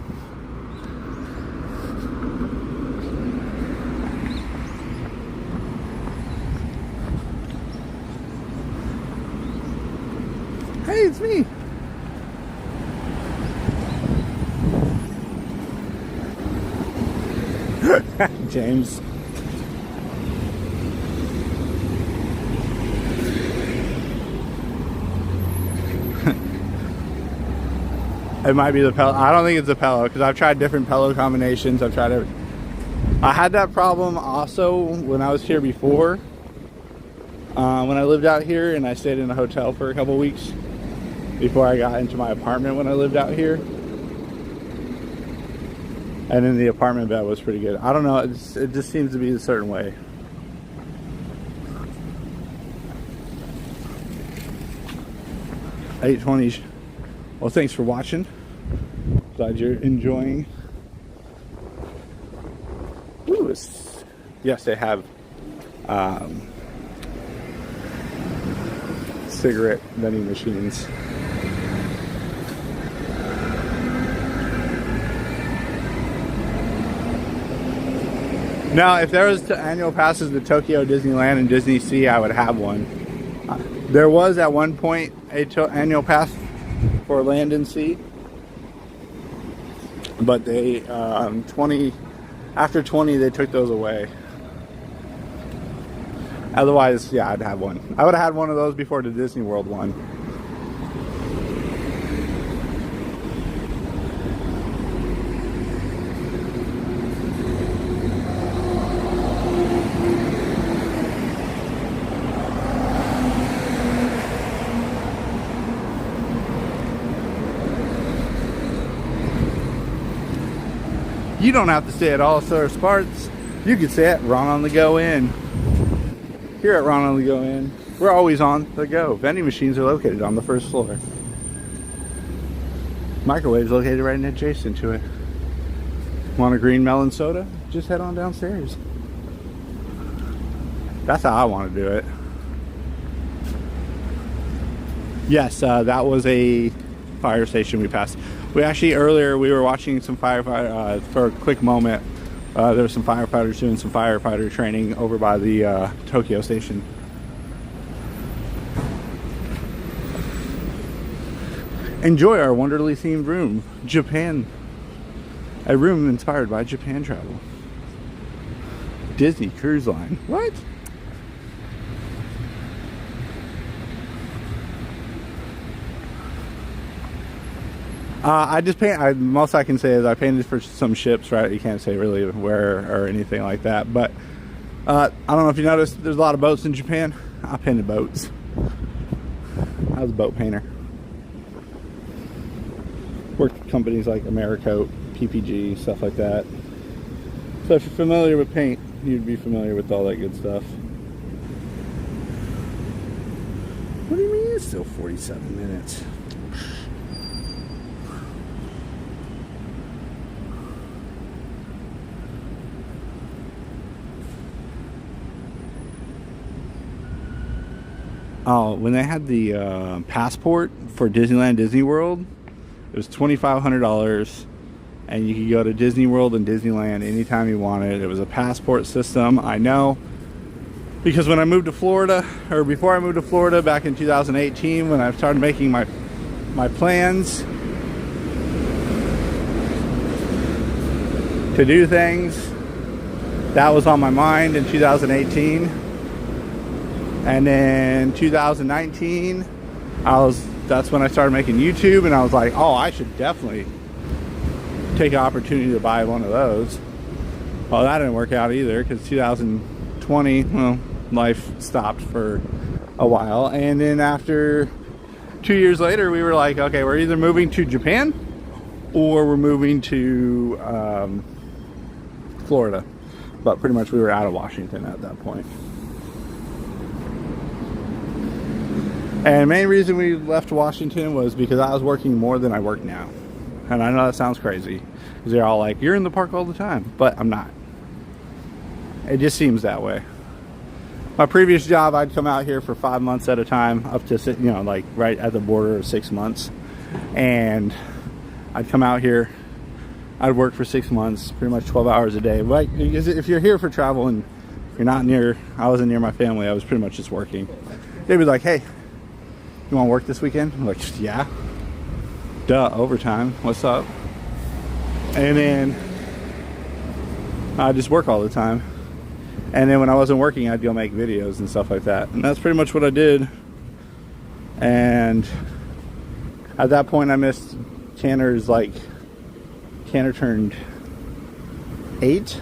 Hey, it's me. James. It might be the pillow. I don't think it's the pillow, because I've tried different pillow combinations. I've tried everything. I had that problem also when I was here before. When I lived out here, and I stayed in a hotel for a couple weeks before I got into my apartment when I lived out here. And then the apartment bed was pretty good. I don't know, it just seems to be a certain way. $8.20. Well, thanks for watching. Glad you're enjoying. Ooh, yes, they have cigarette vending machines. Now, if there was annual passes to Tokyo Disneyland and Disney Sea, I would have one. There was at one point a annual pass for land and sea, but they after 20 they took those away. Otherwise, yeah, I'd have one. I would have had one of those before the Disney World one. You don't have to stay at All Star Sparks. You can stay at Ron on the Go Inn. Here at Ron on the Go Inn, we're always on the go. Vending machines are located on the first floor. Microwave's located right adjacent to it. Want a green melon soda? Just head on downstairs. That's how I want to do it. Yes, that was a fire station we passed. We actually, earlier, we were watching some firefighter, for a quick moment, there were some firefighters doing some firefighter training over by the Tokyo station. Enjoy our wonderly themed room, Japan. A room inspired by Japan travel. Disney Cruise Line. What? I just paint. Most I can say is I painted for some ships, right? You can't say really where or anything like that. But I don't know if you noticed, there's a lot of boats in Japan. I painted boats. I was a boat painter. Worked at companies like Americoat, PPG, stuff like that. So if you're familiar with paint, you'd be familiar with all that good stuff. What do you mean it's still 47 minutes? Oh, when they had the passport for Disneyland, Disney World, it was $2,500, and you could go to Disney World and Disneyland anytime you wanted. It was a passport system. I know, because when I moved to Florida, or before I moved to Florida back in 2018, when I started making my plans to do things, that was on my mind in 2018. And then 2019, that's when I started making YouTube, and I was like, oh, I should definitely take an opportunity to buy one of those. Well, that didn't work out either, because 2020, well, life stopped for a while. And then after 2 years later, we were like, okay, we're either moving to Japan or we're moving to Florida. But pretty much we were out of Washington at that point. And the main reason we left Washington was because I was working more than I work now. And I know that sounds crazy, because they're all like, you're in the park all the time. But I'm not. It just seems that way. My previous job, I'd come out here for 5 months at a time, up to, you know, like right at the border of 6 months. And I'd come out here, I'd work for 6 months, pretty much 12 hours a day. Like, if you're here for travel and you're not near, I wasn't near my family, I was pretty much just working. They'd be like, hey, you want to work this weekend? I'm like, yeah. Duh, overtime. What's up? And then I just work all the time. And then when I wasn't working, I'd go make videos and stuff like that. And that's pretty much what I did. And at that point, I missed Tanner's, like, Tanner turned 8.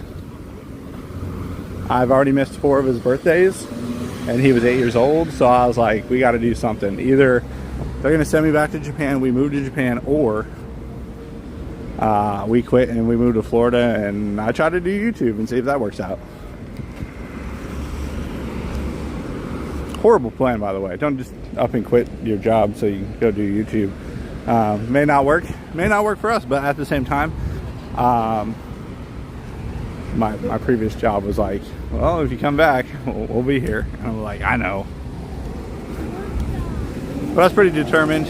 I've already missed 4 of his birthdays. And he was 8 years old, so I was like, we got to do something. Either they're going to send me back to Japan, we move to Japan, or we quit and we move to Florida, and I try to do YouTube and see if that works out. Horrible plan, by the way. Don't just up and quit your job so you can go do YouTube. May not work for us, but at the same time, my previous job was like, well, if you come back, we'll be here. And I'm like, I know. But I was pretty determined.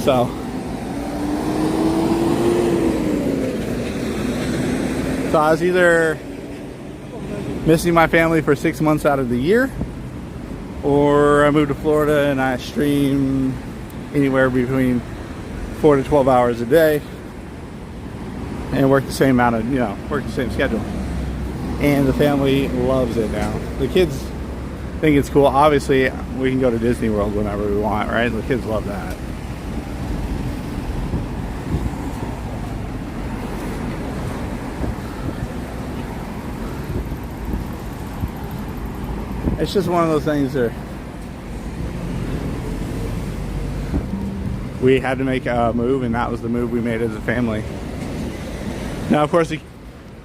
So I was either missing my family for 6 months out of the year, or I moved to Florida and I stream anywhere between 4 to 12 hours a day and work the same amount of, work the same schedule. And the family loves it now. The kids think it's cool. Obviously, we can go to Disney World whenever we want, right? The kids love that. It's just one of those things that we had to make a move, and that was the move we made as a family. Now, of course,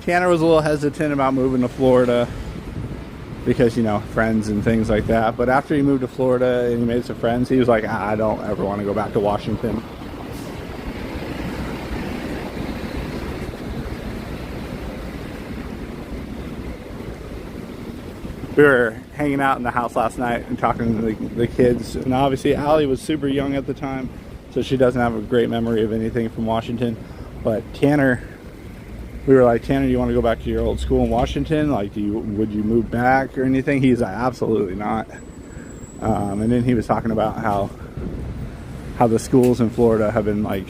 Tanner was a little hesitant about moving to Florida because, friends and things like that. But after he moved to Florida and he made some friends, he was like, I don't ever want to go back to Washington. We were hanging out in the house last night and talking to the kids. And obviously, Allie was super young at the time, so she doesn't have a great memory of anything from Washington. But Tanner... we were like, Tanner, do you want to go back to your old school in Washington? Like, would you move back or anything? He's like, absolutely not. And then he was talking about how the schools in Florida have been, like,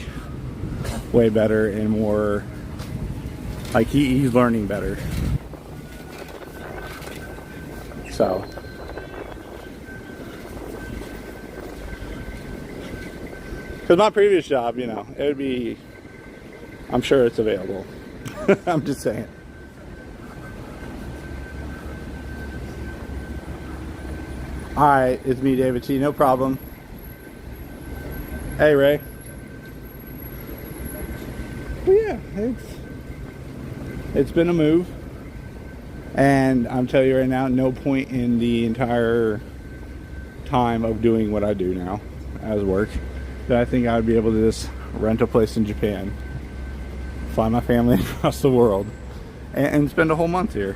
way better and more, like, he's learning better. So because my previous job, you know, it would be, I'm sure it's available. I'm just saying. Alright, it's me, David T. No problem. Hey, Ray. But yeah, it's been a move. And I'm telling you right now, no point in the entire time of doing what I do now as work that I think I would be able to just rent a place in Japan, fly my family across the world, and spend a whole month here.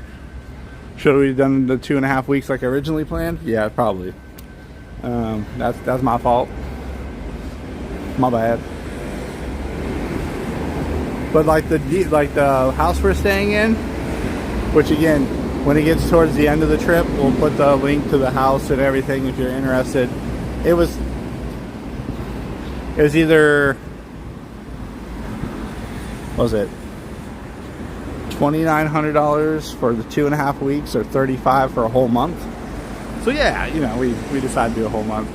Should we have done the 2.5 weeks like I originally planned? Yeah, probably. That's my fault. My bad. But like the house we're staying in, which again, when it gets towards the end of the trip, we'll put the link to the house and everything if you're interested. It was either, what was it, $2,900 for the 2.5 weeks or $35 for a whole month. So yeah, you know, we decided to do a whole month.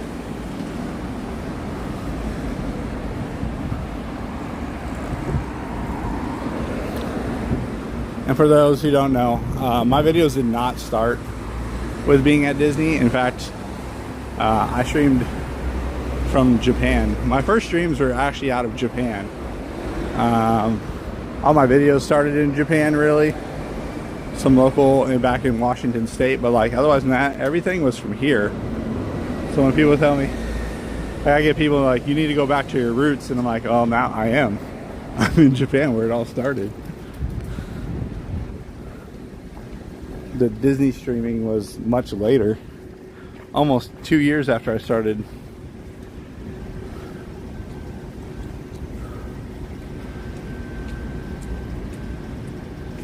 And for those who don't know, my videos did not start with being at Disney. In fact, I streamed from Japan. My first streams were actually out of Japan. All my videos started in Japan, really. Some local and back in Washington State, but like otherwise than that, everything was from here. So when people tell me, I get people like, you need to go back to your roots, and I'm like, oh, now I am. I'm in Japan where it all started. The Disney streaming was much later, almost 2 years after I started.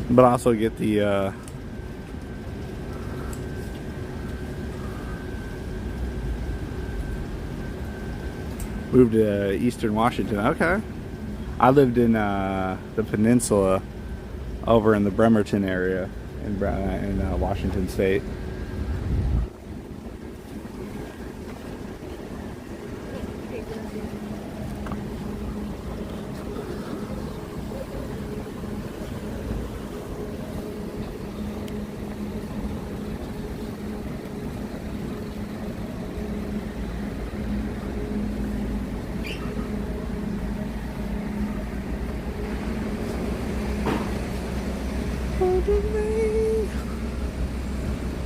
But I also get the moved to Eastern Washington. Okay. I lived in the peninsula over in the Bremerton area in Washington State.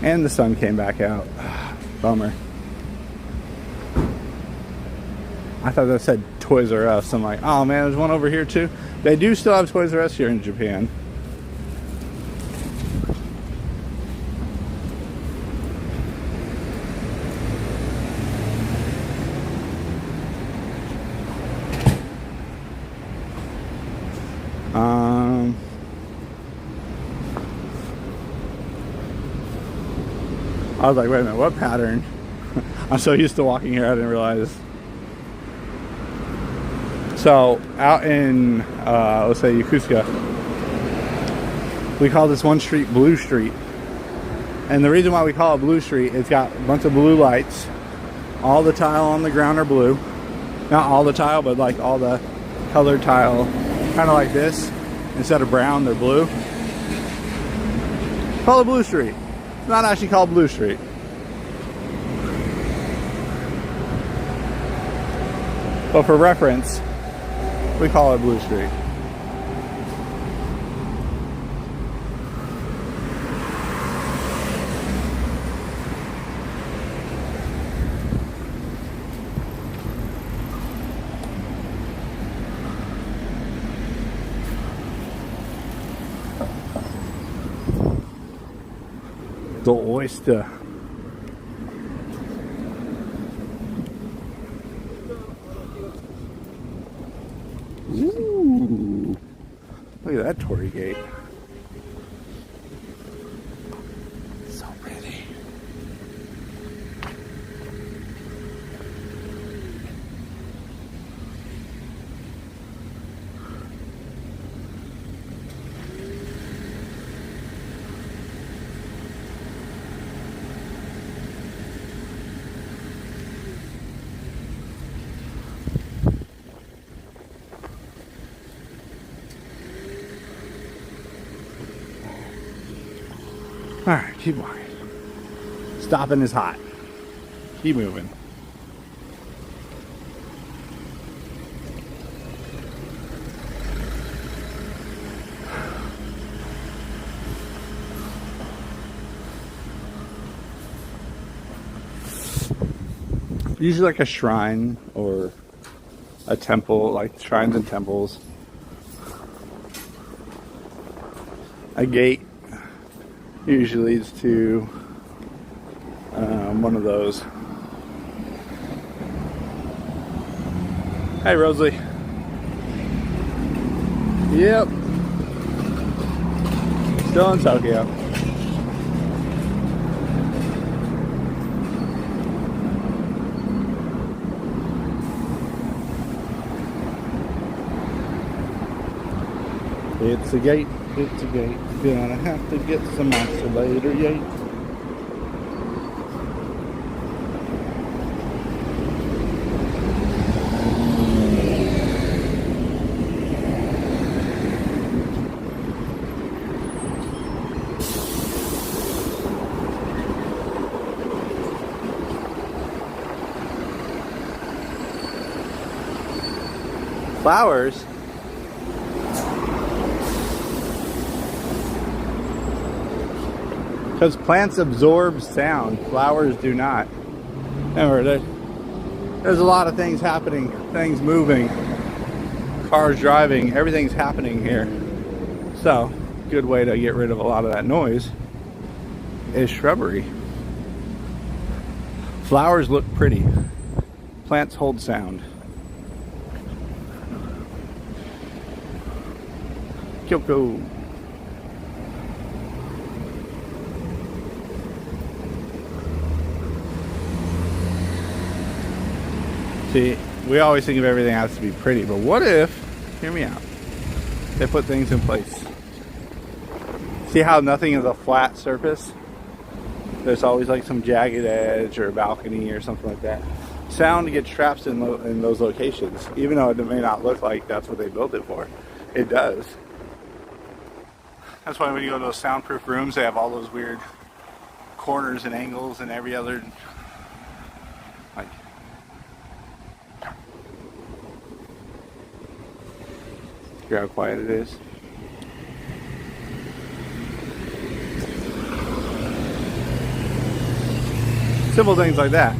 And the sun came back out. Bummer. I thought that said Toys R Us. I'm like, oh man, there's one over here too. They do still have Toys R Us here in Japan. I was like, wait a minute, what pattern? I'm so used to walking here, I didn't realize. So, out in, let's say Yokosuka, we call this one street Blue Street. And the reason why we call it Blue Street, it's got a bunch of blue lights. All the tile on the ground are blue. Not all the tile, but like all the colored tile, kind of like this. Instead of brown, they're blue. Call it Blue Street. It's not actually called Blue Street. But for reference, we call it Blue Street. The oyster. Ooh. Look at that torii gate. So pretty. Alright, keep walking. Stopping is hot. Keep moving. Usually like a shrine or a temple, like shrines and temples. A gate usually leads to one of those. Hey, Rosalie. Yep. Still in Tokyo. It's a gate, it's a gate. Gonna have to get some monster later, yay. Flowers? Because plants absorb sound, flowers do not. Remember, there's a lot of things happening, things moving, cars driving, everything's happening here. So, good way to get rid of a lot of that noise is shrubbery. Flowers look pretty. Plants hold sound. Kyoko. See, we always think of everything has to be pretty, but what if, hear me out, they put things in place? See how nothing is a flat surface? There's always like some jagged edge or a balcony or something like that. Sound gets trapped in those locations, even though it may not look like that's what they built it for. It does. That's why when you go to those soundproof rooms, they have all those weird corners and angles and every other, like, hear how quiet it is. Simple things like that.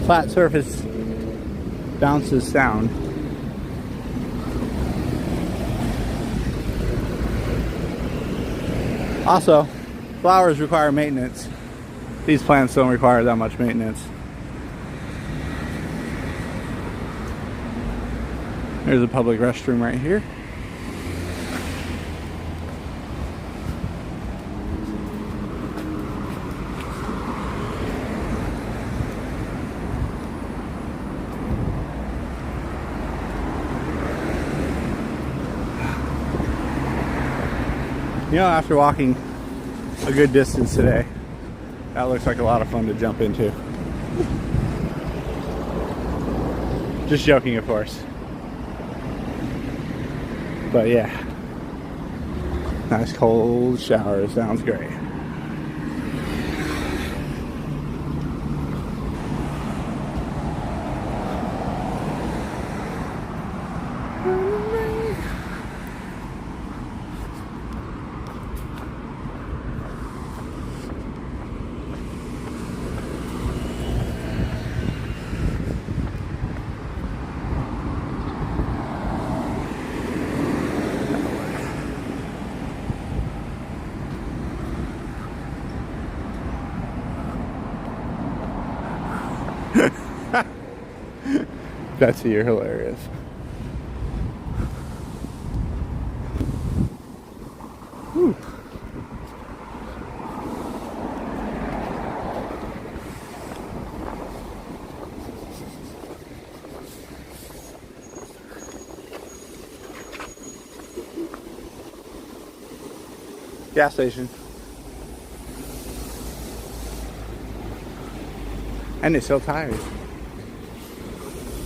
Flat surface bounces sound. Also, flowers require maintenance. These plants don't require that much maintenance. There's a public restroom right here. You know, after walking a good distance today, that looks like a lot of fun to jump into. Just joking, of course. But yeah, nice cold shower, sounds great. Betsy, you're hilarious. Whew. Gas station. And they sell tires.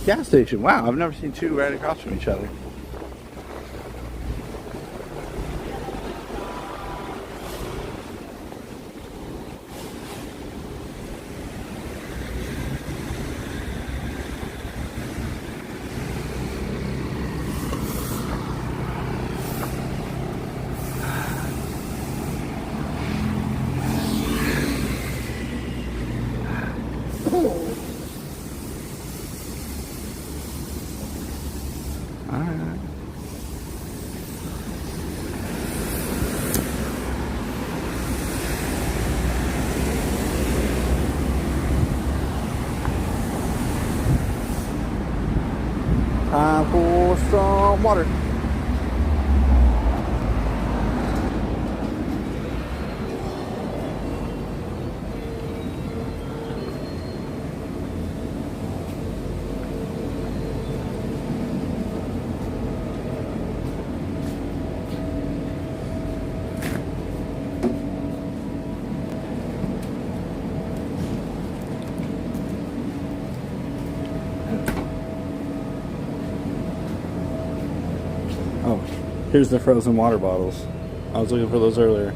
Gas station. Wow, I've never seen two right across from each other. Time for some water. Oh, here's the frozen water bottles. I was looking for those earlier.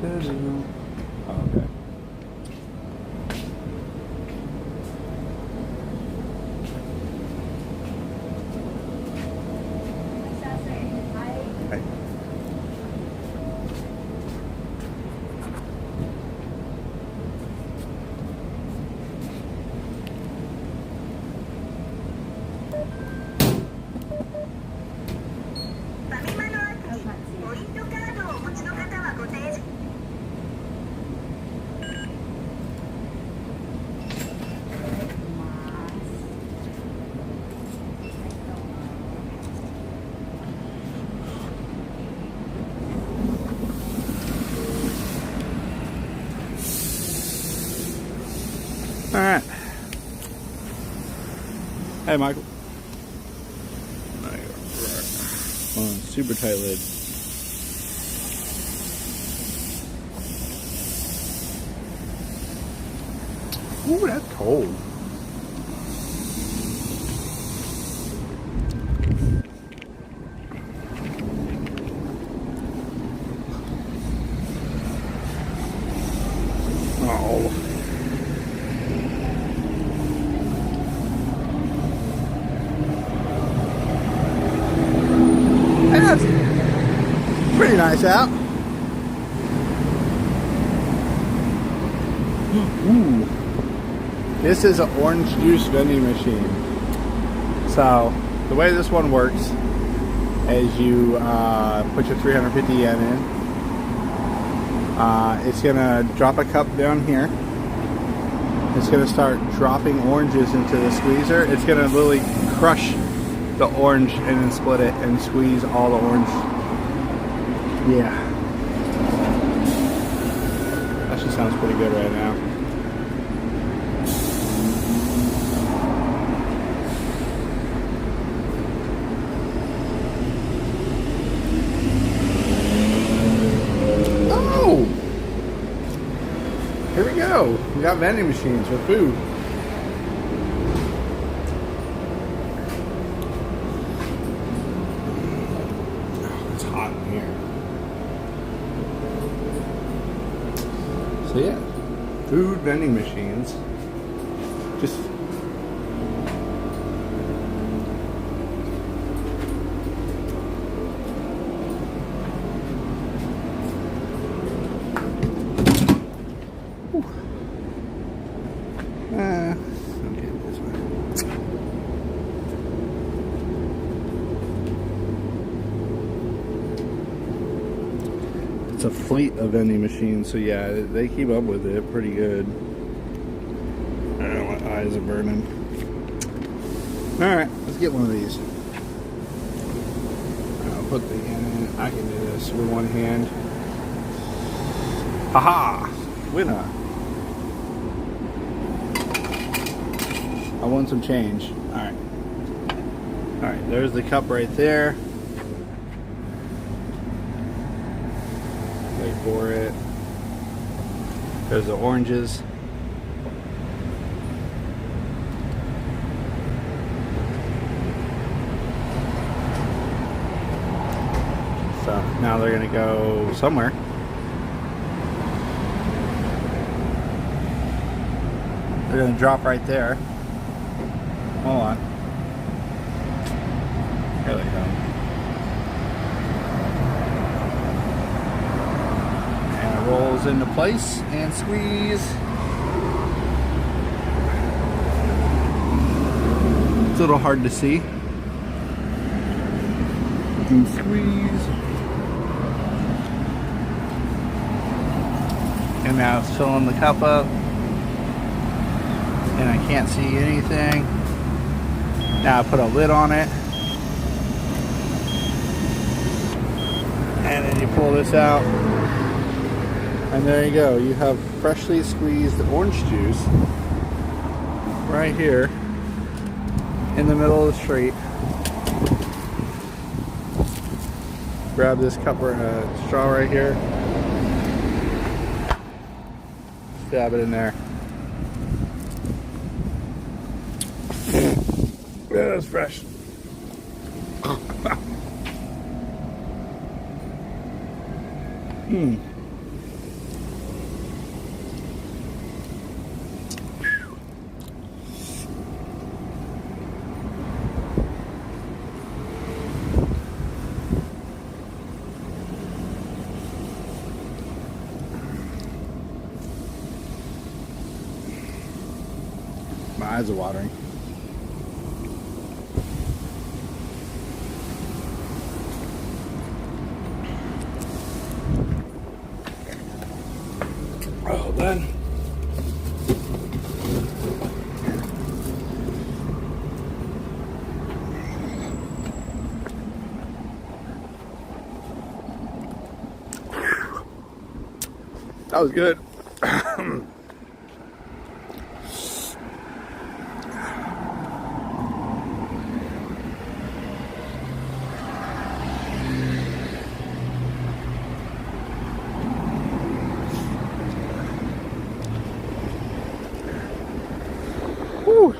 Oh, okay. Hey. All right. Hey, Michael. Oh, super tight lid. Ooh, that's cold. Oh. That's pretty nice out. Ooh. This is an orange juice vending machine. So the way this one works is you put your 350 yen in. It's gonna drop a cup down here. It's gonna start dropping oranges into the squeezer. It's gonna literally crush the orange and then split it and squeeze all the orange. Yeah. Actually sounds pretty good right now. Oh! Here we go. We got vending machines for food. So yeah, food vending machines. Just okay, this way. It's a fleet of vending machines, so yeah, they keep up with it pretty good. I don't know, my eyes are burning. Alright, let's get one of these. I'll put the in. I can do this with one hand. Haha! Winner! I want some change. Alright. Alright, there's the cup right there. Wait for it. There's the oranges. So now they're gonna go somewhere. They're gonna drop right there. Hold on. Here they go. And it rolls into place and squeeze. a little hard to see. And squeeze. And now it's filling the cup up. And I can't see anything. Now I put a lid on it. And then you pull this out. And there you go. You have freshly squeezed orange juice right here in the middle of the street. Grab this cup or straw right here. Stab it in there. Yeah, that's fresh. My eyes are watering. Oh, then. That was good. Whew.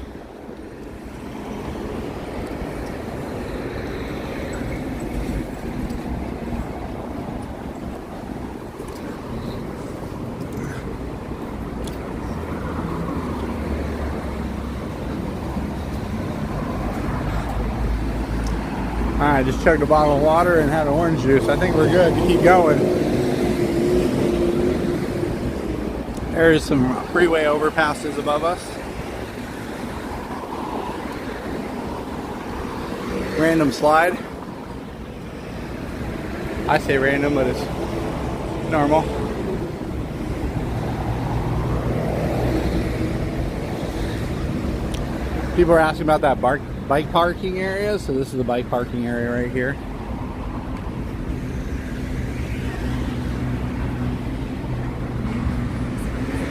Alright, just chugged a bottle of water and had orange juice. I think we're good to keep going. There's some freeway overpasses above us. Random slide. I say random, but it's normal. People are asking about that bike parking area, so this is the bike parking area right here.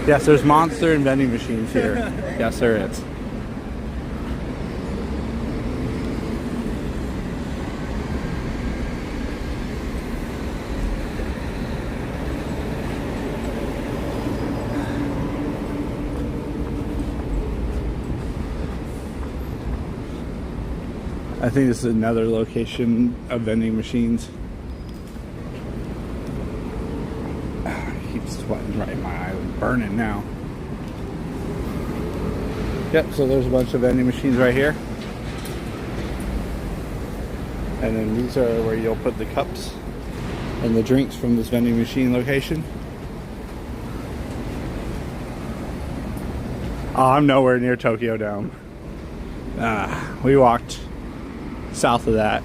Yes, there's monster and vending machines here. Yes, there is. I think this is another location of vending machines. I keep sweating right in my eye, burning now. Yep, so there's a bunch of vending machines right here. And then these are where you'll put the cups and the drinks from this vending machine location. Oh, I'm nowhere near Tokyo Dome. We walked south of that.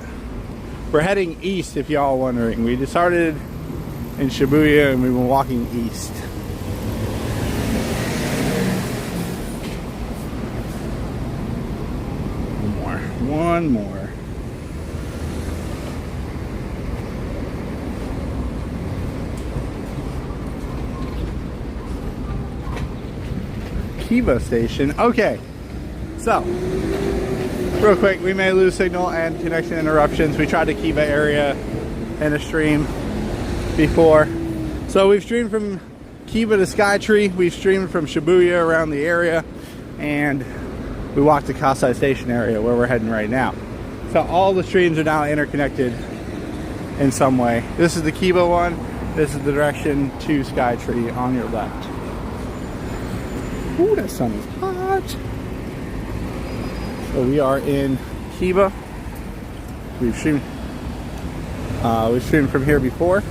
We're heading east, if y'all wondering. We just started in Shibuya and we've been walking east. One more. Kiba Station. Okay, so real quick, we may lose signal and connection interruptions. We tried the Kiba area in a stream before. So we've streamed from Kiba to Skytree. We've streamed from Shibuya around the area. And we walked to Kasai Station area where we're heading right now. So all the streams are now interconnected in some way. This is the Kiba one. This is the direction to Skytree on your left. Ooh, that sun is hot. So we are in Kiba. We've streamed from here before.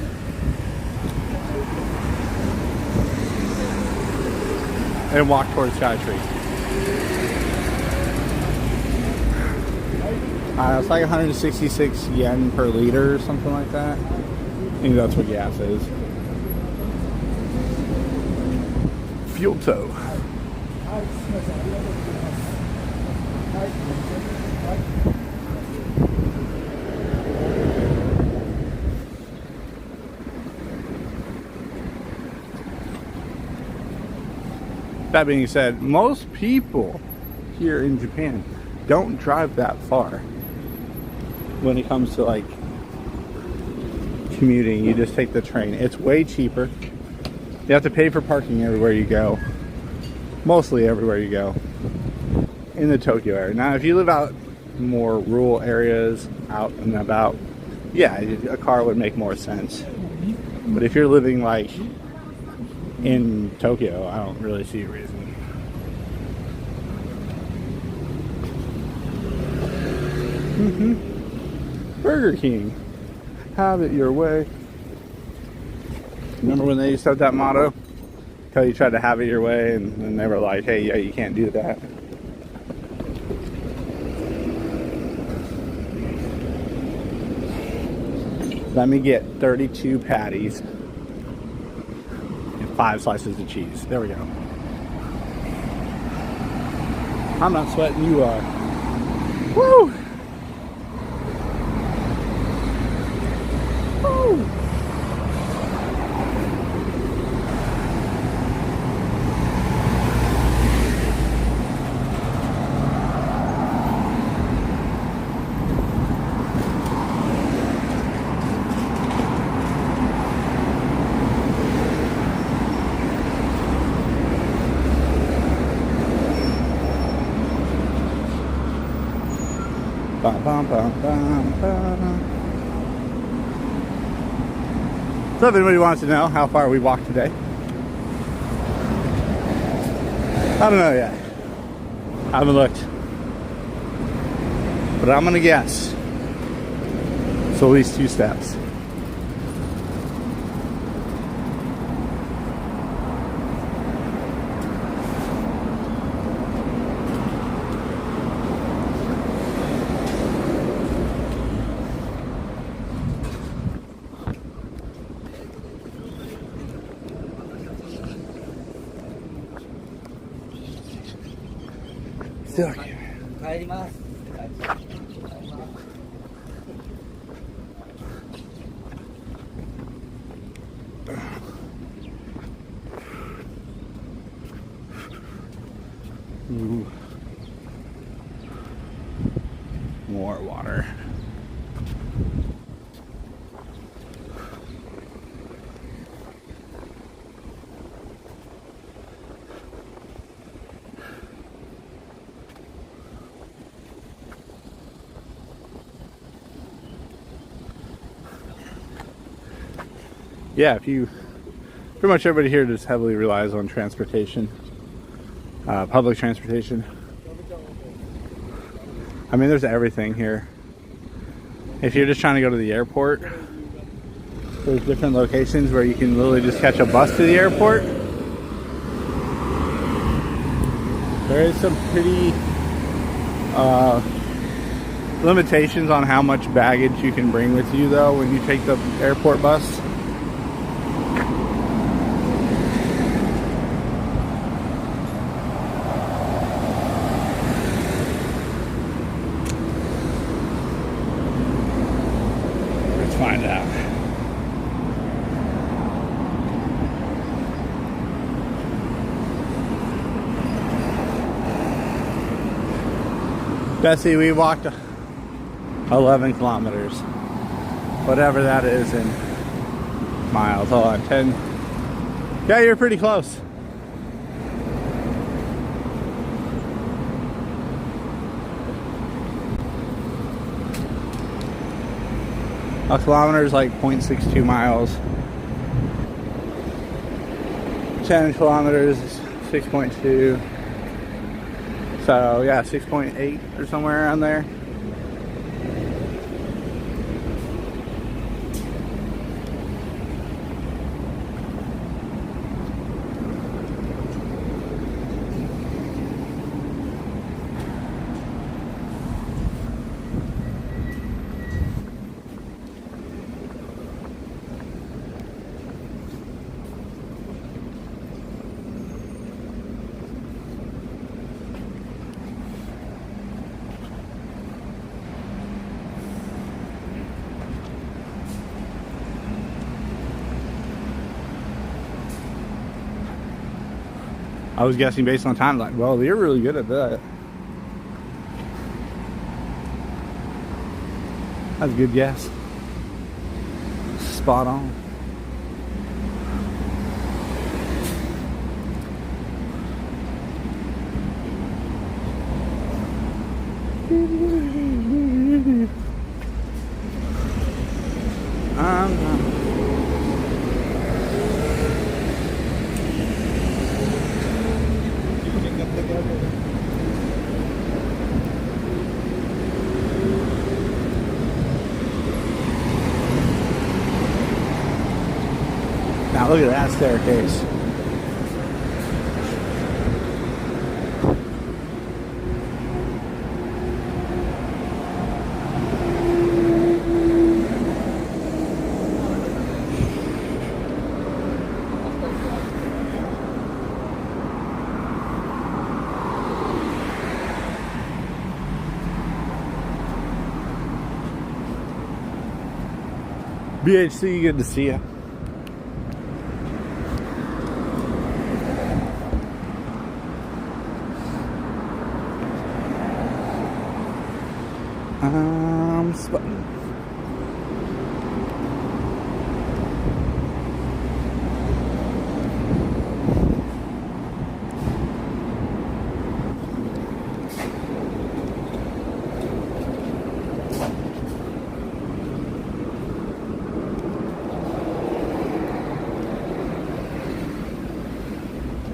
And walked towards Skytree. It's like 166 yen per liter or something like that. I think that's what gas is. Fuel tow. That being said, most people here in Japan don't drive that far when it comes to like commuting. You just take the train. It's way cheaper. You have to pay for parking everywhere you go, mostly everywhere you go in the Tokyo area. Now if you live out in more rural areas, out and about, yeah, a car would make more sense. But if you're living like in Tokyo, I don't really see a reason. Burger King, have it your way. Remember when they used to have that motto? Until you tried to have it your way, and then they were like, hey, yeah, you can't do that. Let me get 32 patties and 5 slices of cheese. There we go. I'm not sweating, you are. Woo! Woo! Bum, bum, bum, bum, bum. So if anybody wants to know how far we walked today, I don't know yet. I haven't looked. But I'm gonna guess it's at least 2 steps. Still here. 帰ります。Ooh. More water. Yeah, pretty much everybody here just heavily relies on transportation, public transportation. I mean, there's everything here. If you're just trying to go to the airport, there's different locations where you can literally just catch a bus to the airport. There is some pretty limitations on how much baggage you can bring with you, though, when you take the airport bus. Find out. Bessie, we walked 11 kilometers. Whatever that is in miles. Hold on, 10. Yeah, you're pretty close. A kilometer is like 0.62 miles. 10 kilometers is 6.2. So yeah, 6.8 or somewhere around there. I was guessing based on time. Like, well, you're really good at that. That's a good guess. Spot on. Now look at that staircase. BHC, good to see you. Spotting.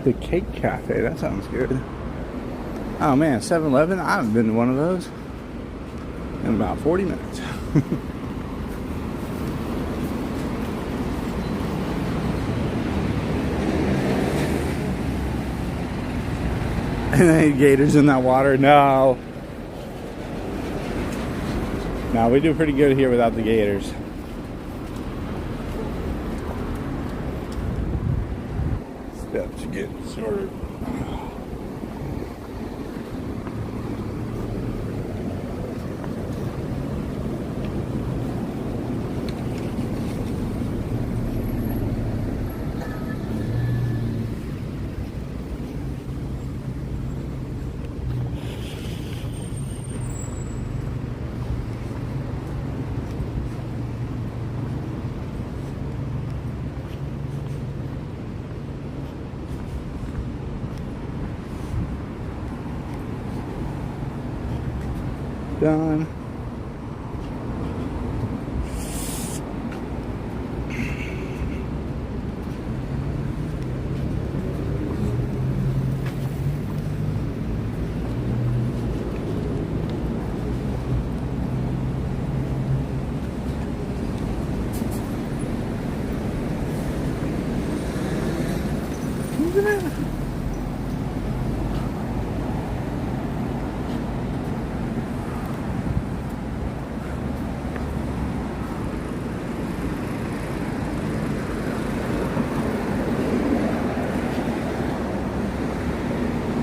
The Cake Cafe, that sounds good. Oh man, 7-Eleven, I haven't been to one of those in about 40 minutes. And then gators in that water. No. No, we do pretty good here without the gators. Steps getting shorter. Done.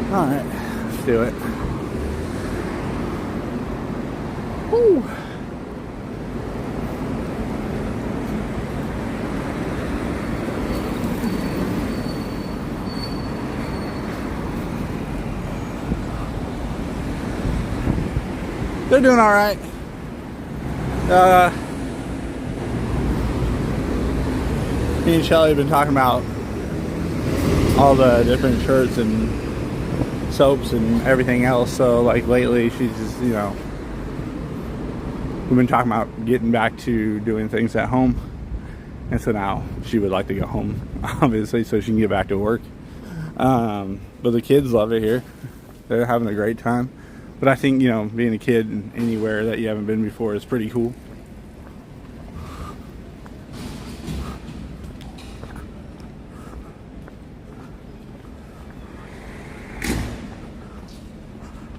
All right, let's do it. Woo. They're doing all right. Me and Shelly have been talking about all the different shirts and soaps and everything else. So like lately she's just, you know, we've been talking about getting back to doing things at home, and so now she would like to go home obviously so she can get back to work. But the kids love it here. They're having a great time. But I think, you know, being a kid anywhere that you haven't been before is pretty cool.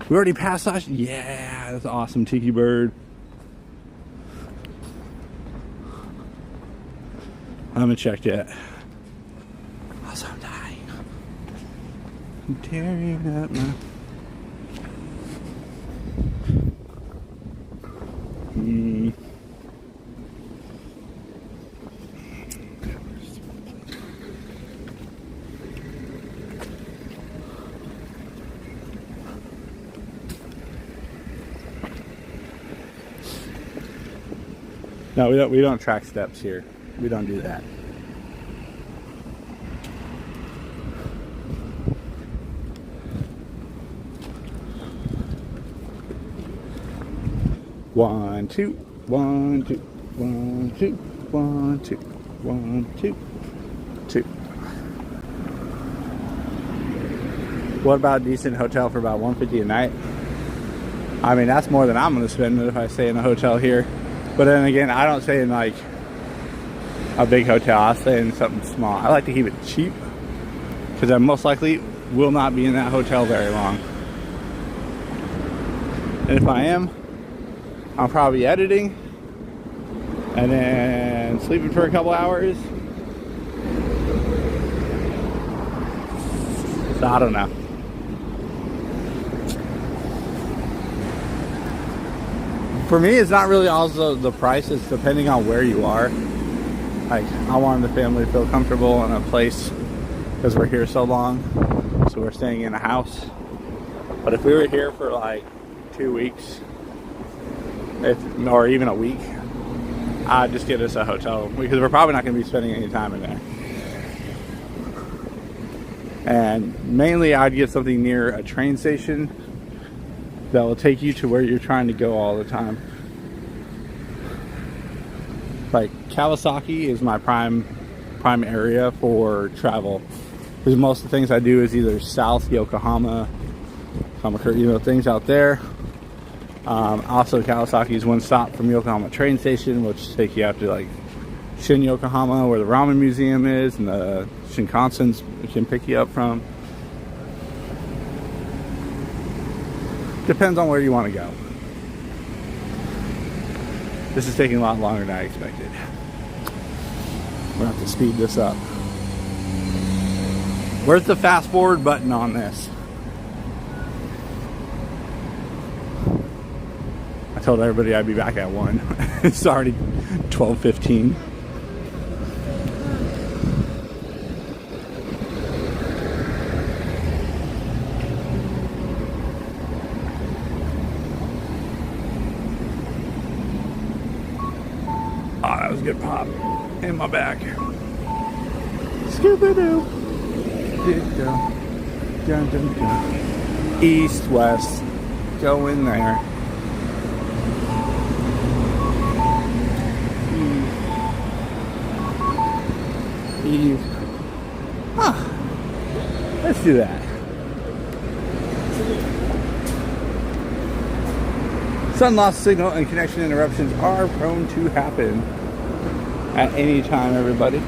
We already passed last. Yeah, that's awesome. Tiki Bird. I haven't checked yet. Also, I'm dying. I'm tearing up my. No, we don't track steps here. We don't do that. One, two, one, two, one, two, one, two, one, two, two. What about a decent hotel for about $150 a night? I mean, that's more than I'm going to spend if I stay in a hotel here. But then again, I don't stay in like a big hotel. I stay in something small. I like to keep it cheap because I most likely will not be in that hotel very long. And if I am, I'm probably editing and then sleeping for a couple hours. So I don't know. For me, it's not really also the price. It's depending on where you are. Like, I wanted the family to feel comfortable in a place because we're here so long. So we're staying in a house. But if we were here for like 2 weeks, or even a week, I'd just get us a hotel because we're probably not going to be spending any time in there. And mainly I'd get something near a train station that will take you to where you're trying to go all the time. Like Kawasaki is my prime area for travel, because most of the things I do is either South Yokohama, Kamakura, things out there. Also, Kawasaki is one stop from Yokohama train station, which take you out to like Shin Yokohama, where the ramen museum is, and the Shinkansen's can pick you up from. Depends on where you want to go. This is taking a lot longer than I expected. We're going to have to speed this up. Where's the fast forward button on this? I told everybody I'd be back at 1. It's already 12:15. Oh, that was a good pop in my back. Scooby-Doo. Dun, dun, dun. East, west. Go in there. Eve. Huh. Let's do that. Sun loss signal and connection interruptions are prone to happen at any time, everybody.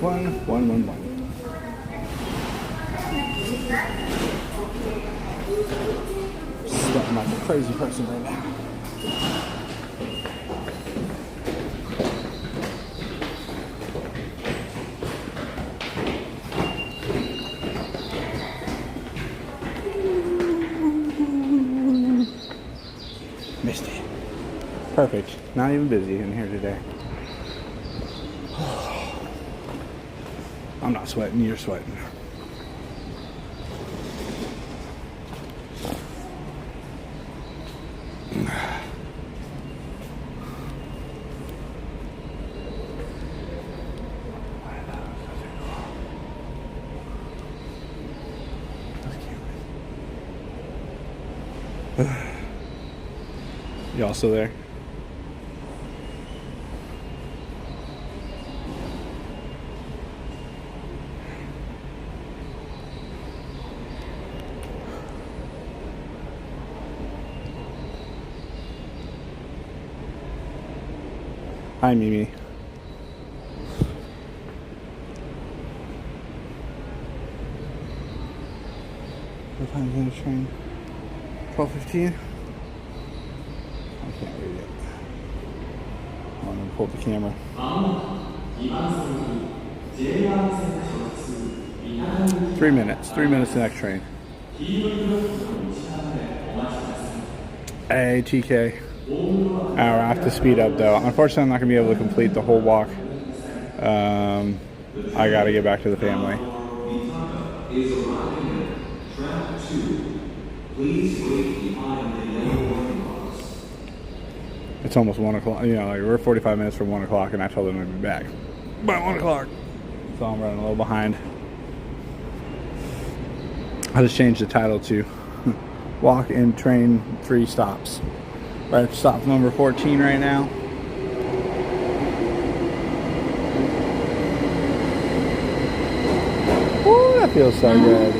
One. Sweating like a crazy person right now. Missed it. Perfect. Not even busy in here today. I'm not sweating, you're sweating. Y'all still there? Hi, Mimi. What time's on the train? 12:15? I can't read it. I'm going to pull up the camera. 3 minutes. 3 minutes the next train. Hey, TK. I have to speed up though. Unfortunately, I'm not going to be able to complete the whole walk. I got to get back to the family. It's almost 1 o'clock. You know, like we're 45 minutes from 1 o'clock, and I told them to be back by 1 o'clock. So I'm running a little behind. I just changed the title to Walk and Train 3 Stops. We're at stop number 14 right now. Ooh, that feels so good.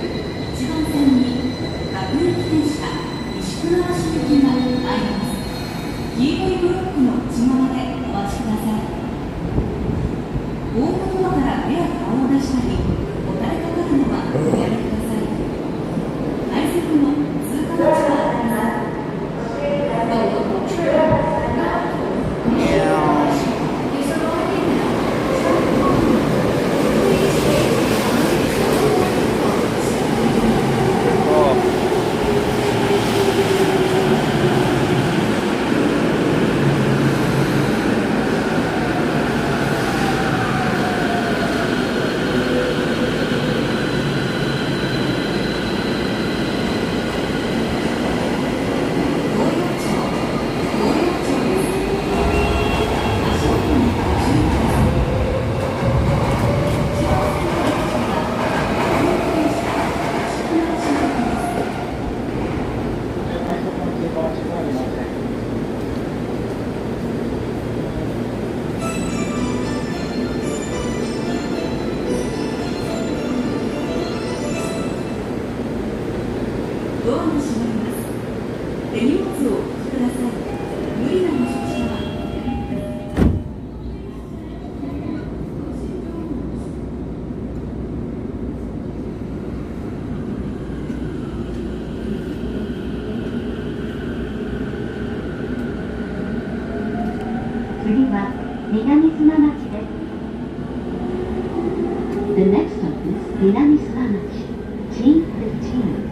The next stop is Minami Suramachi, G15.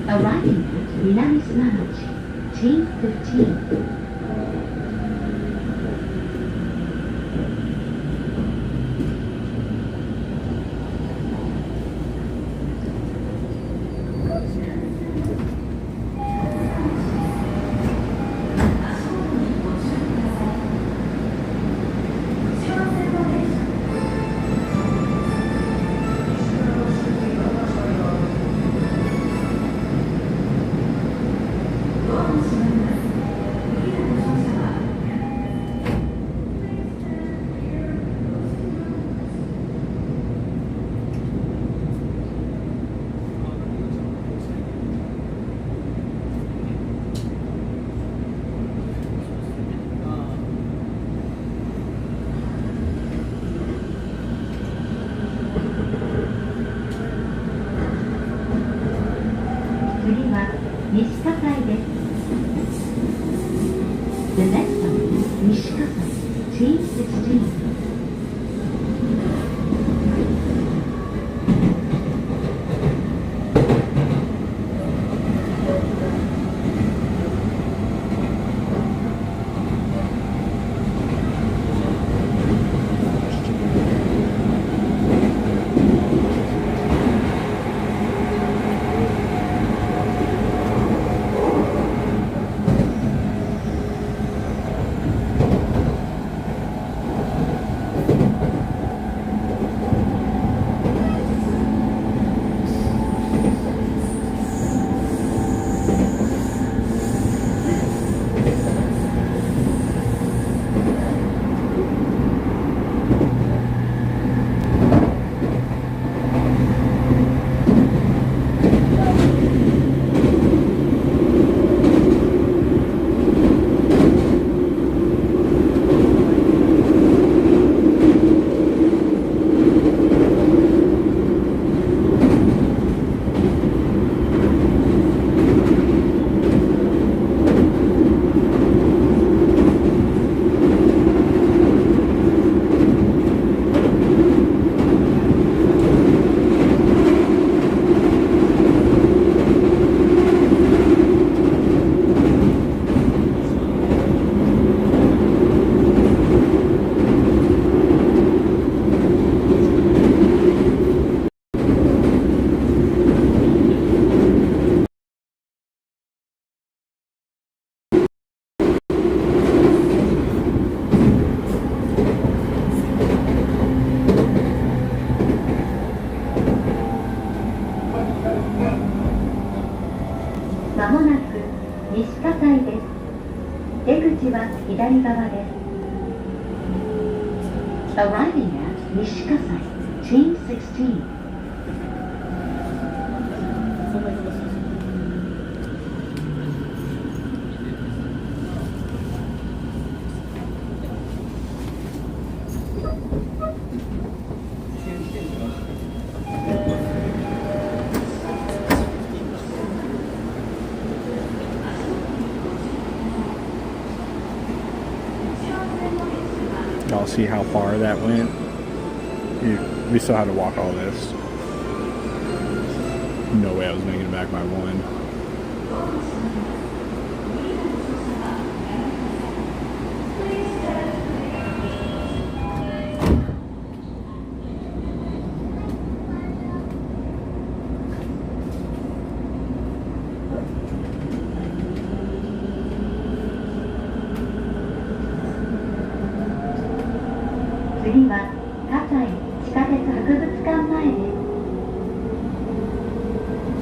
Arriving at Minami Suramachi, G15. まもなく西葛西です。出口は左側です。Arriving at 西葛西 Chain 16. Y'all see how far that went? We still had to walk all this. No way I was making it back by one.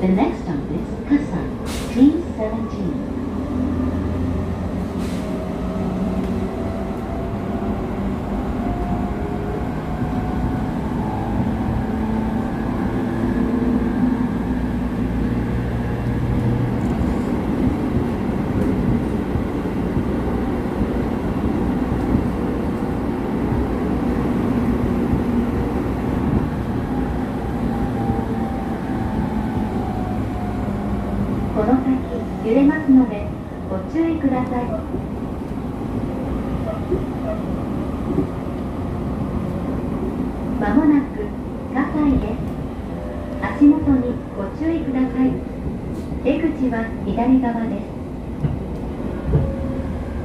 The next stop is Kasai, Chain 17. この先揺れますのでご注意ください。まもなく葛西です。足元にご注意ください。出口は左側です。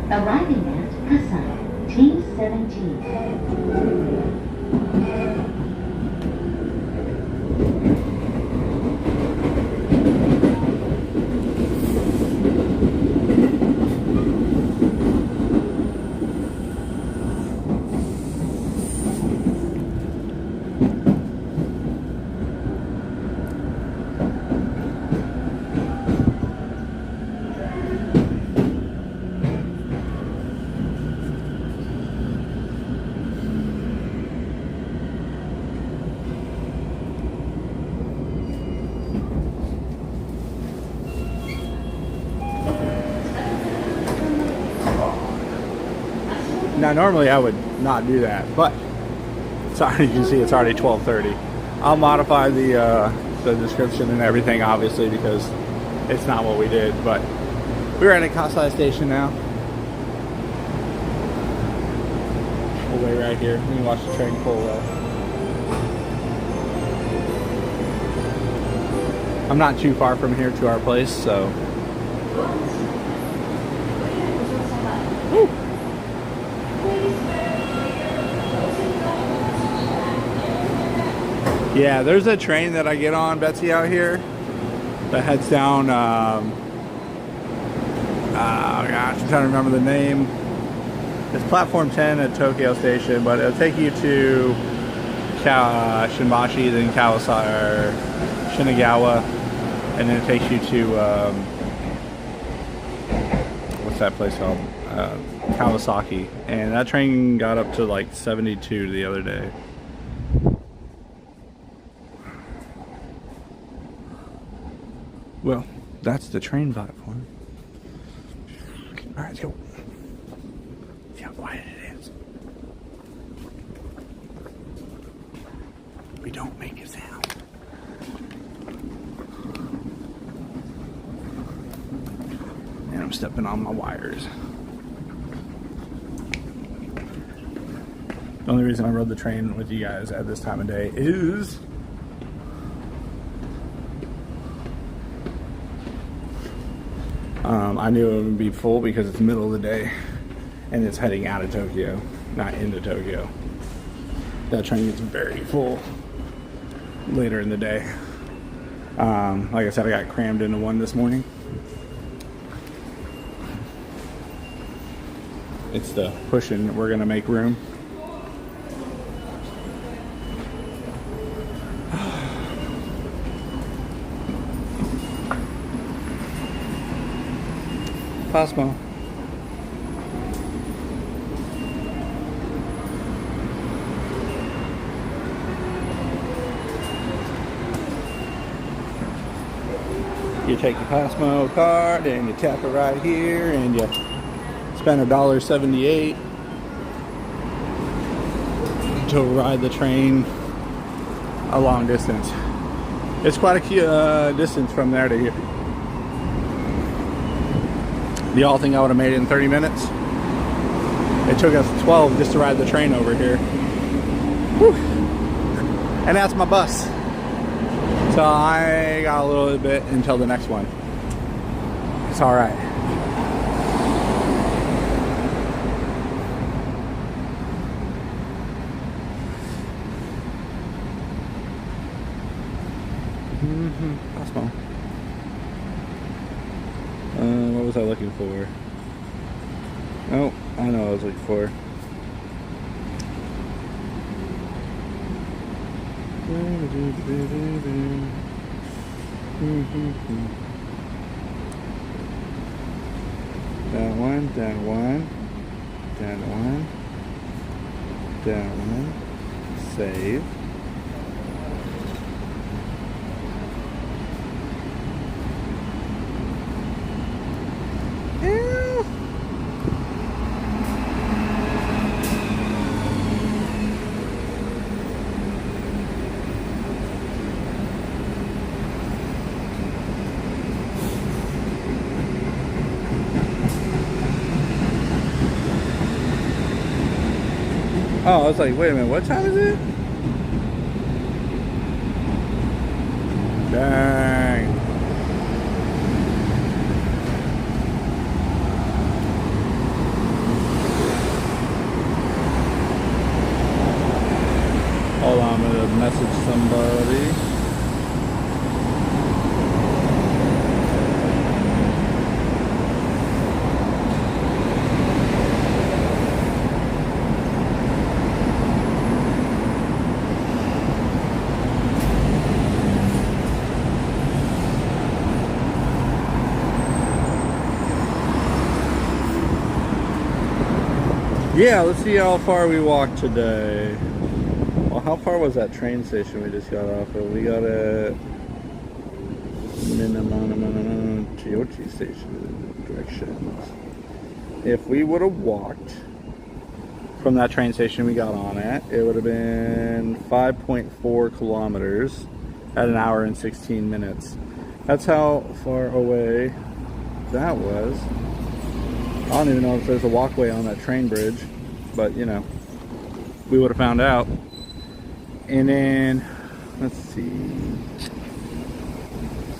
Arriving at Kasai, Chain 17. Now normally I would not do that, but sorry, you can see it's already 12:30. I'll modify the description and everything, obviously, because it's not what we did. But we're at a Kasai Station now. away right here. We can watch the train pull away. I'm not too far from here to our place, so. Woo. Yeah, there's a train that I get on, Betsy, out here that heads down. Oh gosh, I'm trying to remember the name. It's platform 10 at Tokyo Station, but it'll take you to Shimbashi, then Kawasaki, or Shinagawa, and then it takes you to what's that place called? Kawasaki. And that train got up to like 72 the other day. Well, that's the train platform. All right, let's go. See how quiet it is. We don't make a sound. And I'm stepping on my wires. The only reason I rode the train with you guys at this time of day is I knew it would be full because it's the middle of the day and it's heading out of Tokyo, not into Tokyo. That train gets very full later in the day. Like I said, I got crammed into one this morning. It's the pushing, we're gonna make room. Cosmo. You take your Cosmo card and you tap it right here and you spend $1.78 to ride the train a long distance. It's quite a distance from there to here. Do y'all think I would have made it in 30 minutes? It took us 12 just to ride the train over here. Whew. And that's my bus. So I got a little bit until the next one. It's all right. Cosmo. What was I looking for? Oh, I know what I was looking for. Down one, down one, down one, down one, save. Oh, I was like, wait a minute, what time is it? Dang. Hold on, I'm gonna message somebody. Yeah, let's see how far we walked today. Well, how far was that train station we just got off of? We got at Tōyōchō Station directions. If we would have walked from that train station we got on at, it would have been 5.4 kilometers at 1 hour and 16 minutes. That's how far away that was. I don't even know if there's a walkway on that train bridge, but you know, we would have found out. And then, let's see.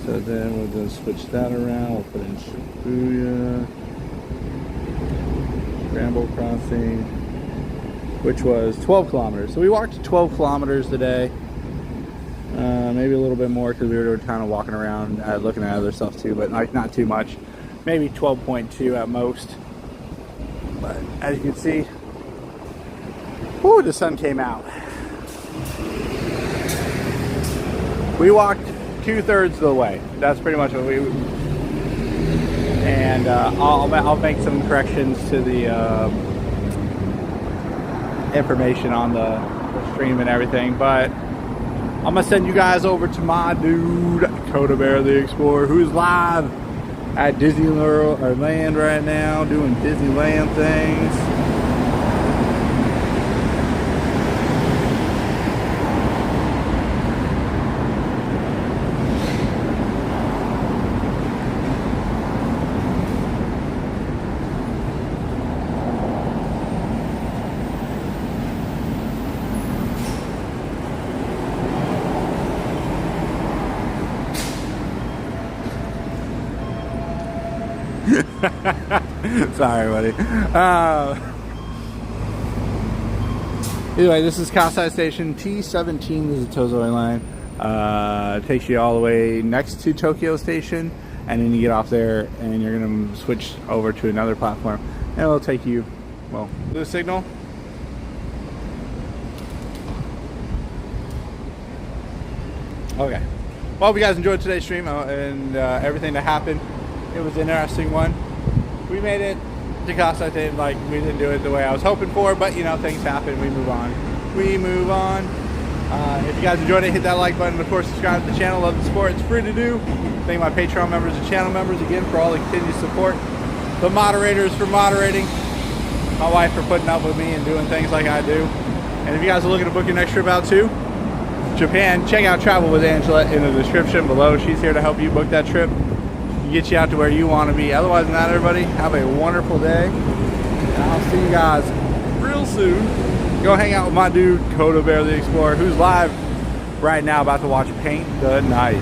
So then we'll just switch that around. We'll put in Shibuya, Scramble Crossing, which was 12 kilometers. So we walked 12 kilometers today. Maybe a little bit more because we were kind of walking around looking at other stuff too, but like not too much. Maybe 12.2 at most. But as you can see, whoo, the sun came out. We walked 2/3 of the way. That's pretty much what we. And I'll make some corrections to the information on the stream and everything, but I'm gonna send you guys over to my dude Koda the Explorer, who's live at Disneyland right now, doing Disneyland things. Sorry, buddy. Anyway, this is Kasai Station. T17 is the Tōzoi line. It takes you all the way next to Tokyo Station, and then you get off there, and you're going to switch over to another platform, and it'll take you, well, blue signal. Okay. Well, hope you guys enjoyed today's stream and everything that happened. It was an interesting one. We made it to Kasai Station. Like, we didn't do it the way I was hoping for, but you know, things happen. We move on. We move on. If you guys enjoyed it, hit that like button. Of course, subscribe to the channel. Love the support. It's free to do. Thank my Patreon members and channel members again for all the continued support. The moderators for moderating. My wife for putting up with me and doing things like I do. And if you guys are looking to book your next trip out to Japan, check out Travel with Angela in the description below. She's here to help you book that trip. Get you out to where you want to be. Otherwise than that, everybody, have a wonderful day, and I'll see you guys real soon. Go hang out with my dude Koda the Explorer, who's live right now about to watch Paint the Night.